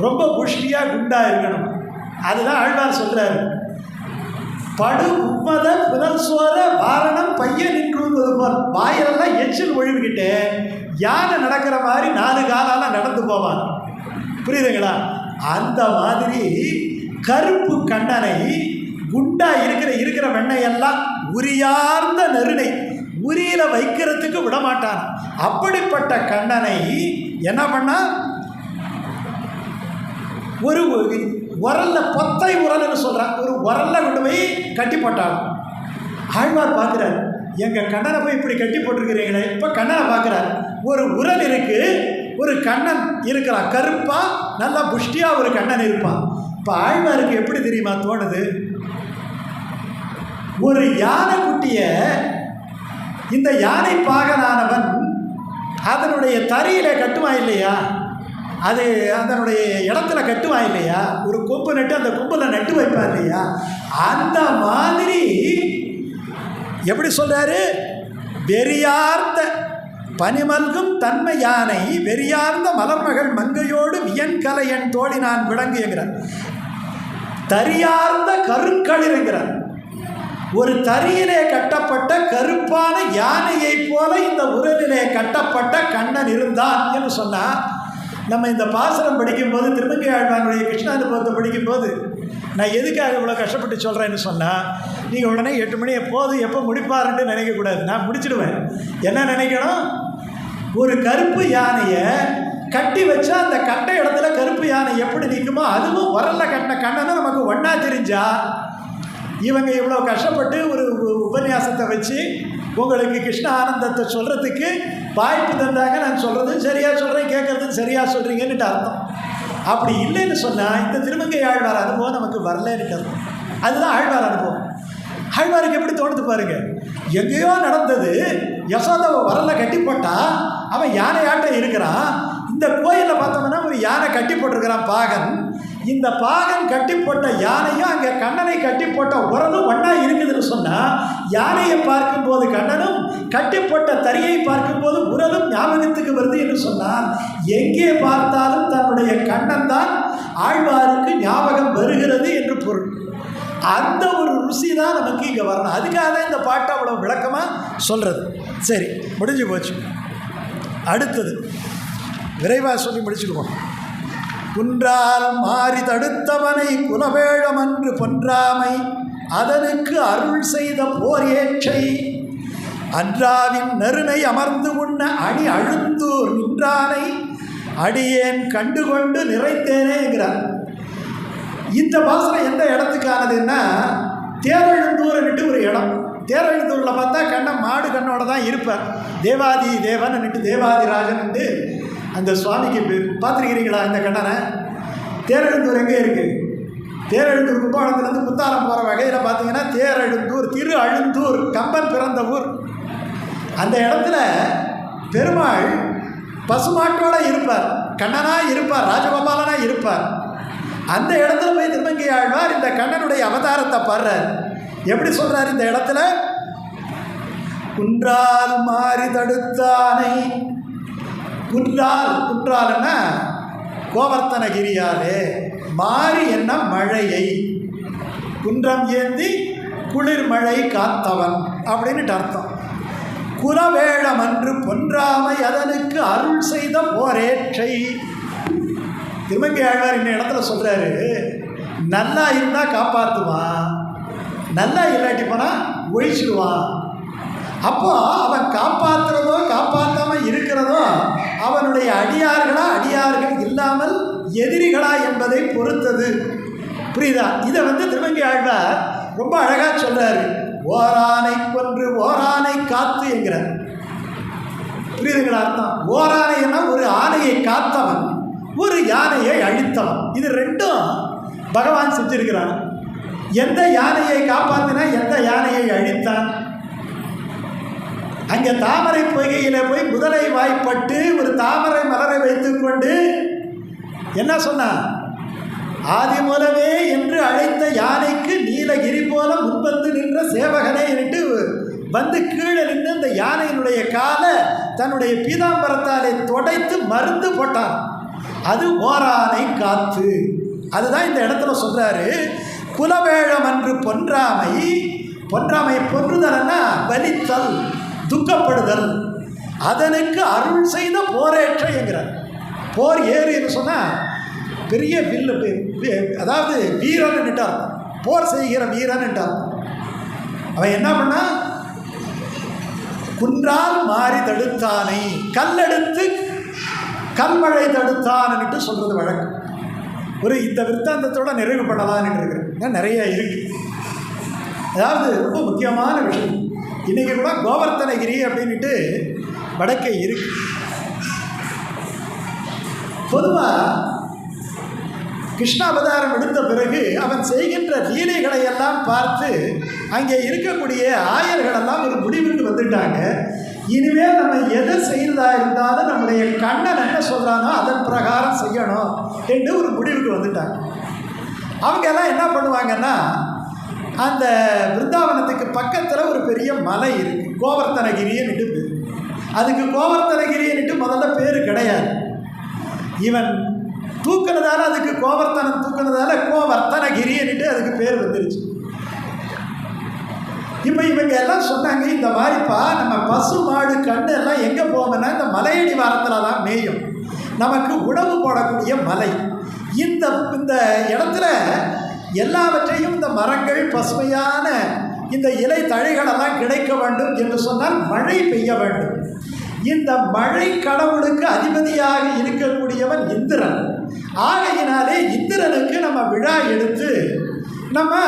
ரொம்ப புஷ்டியாக குண்டாக இருக்கணும். அதுதான் ஆழ்வார் சொல்கிறார். படு உம்மத புதல் சோர வாரணம் பையன் நின்றுவது போல் வாயிலெல்லாம் எச்சில் ஒழுவிக்கிட்டு யானை நடக்கிற மாதிரி 4 காலால் நடந்து போவான். புரியுதுங்களா? அந்த மாதிரி கருப்பு கண்ணனை குண்டா இருக்கிற வெண்ணையெல்லாம் உரியார்ந்த நெருணை உரியில் வைக்கிறதுக்கு விடமாட்டான். அப்படிப்பட்ட கண்ணனை என்ன பண்ணா ஒரு உரல்ல பொத்தை உரல்னு சொல்கிறான். ஒரு உரல்ல கொண்டு போய் கட்டி போட்டான். ஆழ்வார் பார்க்குறார், எங்கள் கண்ணனை போய் இப்படி கட்டி போட்டிருக்கிறீங்களே. இப்போ கண்ணனை பார்க்குறார். ஒரு உரல் இருக்குது, ஒரு கண்ணன் இருக்கிறான். கருப்பாக நல்லா புஷ்டியாக ஒரு கண்ணன் இருப்பான். இப்போ ஆழ்வாருக்கு எப்படி தெரியுமா தோணுது? ஒரு யானை குட்டியை இந்த யானை பாகனானவன் அதனுடைய தறியில கட்டுவான் இல்லையா, அது அதனுடைய இடத்துல கட்டுவான் இல்லையா, ஒரு கொம்பு நட்டு அந்த கொம்பில் நட்டு வைப்பான் இல்லையா, அந்த மாதிரி எப்படி சொல்கிறாரு? வெறியார்ந்த பனிமல்கும் தன்மை யானை வெறியார்ந்த மலர்மகள் மங்கையோடு வியன்கலையன் தோழி நான் விளங்குகிறார். தரியார்ந்த கருக்களிருங்கிறார். ஒரு தறியிலே கட்டப்பட்ட கருப்பான யானையைப் போல இந்த உரலிலே கட்டப்பட்ட கண்ணன் இருந்தான் என்று சொன்னால், நம்ம இந்த பாசுரம் படிக்கும்போது திருமங்கை ஆழ்வானுடைய கிருஷ்ணானுபவத்தை படிக்கும்போது நான் எதுக்காக இவ்வளோ கஷ்டப்பட்டு சொல்கிறேன்னு சொன்னால், நீங்கள் உடனே 8 மணி எப்போது எப்போ முடிப்பாருன்னு நினைக்கக்கூடாது. நான் முடிச்சிடுவேன். என்ன நினைக்கணும்? ஒரு கருப்பு யானையை கட்டி வச்சா அந்த கட்ட இடத்துல கருப்பு யானை எப்படி நிற்குமோ அதுவும் உரல்ல கட்டின கண்ணனை நமக்கு ஒன்றா தெரிஞ்சால், இவங்க இவ்வளோ கஷ்டப்பட்டு ஒரு உபன்யாசத்தை வச்சு உங்களுக்கு கிருஷ்ண ஆனந்தத்தை சொல்கிறதுக்கு வாய்ப்பு தந்தாங்க. நான் சொல்கிறதும் சரியாக சொல்கிறேன், கேட்குறதும் சரியாக சொல்கிறீங்கன்னுட்டு அர்த்தம். அப்படி இல்லைன்னு சொன்னால் இந்த திருமங்கை ஆழ்வார் அனுபவம் நமக்கு வரலன்னு. அதுதான் ஆழ்வார் அனுபவம். ஆழ்வாருக்கு எப்படி தோணுது பாருங்க. எங்கேயோ நடந்தது, யசோதாவை வரல கட்டி போட்டா, அவன் யானையாட்டம் இருக்கிறான். இந்த கோயிலில் பார்த்தோம்னா ஒரு யானை கட்டி போட்டிருக்கிறான் பாகன். இந்த பாகன் கட்டி போட்ட யானையும் அங்கே கண்ணனை கட்டி போட்ட உரலும் ஒன்றா இருக்குதுன்னு சொன்னால், யானையை பார்க்கும்போது கண்ணனும், கட்டி போட்ட தறியை பார்க்கும்போது உரலும் ஞாபகத்துக்கு வருது என்று சொன்னால், எங்கே பார்த்தாலும் தன்னுடைய கண்ணன் தான் ஆழ்வாருக்கு ஞாபகம் வருகிறது என்று பொருள். அந்த ஒரு ருசி தான் நமக்கு இங்கே வரணும். அதுக்காக தான் இந்த பாட்டை அவ்வளோ விளக்கமாக சொல்கிறது. சரி, முடிஞ்சு போச்சு. அடுத்தது விரைவாக சொல்லி முடிச்சுக்குவோம். குன்றால் மாறி தடுத்தவனை குலவேழமன்று பொன்றாமை அதனுக்கு அருள் செய்த போர் ஏற்றை அன்றாவின் நறுனை அமர்ந்து உண்ண அணி அழுந்தூர் நின்றானை அடியேன் கண்டுகொண்டு நிறைத்தேனேங்கிறார். இந்த வாசனை எந்த இடத்துக்கானதுன்னா, தேரெழுந்தூர்ன்னுட்டு ஒரு இடம். தேரெழுந்தூரில் பார்த்தா கண்ணன் மாடு கண்ணோட தான் இருப்பார். தேவாதி தேவன்னுட்டு தேவாதிராஜன்ட்டு அந்த சுவாமிக்கு பேர். பார்த்துருக்கிறீங்களா இந்த கண்ணனை? தேரெழுந்தூர் எங்கே இருக்குது? தேரெழுந்தூர் கும்பகோணத்துலேருந்து முத்தாரம் போகிற வகையில் பார்த்தீங்கன்னா தேரெழுந்தூர், திரு அழுந்தூர், கம்பன் பிறந்த ஊர். அந்த இடத்துல பெருமாள் பசுமாட்டோடு இருப்பார், கண்ணனாக இருப்பார், ராஜகோபாலனாக இருப்பார். அந்த இடத்துல போய் திருமங்கை ஆழ்வார் இந்த கண்ணனுடைய அவதாரத்தை பாடுறார். எப்படி சொல்கிறார் இந்த இடத்துல? குன்றால் மாறி தடுத்தானை. குன்றால்னா கோவர்த்தனகிரியாலே, மாறி என்ன மழையை, குன்றம் ஏந்தி குளிர் மழை காத்தவன் அப்படின்னுட்டு அர்த்தம். குலவேழமன்று பொன்றாமை அதனுக்கு அருள் செய்த போரேற்றை. திருமங்கை ஆழ்வார் இந்த இடத்துல சொல்கிறாரு, நல்லா இருந்தால் காப்பாற்றுவான், நல்லா இல்லாட்டி போனால் ஒழிச்சிடுவான். அப்போ அவன் காப்பாற்றுறதோ காப்பாற்றாமல் இருக்கிறதோ அவனுடைய அடியார்கள் இல்லாமல் எதிரிகளா என்பதை பொறுத்தது. புரியுதா? இதை திருமங்கை ஆழ்வார் ரொம்ப அழகாக சொல்கிறார். ஓரானை கொன்று ஓரானை காத்து என்கிறார். புரியுதுங்களா அர்த்தம்? ஓரானைன்னா ஒரு ஆணையை காத்தவன், ஒரு யானையை அழித்தவன். இது ரெண்டும் பகவான் செஞ்சிருக்கிறான். எந்த யானையை காப்பாற்றினா எந்த யானையை அழித்தான்? அங்கே தாமரை பொய்கையில் போய் முதலை வாய்ப்பட்டு ஒரு தாமரை மலரை வைத்துக்கொண்டு என்ன சொன்னான்? ஆதி மூலமே என்று அழைத்த யானைக்கு நீலகிரி போல முன்பந்து நின்ற சேவகனே என்று வந்து கீழே நின்று அந்த யானையினுடைய காலை தன்னுடைய பீதாம்பரத்தாலே தொடைத்து மருந்து போட்டான். அது ஓரானை காத்து. அதுதான் இந்த இடத்துல சொல்கிறாரு. குலவேழம் அன்று பொன்றாமை. பொன்றாமை பொன்றுதல்னா வலித்தல், துக்கப்படுதல். அதனுக்கு அருள் செய்த போரேற்ற என்கிறார். போர் ஏறுன்னு சொன்னால் பெரிய வில்லு, அதாவது வீரன் நிட்டார், போர் செய்கிற வீரன் நிட்டார். அவன் என்ன பண்ணா? குன்றால் மாறி தடுத்தானை, கல்லெடுத்து கல்மழை தடுத்தான்னுட்டு சொல்கிறது வழக்கம். ஒரு இந்த விற்த்தாந்தத்தோட நிறைவு பண்ணலான்னு இருக்கிறேன். நிறைய இருக்கு. அதாவது ரொம்ப முக்கியமான விஷயம். இன்றைக்கி கூட கோவர்த்தனகிரி அப்படின்ட்டு வடக்கே இருக்கு. பொதுவாக கிருஷ்ணாவதாரம் எடுத்த பிறகு அவன் செய்கின்ற லீலைகளை எல்லாம் பார்த்து அங்கே இருக்கக்கூடிய ஆயர்களெல்லாம் ஒரு முடிவுக்கு வந்துட்டாங்க. இனிமேல் நம்ம எதை செய்கிறதா இருந்தாலும் நம்முடைய கண்ணன் என்ன சொல்கிறானோ அதன் பிரகாரம் செய்யணும் என்று ஒரு முடிவுக்கு வந்துட்டாங்க. அவங்க எல்லாம் என்ன பண்ணுவாங்கன்னா, அந்த பிருந்தாவனத்துக்கு பக்கத்தில் ஒரு பெரிய மலை இருக்குது, கோவர்த்தனகிரின்னுட்டு பேர். அதுக்கு கோவர்த்தனகிரின்னுட்டு முதல்ல பேர் கிடையாது. இவன் தூக்குனதால அதுக்கு கோவர்த்தனம் தூக்குனதால கோவர்த்தனகிரின்னுட்டு அதுக்கு பேர் வந்துருச்சு. இப்போ இவங்க எல்லாம் சொன்னாங்க, இந்த மாதிரிப்பா நம்ம பசு மாடு கண்ணு எல்லாம் எங்கே போகணும்னா இந்த மலையடி வாரத்தில் தான் மேயும், நமக்கு உணவு போடக்கூடிய மலை. இந்த இடத்துல எல்லாவற்றையும் இந்த மரங்கள் பசுமையான இந்த இலை தழைகளெல்லாம் கிடைக்க வேண்டும் என்று சொன்னால் மழை பெய்ய வேண்டும். இந்த மழை கடவுளுக்கு அதிபதியாக இருக்கக்கூடியவன் இந்திரன். ஆகையினாலே இந்திரனுக்கு நம்ம விழா எடுத்து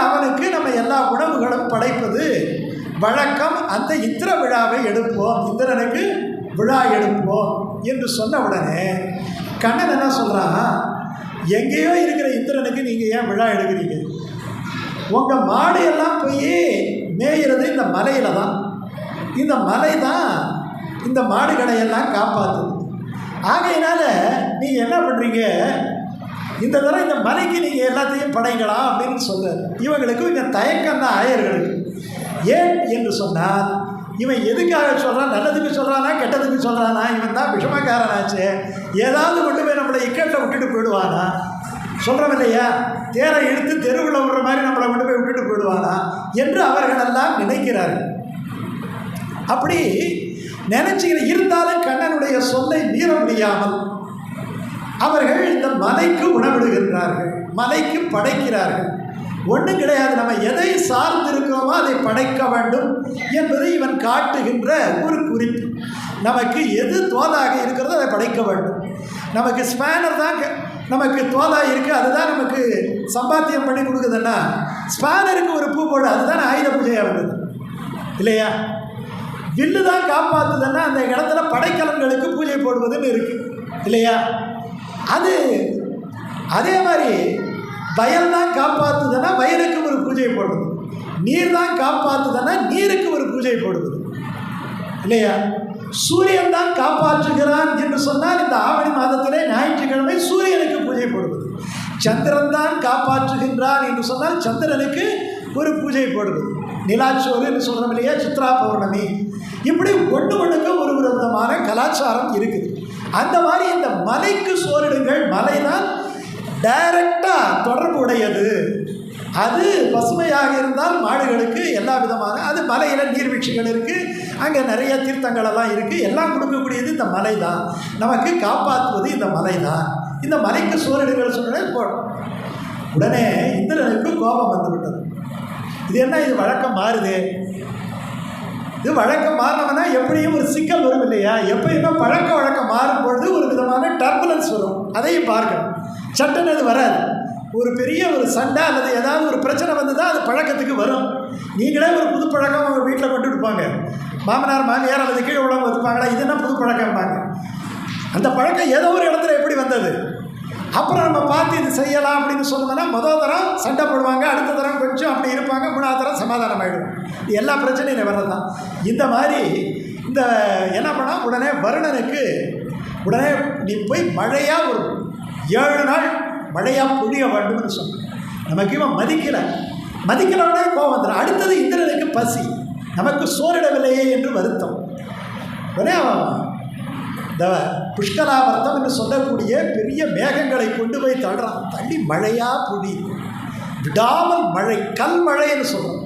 அவனுக்கு நம்ம எல்லா உணவுகளும் படைப்பது வழக்கம். அந்த இந்திர விழாவை எடுப்போம், இந்திரனுக்கு விழா எடுப்போம் என்று சொன்ன உடனே கண்ணன் என்ன சொல்கிறான்? எங்கேயோ இருக்கிற இந்திரனுக்கு நீங்கள் ஏன் விழா எடுக்கிறீங்க? உங்கள் மாடு எல்லாம் போய் மேயிறது இந்த மலையில் தான். இந்த மலை தான் இந்த மாடுகளையெல்லாம் காப்பாற்றுது. ஆகையினால நீங்கள் என்ன பண்ணுறீங்க, இந்த தடவை இந்த மலைக்கு நீங்கள் எல்லாத்தையும் படைக்கலாம் அப்படின்னு சொல்கிறார். இவங்களுக்கு இங்கே தயக்கம் தான் ஆயர்களுக்கு. ஏன் என்று சொன்னால், இவன் எதுக்காக சொல்கிறான்? நல்லதுக்கு சொல்கிறானா கெட்டதுக்கு சொல்கிறானா? இவன் தான் விஷமக்காரனாச்சு, ஏதாவது கொண்டு போய் நம்மளை இக்கட்டை விட்டுட்டு போயிடுவானா? சொல்கிறோம் இல்லையா, தேரை இழுத்து தெருவில் விடுற மாதிரி நம்மளை கொண்டு போய் விட்டுட்டு போயிடுவானா என்று அவர்களெல்லாம் நினைக்கிறார்கள். அப்படி நினைச்சுக்கிற இருந்தாலும் கண்ணனுடைய சொல்லை மீற முடியாமல் அவர்கள் இந்த மலைக்கு உணவிடுகின்றார்கள், மலைக்கு படைக்கிறார்கள். ஒன்றும் கிடையாது, நம்ம எதை சார்ந்திருக்கிறோமோ அதை படைக்க வேண்டும் என்பதை இவன் காட்டுகின்ற ஒரு குறிப்பு. நமக்கு எது தோதாக இருக்கிறதோ அதை படைக்க வேண்டும். நமக்கு ஸ்பேனர் தான் நமக்கு தோதாக இருக்குது, அதுதான் நமக்கு சம்பாத்தியம் பண்ணி கொடுக்குதுன்னா ஸ்பேனருக்கு ஒரு பூ போடு, அதுதான் ஆயுத பூஜையாக இருந்தது இல்லையா? வில்லு தான் காப்பாற்றுதுன்னா அந்த இடத்துல படைக்கலங்களுக்கு பூஜை போடுவதுன்னு இருக்குது இல்லையா? அது அதே மாதிரி வயல் தான் காப்பாற்றுதுன்னா வயலுக்கு ஒரு பூஜை போடுவது, நீர் தான் காப்பாற்றுதுன்னா நீருக்கு ஒரு பூஜை போடுவது இல்லையா? சூரியன் தான் காப்பாற்றுகிறான் என்று சொன்னால் இந்த ஆவணி மாதத்திலே ஞாயிற்றுக்கிழமை சூரியனுக்கு பூஜை போடுவது. சந்திரன் தான் காப்பாற்றுகின்றான் என்று சொன்னால் சந்திரனுக்கு ஒரு பூஜை போடுவது. நிலாச்சோறு என்று சொல்கிறோம் இல்லையா, சித்ரா பௌர்ணமி. இப்படி ஒன்றுக்கு ஒரு விதமான கலாச்சாரம் இருக்குது. அந்த மாதிரி இந்த மலைக்கு சோறிடுங்கள், மலை தான் டைரக்டாக தொடர்பு உடையது. அது பசுமையாக இருந்தால் மாடுகளுக்கு எல்லா விதமான, அது மலையில் நீர்வீழ்ச்சிகள் இருக்குது, அங்கே நிறைய தீர்த்தங்களெல்லாம் இருக்குது, எல்லாம் கொடுக்கக்கூடியது இந்த மலை தான். நமக்கு காப்பாற்றுவது இந்த மலை தான். இந்த மலைக்கு சோறிடுங்கள் சொன்னே போடும். உடனே இந்திரனுக்கு கோபம் வந்து விட்டது. இது என்ன, இது வழக்கம் மாறுது, இது வழக்கம் மாறினவனா எப்படியும் ஒரு சிக்கல் வரும் இல்லையா? எப்பயுமே பழக்க வழக்கம் மாறும்பொழுது ஒரு விதமான டர்புலன்ஸ் வரும், அதையும் பார்க்கணும். சட்டன் அது வராது. ஒரு பெரிய ஒரு சண்டை அல்லது ஏதாவது ஒரு பிரச்சனை வந்து தான் அது பழக்கத்துக்கு வரும். நீங்களே ஒரு புது பழக்கம் உங்கள் வீட்டில் கொண்டு இருப்பாங்க, மாமனார் மாமியார் அல்லது கீழே உள்ளவங்க வச்சுப்பாங்களா, இது என்ன புது பழக்கம்பாங்க. அந்த பழக்கம் ஏதோ ஒரு இடத்துல எப்படி வந்தது, அப்புறம் நம்ம பார்த்து இது செய்யலாம் அப்படின்னு சொன்னோம்னா முதல் தரம் சண்டை போடுவாங்க, அடுத்த தரம் கொஞ்சம் அப்படி இருப்பாங்க, மூணாவது தரம் சமாதானம் ஆகிடும். எல்லா பிரச்சனையும் வர்றது தான். இந்த மாதிரி இந்த என்ன பண்ணால் உடனே வருணனுக்கு உடனே நீ போய் மழையாக ஒரு 7 நாள் மழையாக பொழிய வேண்டும்னு சொன்னான். நமக்கு இவன் மதிக்கலவுடனே கோபம் வந்துடும். அடுத்தது இந்திரனுக்கு பசி, நமக்கு சோறிடவில்லையே என்று வருத்தம். உடனே அவன் இந்த புஷ்கலாவர்த்தம் என்று சொல்லக்கூடிய பெரிய மேகங்களை கொண்டு போய் தள்ளுறான். தள்ளி மழையாக பொழியுது, விடாமல் மழை, கல் மழைன்னு சொல்கிறோம்.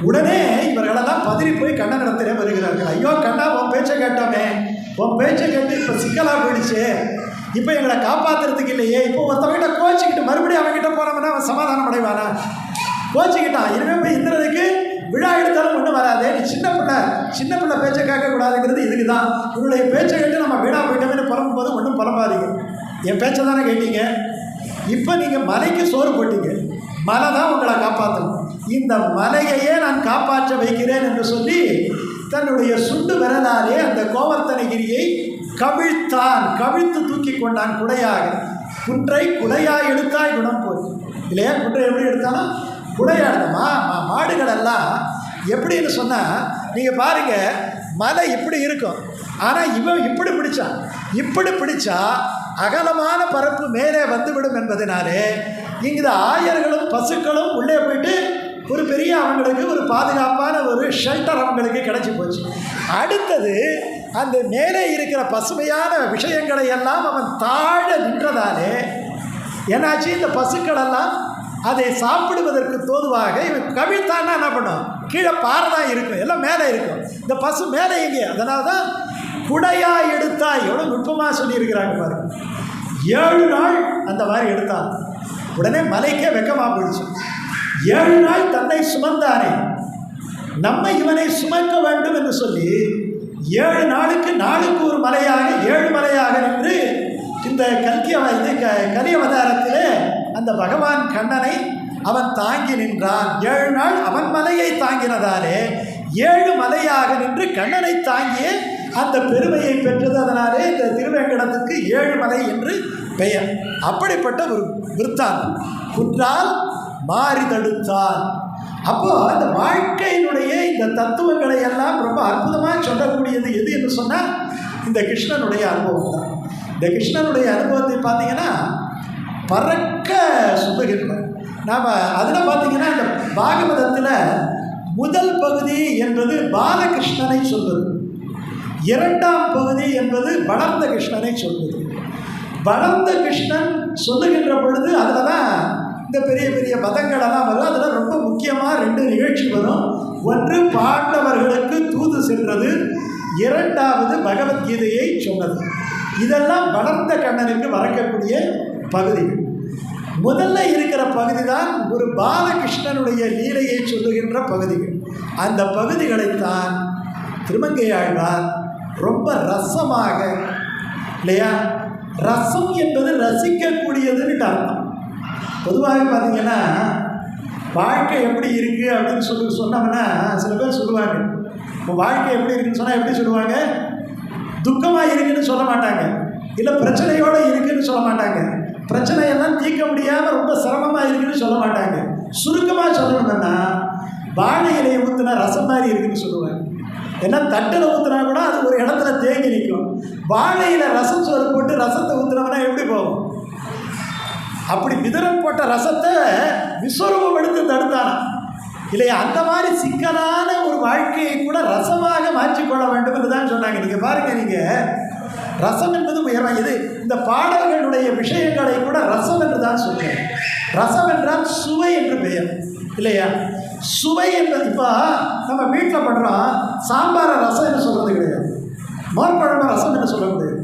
உடனே இவர்களெல்லாம் பதறி போய் கண்ணனிடத்திலே வருகிறார்கள். ஐயோ கண்ணா, உன் பேச்சை கேட்டோமே, உன் பேச்சை கேட்டு இப்போ சிக்கலாக போயிடுச்சு, இப்போ எங்களை காப்பாற்றுறதுக்கு இல்லையே. இப்போ ஒருத்தவங்கிட்ட கோச்சிக்கிட்டு மறுபடியும் அவங்ககிட்ட போனோம்னா அவன் சமாதானம் அடைவானா? கோச்சிக்கிட்டான். இனிமேல் போய் இந்திரனுக்கு விழா எடுத்தாலும் ஒன்றும் வராது, நீ சின்ன பிள்ளை பேச்சை கேட்கக்கூடாதுங்கிறது இதுக்கு தான். உங்களுடைய பேச்சை கேட்டு நம்ம வீணாக போயிட்டோம்னு புலம்பும் போது ஒன்றும் புலம்பாதீங்க. என் பேச்சை தானே கேட்டீங்க, இப்போ நீங்கள் மலைக்கு சோறு போட்டீங்க, மலை தான் உங்களை காப்பாற்றணும், இந்த மலையையே நான் காப்பாற்ற வைக்கிறேன் என்று சொல்லி தன்னுடைய சுண்டு விரலாலே அந்த கோவர்த்தனகிரியை கவிழ்த்து தூக்கி கொண்டான் குடையாக. குன்றை குடையாக எடுத்தாய் குணம் போய் இல்லையா? குன்றை எப்படி எடுத்தாலும் குடையாக எடுத்தோமா? மாடுகளெல்லாம் எப்படின்னு சொன்னால் நீங்கள் பாருங்கள், மலை இப்படி இருக்கும், ஆனால் இவன் இப்படி பிடிச்சா அகலமான பரப்பு மேலே வந்துவிடும் என்பதனாலே இங்கே ஆயர்களும் பசுக்களும் உள்ளே போயிட்டு ஒரு பெரிய அவங்களுக்கு ஒரு பாதுகாப்பான ஒரு ஷெல்டர் அவங்களுக்கு கிடச்சி போச்சு. அடுத்தது அந்த மேலே இருக்கிற பசுமையான விஷயங்களை எல்லாம் அவன் தாழ நின்றதாலே என்னாச்சு, இந்த பசுக்களெல்லாம் அதை சாப்பிடுவதற்கு தோதுவாக இவன் கவிழ்த்தான்னா என்ன பண்ணும், கீழே பாறை தான் இருக்கும், எல்லாம் மேலே இருக்கும், இந்த பசு மேலே எங்கே. அதனால தான் குடையா எடுத்தாய், எவ்வளோ நுட்பமாக சொல்லியிருக்கிறாங்க பாருங்க. 7 நாள் அந்த மாதிரி எடுத்தான். உடனே மலைக்கே வெக்கமாக போயிடுச்சு. 7 நாள் தன்னை சுமந்தானே, நம்ம இவனை சுமக்க வேண்டும் என்று சொல்லி 7 நாளுக்கு ஒரு மலையாக 7 மலையாக நின்று இந்த கலி அவதாரத்திலே அந்த பகவான் கண்ணனை அவன் தாங்கி நின்றான். 7 நாள் அவன் மலையை தாங்கினதாலே 7 மலையாக நின்று கண்ணனை தாங்கிய அந்த பெருமையை பெற்றது. அதனாலே இந்த திருவேங்கடத்துக்கு 7 மலை என்று பெயர். அப்படிப்பட்ட ஒரு விருத்தாந்தம். குன்றால் மாறி தடுத்தான். அப்போது இந்த வாழ்க்கையினுடைய இந்த தத்துவங்களை எல்லாம் ரொம்ப அற்புதமாக சொல்லக்கூடியது எது என்று சொன்னால் இந்த கிருஷ்ணனுடைய அனுபவம் தான். இந்த கிருஷ்ணனுடைய அனுபவத்தை பார்த்தீங்கன்னா பறக்க சொல்லுகின்றோம். நாம் அதில் பார்த்தீங்கன்னா இந்த பாகவதத்தில் முதல் பகுதி என்பது பாலகிருஷ்ணனை சொல்வது, இரண்டாம் பகுதி என்பது வளர்ந்த கிருஷ்ணனை சொல்வது. வளர்ந்த கிருஷ்ணன் சொல்லுகின்ற பொழுது அதில் தான் இந்த பெரிய பெரிய பதங்களெல்லாம் வரும். அதில் ரொம்ப முக்கியமாக 2 நிகழ்ச்சி வரும். ஒன்று பாண்டவர்களுக்கு தூது சென்றது, இரண்டாவது பகவத்கீதையை சொன்னது. இதெல்லாம் வளர்ந்த கண்ணனுக்கு வரக்கூடிய பகுதிகள். முதல்ல இருக்கிற பகுதி தான் ஒரு பாலகிருஷ்ணனுடைய லீலையை சொல்லுகின்ற பகுதிகள். அந்த பகுதிகளைத்தான் திருமங்கையாழ்வார் ரொம்ப ரசமாக, இல்லையா, ரசம் என்பது ரசிக்கக்கூடியதுன்னு அர்த்தம். பொதுவாக பார்த்தீங்கன்னா வாழ்க்கை எப்படி இருக்குது அப்படின்னு சொன்னோம்னா சில பேர் சொல்லுவாங்க, இப்போ வாழ்க்கை எப்படி இருக்குன்னு சொன்னால் எப்படி சொல்லுவாங்க? துக்கமாக இருக்குன்னு சொல்ல மாட்டாங்க, இல்லை பிரச்சனையோடு இருக்குன்னு சொல்ல மாட்டாங்க, பிரச்சனையெல்லாம் தீர்க்க முடியாமல் ரொம்ப சிரமமாக இருக்குன்னு சொல்ல மாட்டாங்க. சுருக்கமாக சொல்லணும்னா வாழை இலையை ஊற்றினா ரசம் மாதிரி இருக்குன்னு சொல்லுவாங்க. ஏன்னா தட்டில் ஊற்றினா கூட அது ஒரு இடத்துல தேங்கி நிற்கும். வாழையில் ரசம் சோறு போட்டு ரசத்தை ஊற்றினோம்னா எப்படி போகும்? அப்படி விதரன் போட்ட ரசத்தை விஸ்வரூபம் எடுத்து தடுத்தானா இல்லையா? அந்த மாதிரி சிக்கலான ஒரு வாழ்க்கையை கூட ரசமாக மாற்றிக்கொள்ள வேண்டும் என்று தான் சொன்னாங்க. நீங்கள் பாருங்கள், நீங்கள் ரசம் என்பது உயர்வாக இது இந்த பாடல்களுடைய விஷயங்களை கூட ரசம் என்று தான் சொல்கிறேன். ரசம் என்றால் சுவை என்று பெயர், இல்லையா? சுவை என்பது இப்போ நம்ம வீட்டில் பண்ணுறோம், சாம்பாரை ரசம் என்று சொல்கிறது கிடையாது, மோர்குழம்பு ரசம் என்று சொல்ல முடியாது.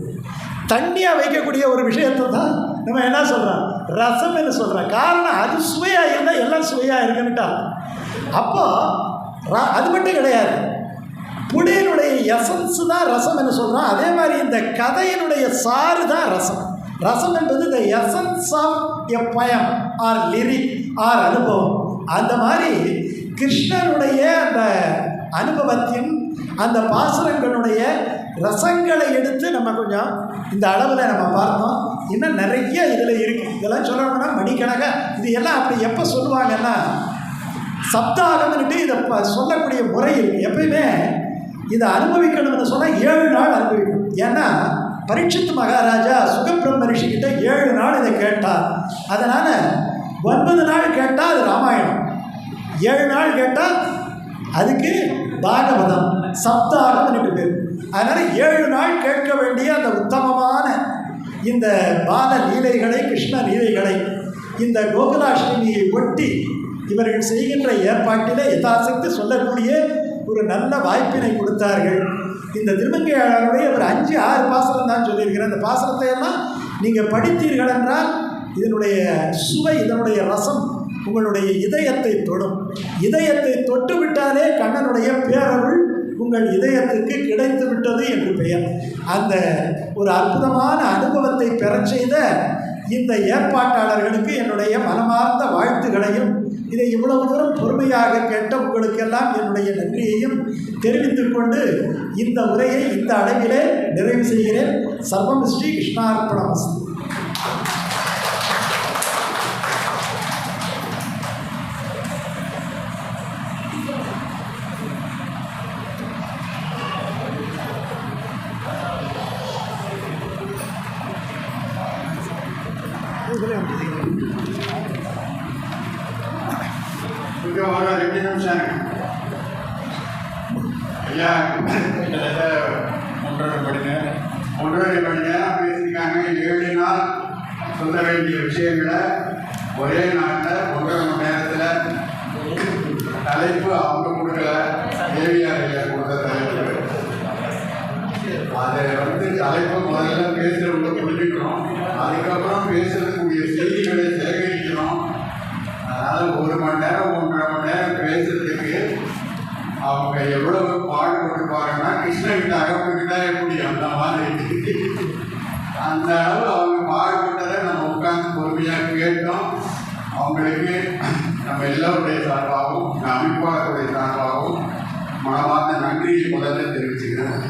தண்ணியாக வைக்கக்கூடிய ஒரு விஷயத்தை தான் நம்ம என்ன சொல்கிறோம்? ரசம் என்று சொல்கிறோம். காரணம் அது சுவையாக இருந்தால் எல்லாம் சுவையாக இருக்குன்னுட்டா. அப்போது அது மட்டும் கிடையாது, புலியினுடைய எசன்ஸு தான் ரசம் என்று சொல்கிறோம். அதே மாதிரி இந்த கதையினுடைய சாறு தான் ரசம். ரசம் என்பது த எசன்ஸ் ஆஃப் எ பயம் ஆர் லிரிக் ஆர் அனுபவம். அந்த மாதிரி கிருஷ்ணனுடைய அந்த அனுபவத்தின் அந்த பாசுரங்களுடைய ரசங்களை எடுத்து நம்ம கொஞ்சம் இந்த அளவில் நம்ம பார்த்தோம். இன்னும் நிறைய இதில் இருக்குது. இதெல்லாம் சொல்லணும்னா மணிக்கணக்காக. இது எல்லாம் அப்படி எப்போ சொல்லுவாங்கன்னா சப்தாகம்னுட்டு இதை சொல்லக்கூடிய முறை இருக்குது. எப்பயுமே இதை அனுபவிக்கணும்னு சொன்னால் 7 நாள் அனுபவிக்கணும். ஏன்னா பரீட்சித் மகாராஜா சுகபிரம்ம ரிஷிக்கிட்ட 7 நாள் இதை கேட்டார். அதனால் 9 நாள் கேட்டால் அது ராமாயணம், 7 நாள் கேட்டால் அதுக்கு பாகவதம், சப்தாகம்னு பேர். அதனால் 7 நாள் கேட்க வேண்டிய அந்த உத்தமமான இந்த பால லீலைகளை, கிருஷ்ண லீலைகளை இந்த கோகுலாஷ்டமியை ஒட்டி இவர்கள் செய்கின்ற ஏற்பாட்டிலே யதாசக்தி சொல்லக்கூடிய ஒரு நல்ல வாய்ப்பினை கொடுத்தார்கள். இந்த திருமங்கையாளருடைய ஒரு 5-6 பாசனம் தான் சொல்லியிருக்கிறேன். அந்த பாசனத்தை எல்லாம் நீங்கள் படித்தீர்கள் என்றால் இதனுடைய சுவை, இதனுடைய ரசம் உங்களுடைய இதயத்தை தொடும். இதயத்தை தொட்டு விட்டாலே கண்ணனுடைய பேரருள் உங்கள் இதயத்துக்கு கிடைத்து விட்டது என்று பெயர். அந்த ஒரு அற்புதமான அனுபவத்தை பெறச் செய்த இந்த ஏற்பாட்டாளர்களுக்கு என்னுடைய மனமார்ந்த வாழ்த்துக்களையும், இதை இவ்வளவு தூரம் பொறுமையாக கேட்ட உங்களுக்கெல்லாம் என்னுடைய நன்றியையும் தெரிவித்துக் கொண்டு இந்த உரையை இந்த அளவிலே நிறைவு செய்கிறேன். சர்வம் ஸ்ரீ கிருஷ்ணார்ப்பணமஸ்து. ஒரு 2 நிமிஷம் ஐயா, கிட்டத்தட்ட 1.5 மணி நேரம் பேசியிருக்காங்க. 7 நாள் சொல்ல வேண்டிய விஷயங்களை ஒரே நாட்டில் 1.5 மணி நேரத்தில் தலைப்பு அவங்க கொடுக்கல, தேவியார் ஐயா கொடுத்த தலைப்பு. அதை தலைப்பு முதல்ல பேசுகிறவங்க புரிஞ்சுக்கணும், அதுக்கப்புறம் பேசுறதுக்குரிய செய்திகளை சேகரிக்கணும். அதனால் 1 மணி நேரம் 1.5 மணி நேரம் பேசுறதுக்கு அவங்க எவ்வளவு பாடுபட்டுப்பாங்கன்னா கிருஷ்ணகிட்ட அகப்பட்டுக்கிட்டா எப்படி அந்த மாதிரி அந்த அளவு அவங்க பாடுபட்டதை நம்ம உட்காந்து பொறுமையாக கேட்டோம். அவங்களுக்கு நம்ம எல்லோருடைய சார்பாகவும் அமைப்பாளருடைய சார்பாகவும் மனமார்ந்த நன்றியை முதல்ல தெரிவிச்சுக்கிறேன்.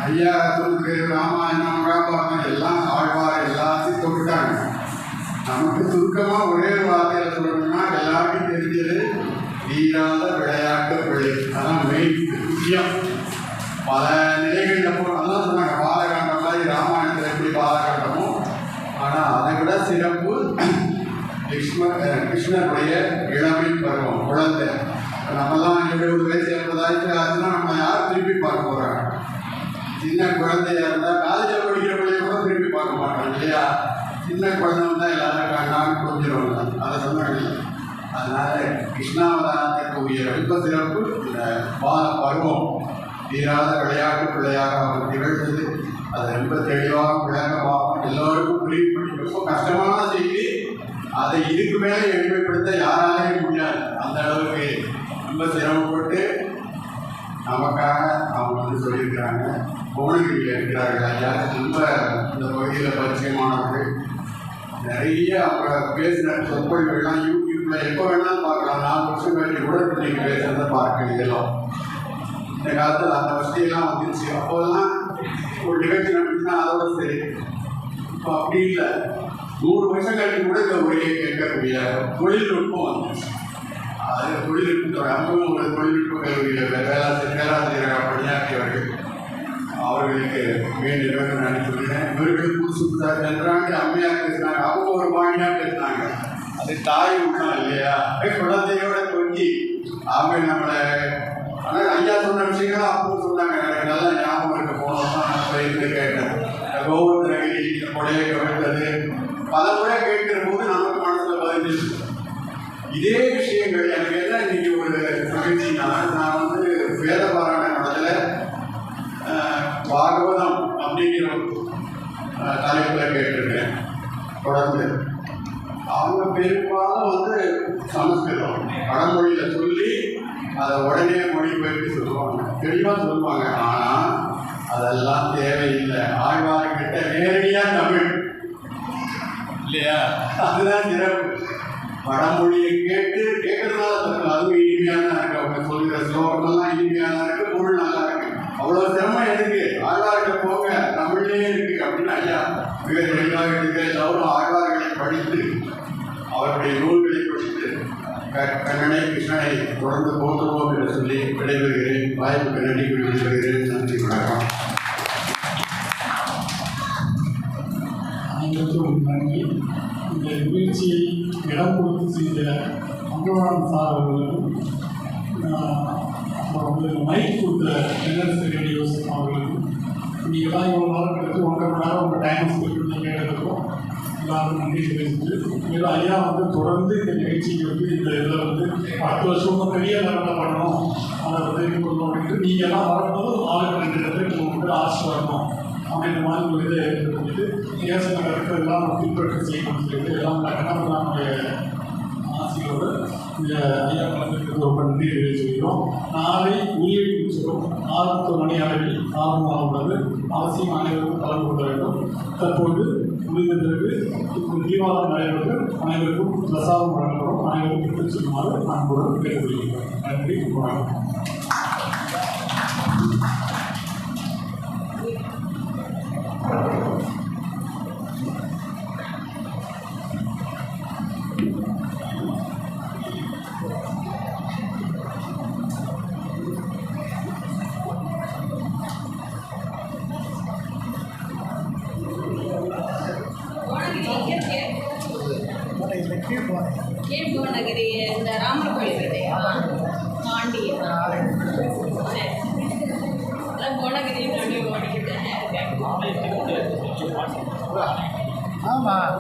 ஐயா சொல்லுக்கு ராமாயணம் மகாபாரதம் எல்லாம் ஆழ்வார் எல்லாத்தையும் தொட்டுட்டாங்க. நமக்கு சுருக்கமாக ஒரே வார்த்தையில் சொல்லணும்னா எல்லாருக்கும் தெரிஞ்சது தீராத விளையாட்டு பிள்ளை. அதான் மெயின் முக்கியம். பல நிலைகளில் அதான் சொன்னாங்க பாலகாண்டம் மாதிரி ராமாயணத்தில் எப்படி பாலகாண்டமோ, ஆனால் அதை விட சிறப்பு கிருஷ்ணனுடைய இளமை பருவம், குழந்தை. நம்மலாம் 70 வயசு 80 வயசு ஆச்சுன்னா நம்ம யாரும் திருப்பி பார்க்க போகிறாங்க? சின்ன குழந்தையா இருந்தால் காலேஜில் படிக்கிற பிள்ளைய கூட திருப்பி பார்க்க மாட்டோம் இல்லையா? சின்ன குழந்தை வந்தால் எல்லாரும் கண்ணான்னு கொஞ்சிருவாங்க. அதை சொன்னாங்க. அதனால் கிருஷ்ணாவதாரத்துக்குரிய ரொம்ப சிறப்பு இந்த பால பருவம். தீராத விளையாட்டு பிள்ளையாக அவர் திகழ்ந்தது. அது ரொம்ப தெளிவாக விளக்கமாக எல்லோருக்கும் புரியும். ரொம்ப கஷ்டமான செய்தி. அதை இதுக்கு மேலே எளிமைப்படுத்த யாராலையும் முடியாது. அந்த அளவுக்கு ரொம்ப சிரமப்பட்டு நமக்காக அவங்க வந்து சொல்லியிருக்கிறாங்க. புவனகிரியில் இருக்கிறார்கள் ஐயா. ரொம்ப இந்த பகுதியில் பரிச்சயமானவர்கள். நிறைய அவங்க பேசின சொற்பொழிவுகள்லாம் யூடியூப்பில் எப்போ வேணாலும் பார்க்கலாம். 4 வருஷம் கழிச்சு கூட நீங்கள் பேசுகிறத பார்க்க இயலும். இந்த காலத்தில் அந்த வசதியெல்லாம் வந்துருச்சு. அப்போதெல்லாம் ஒரு நிகழ்ச்சி நடந்துச்சுன்னா அதோட சரி. இப்போ அப்படி இல்லை. 100 வருஷம் கழிச்சு கூட இந்த உரையை கேட்கக்கூடிய தொழில்நுட்பம் வந்துச்சு. அது தொழில்நுட்பத்துறை அங்கும் ஒரு தொழில்நுட்ப கல்வியில் பேராசிரியராக பணியாற்றியவர்கள். அவர்களுக்கு வேண்டியவர்கள் நான் சொல்லினேன். இவர்களுக்கு புதுசாக சென்றாங்க. அம்மையாக பேசினாங்க. அவங்க ஒரு பாணியாக பேசினாங்க. அது தாய் உண்மை இல்லையா? குழந்தையோட கொஞ்சி அவங்க நம்மளை. ஆனால் ஐயா சொன்ன விஷயங்களும் அப்பவும் சொன்னாங்க. எனக்கு நல்லா ஞாபகம் இருக்க போனோம் தான் நான் போயிட்டு கேட்டேன். கோவத்திரகிரி இந்த கொடையை கவிழ்த்தது பல முறை கேட்கிற போது நமக்கு மனசில் பதிஞ்சிச்சு. இதே விஷயங்கள் எனக்கு என்ன இன்னைக்கு ஒரு நிகழ்ச்சினா, நான் வந்து வேத பாராயண மடத்தில் பாகவதம் அப்படிங்கிற தலைப்பில் கேட்டிருக்கேன் தொடர்ந்து. அவங்க பெரும்பாலும் வந்து சமஸ்கிருதம் வடமொழியில் சொல்லி அதை உடனே மொழிபெயர்த்து சொல்லுவாங்க, தெளிவாக சொல்லுவாங்க. ஆனால் அதெல்லாம் தேவையில்லை. ஆழ்வார்கிட்ட நேரடியாக தமிழ் இல்லையா? அதுதான் சிறப்பு. வடமொழியை கேட்கறதுனால தப்பு. அதுவும் இனிமையான இருக்கு. அவங்க சொல்கிற ஸ்லோகமெல்லாம் இனிமையான இருக்கு. பொருள் நல்லா இருக்கு. அவ்வளோ சிரமம் எதுக்கு? ஆழ்வார்கிட்ட போங்க, தமிழ்லேயே இருக்கு அப்படின்னு ஐயா மிக தெளிவாக இருக்கு. எல்லோரும் ஆழ்வார்களை படித்து அவருடைய நூல்களை படித்து கண்ணனை கிருஷ்ணனை தொடர்ந்து போற்றுவோம் என்று சொல்லி விடைபெறுகிறேன். வாய்ப்புக்கு நன்றி விடைபெறுகிறேன். நன்றி, வணக்கம். அனைவருக்கும் நன்றி. இந்த நிகழ்ச்சியை இடம் கொடுத்து செய்த அங்கவான் சார் அவர்களுக்கும், அப்புறம் வந்து மைக் கொடுத்த என்எஸ் ரேடியோஸ் அவர்களுக்கும், நீங்கள்லாம் இவ்வளோ நாள் கழித்து 1.5 மணி நேரம் உங்கள் டைம் ஸ்பெண்ட் பண்ணி கேட்டதுக்கும் எல்லாருக்கும் நன்றி தெரிவிச்சுட்டு, மேலும் ஐயா வந்து தொடர்ந்து இந்த நிகழ்ச்சிக்கு வந்து இந்த இதில் வந்து 10 வருஷம் பெரிய லெவலில் பண்ணணும், அதை வந்து இது பண்ணணும் அப்படின்ட்டு நீங்கள்லாம் வரும்போது 4-2 பேருக்கு உங்களுக்கு ஆசை வரணும் அப்படின்ற மாதிரி ஒரு இதை எடுத்துக்கிட்டு பேசின கருத்து எல்லாம் நம்ம பின்பற்ற செய்யணும்னு சொல்லிட்டு எல்லாம் கண்ணாமனுடைய ஆசையோடு இந்த ஐயா கலந்துக்கு ரொம்ப நன்றி தெரிவிச்சுக்கிறோம். நாளை உயிரை முடிச்சிடும் 6 மணி அளவில் ஆரம்பமாக உள்ளது. அவசியம் அனைவருக்கும் கலந்து கொள்ள வேண்டும். தற்போது முடிந்த பிறகு தீபாவளி நடைபெற்று அனைவருக்கும் பிரசாதம் வழங்கப்படும். அனைவருக்கும் எடுத்து செல்லுமாறு அன்புடன் கேட்டுக்கொள்கிறேன். நன்றி, வணக்கம். கீழ்புவனகிரி இந்த ராமர் கோயில் கிடையா தாண்டி புவனகிரி தாண்டி ஓடிக்கிட்டேன். ஆமாம்.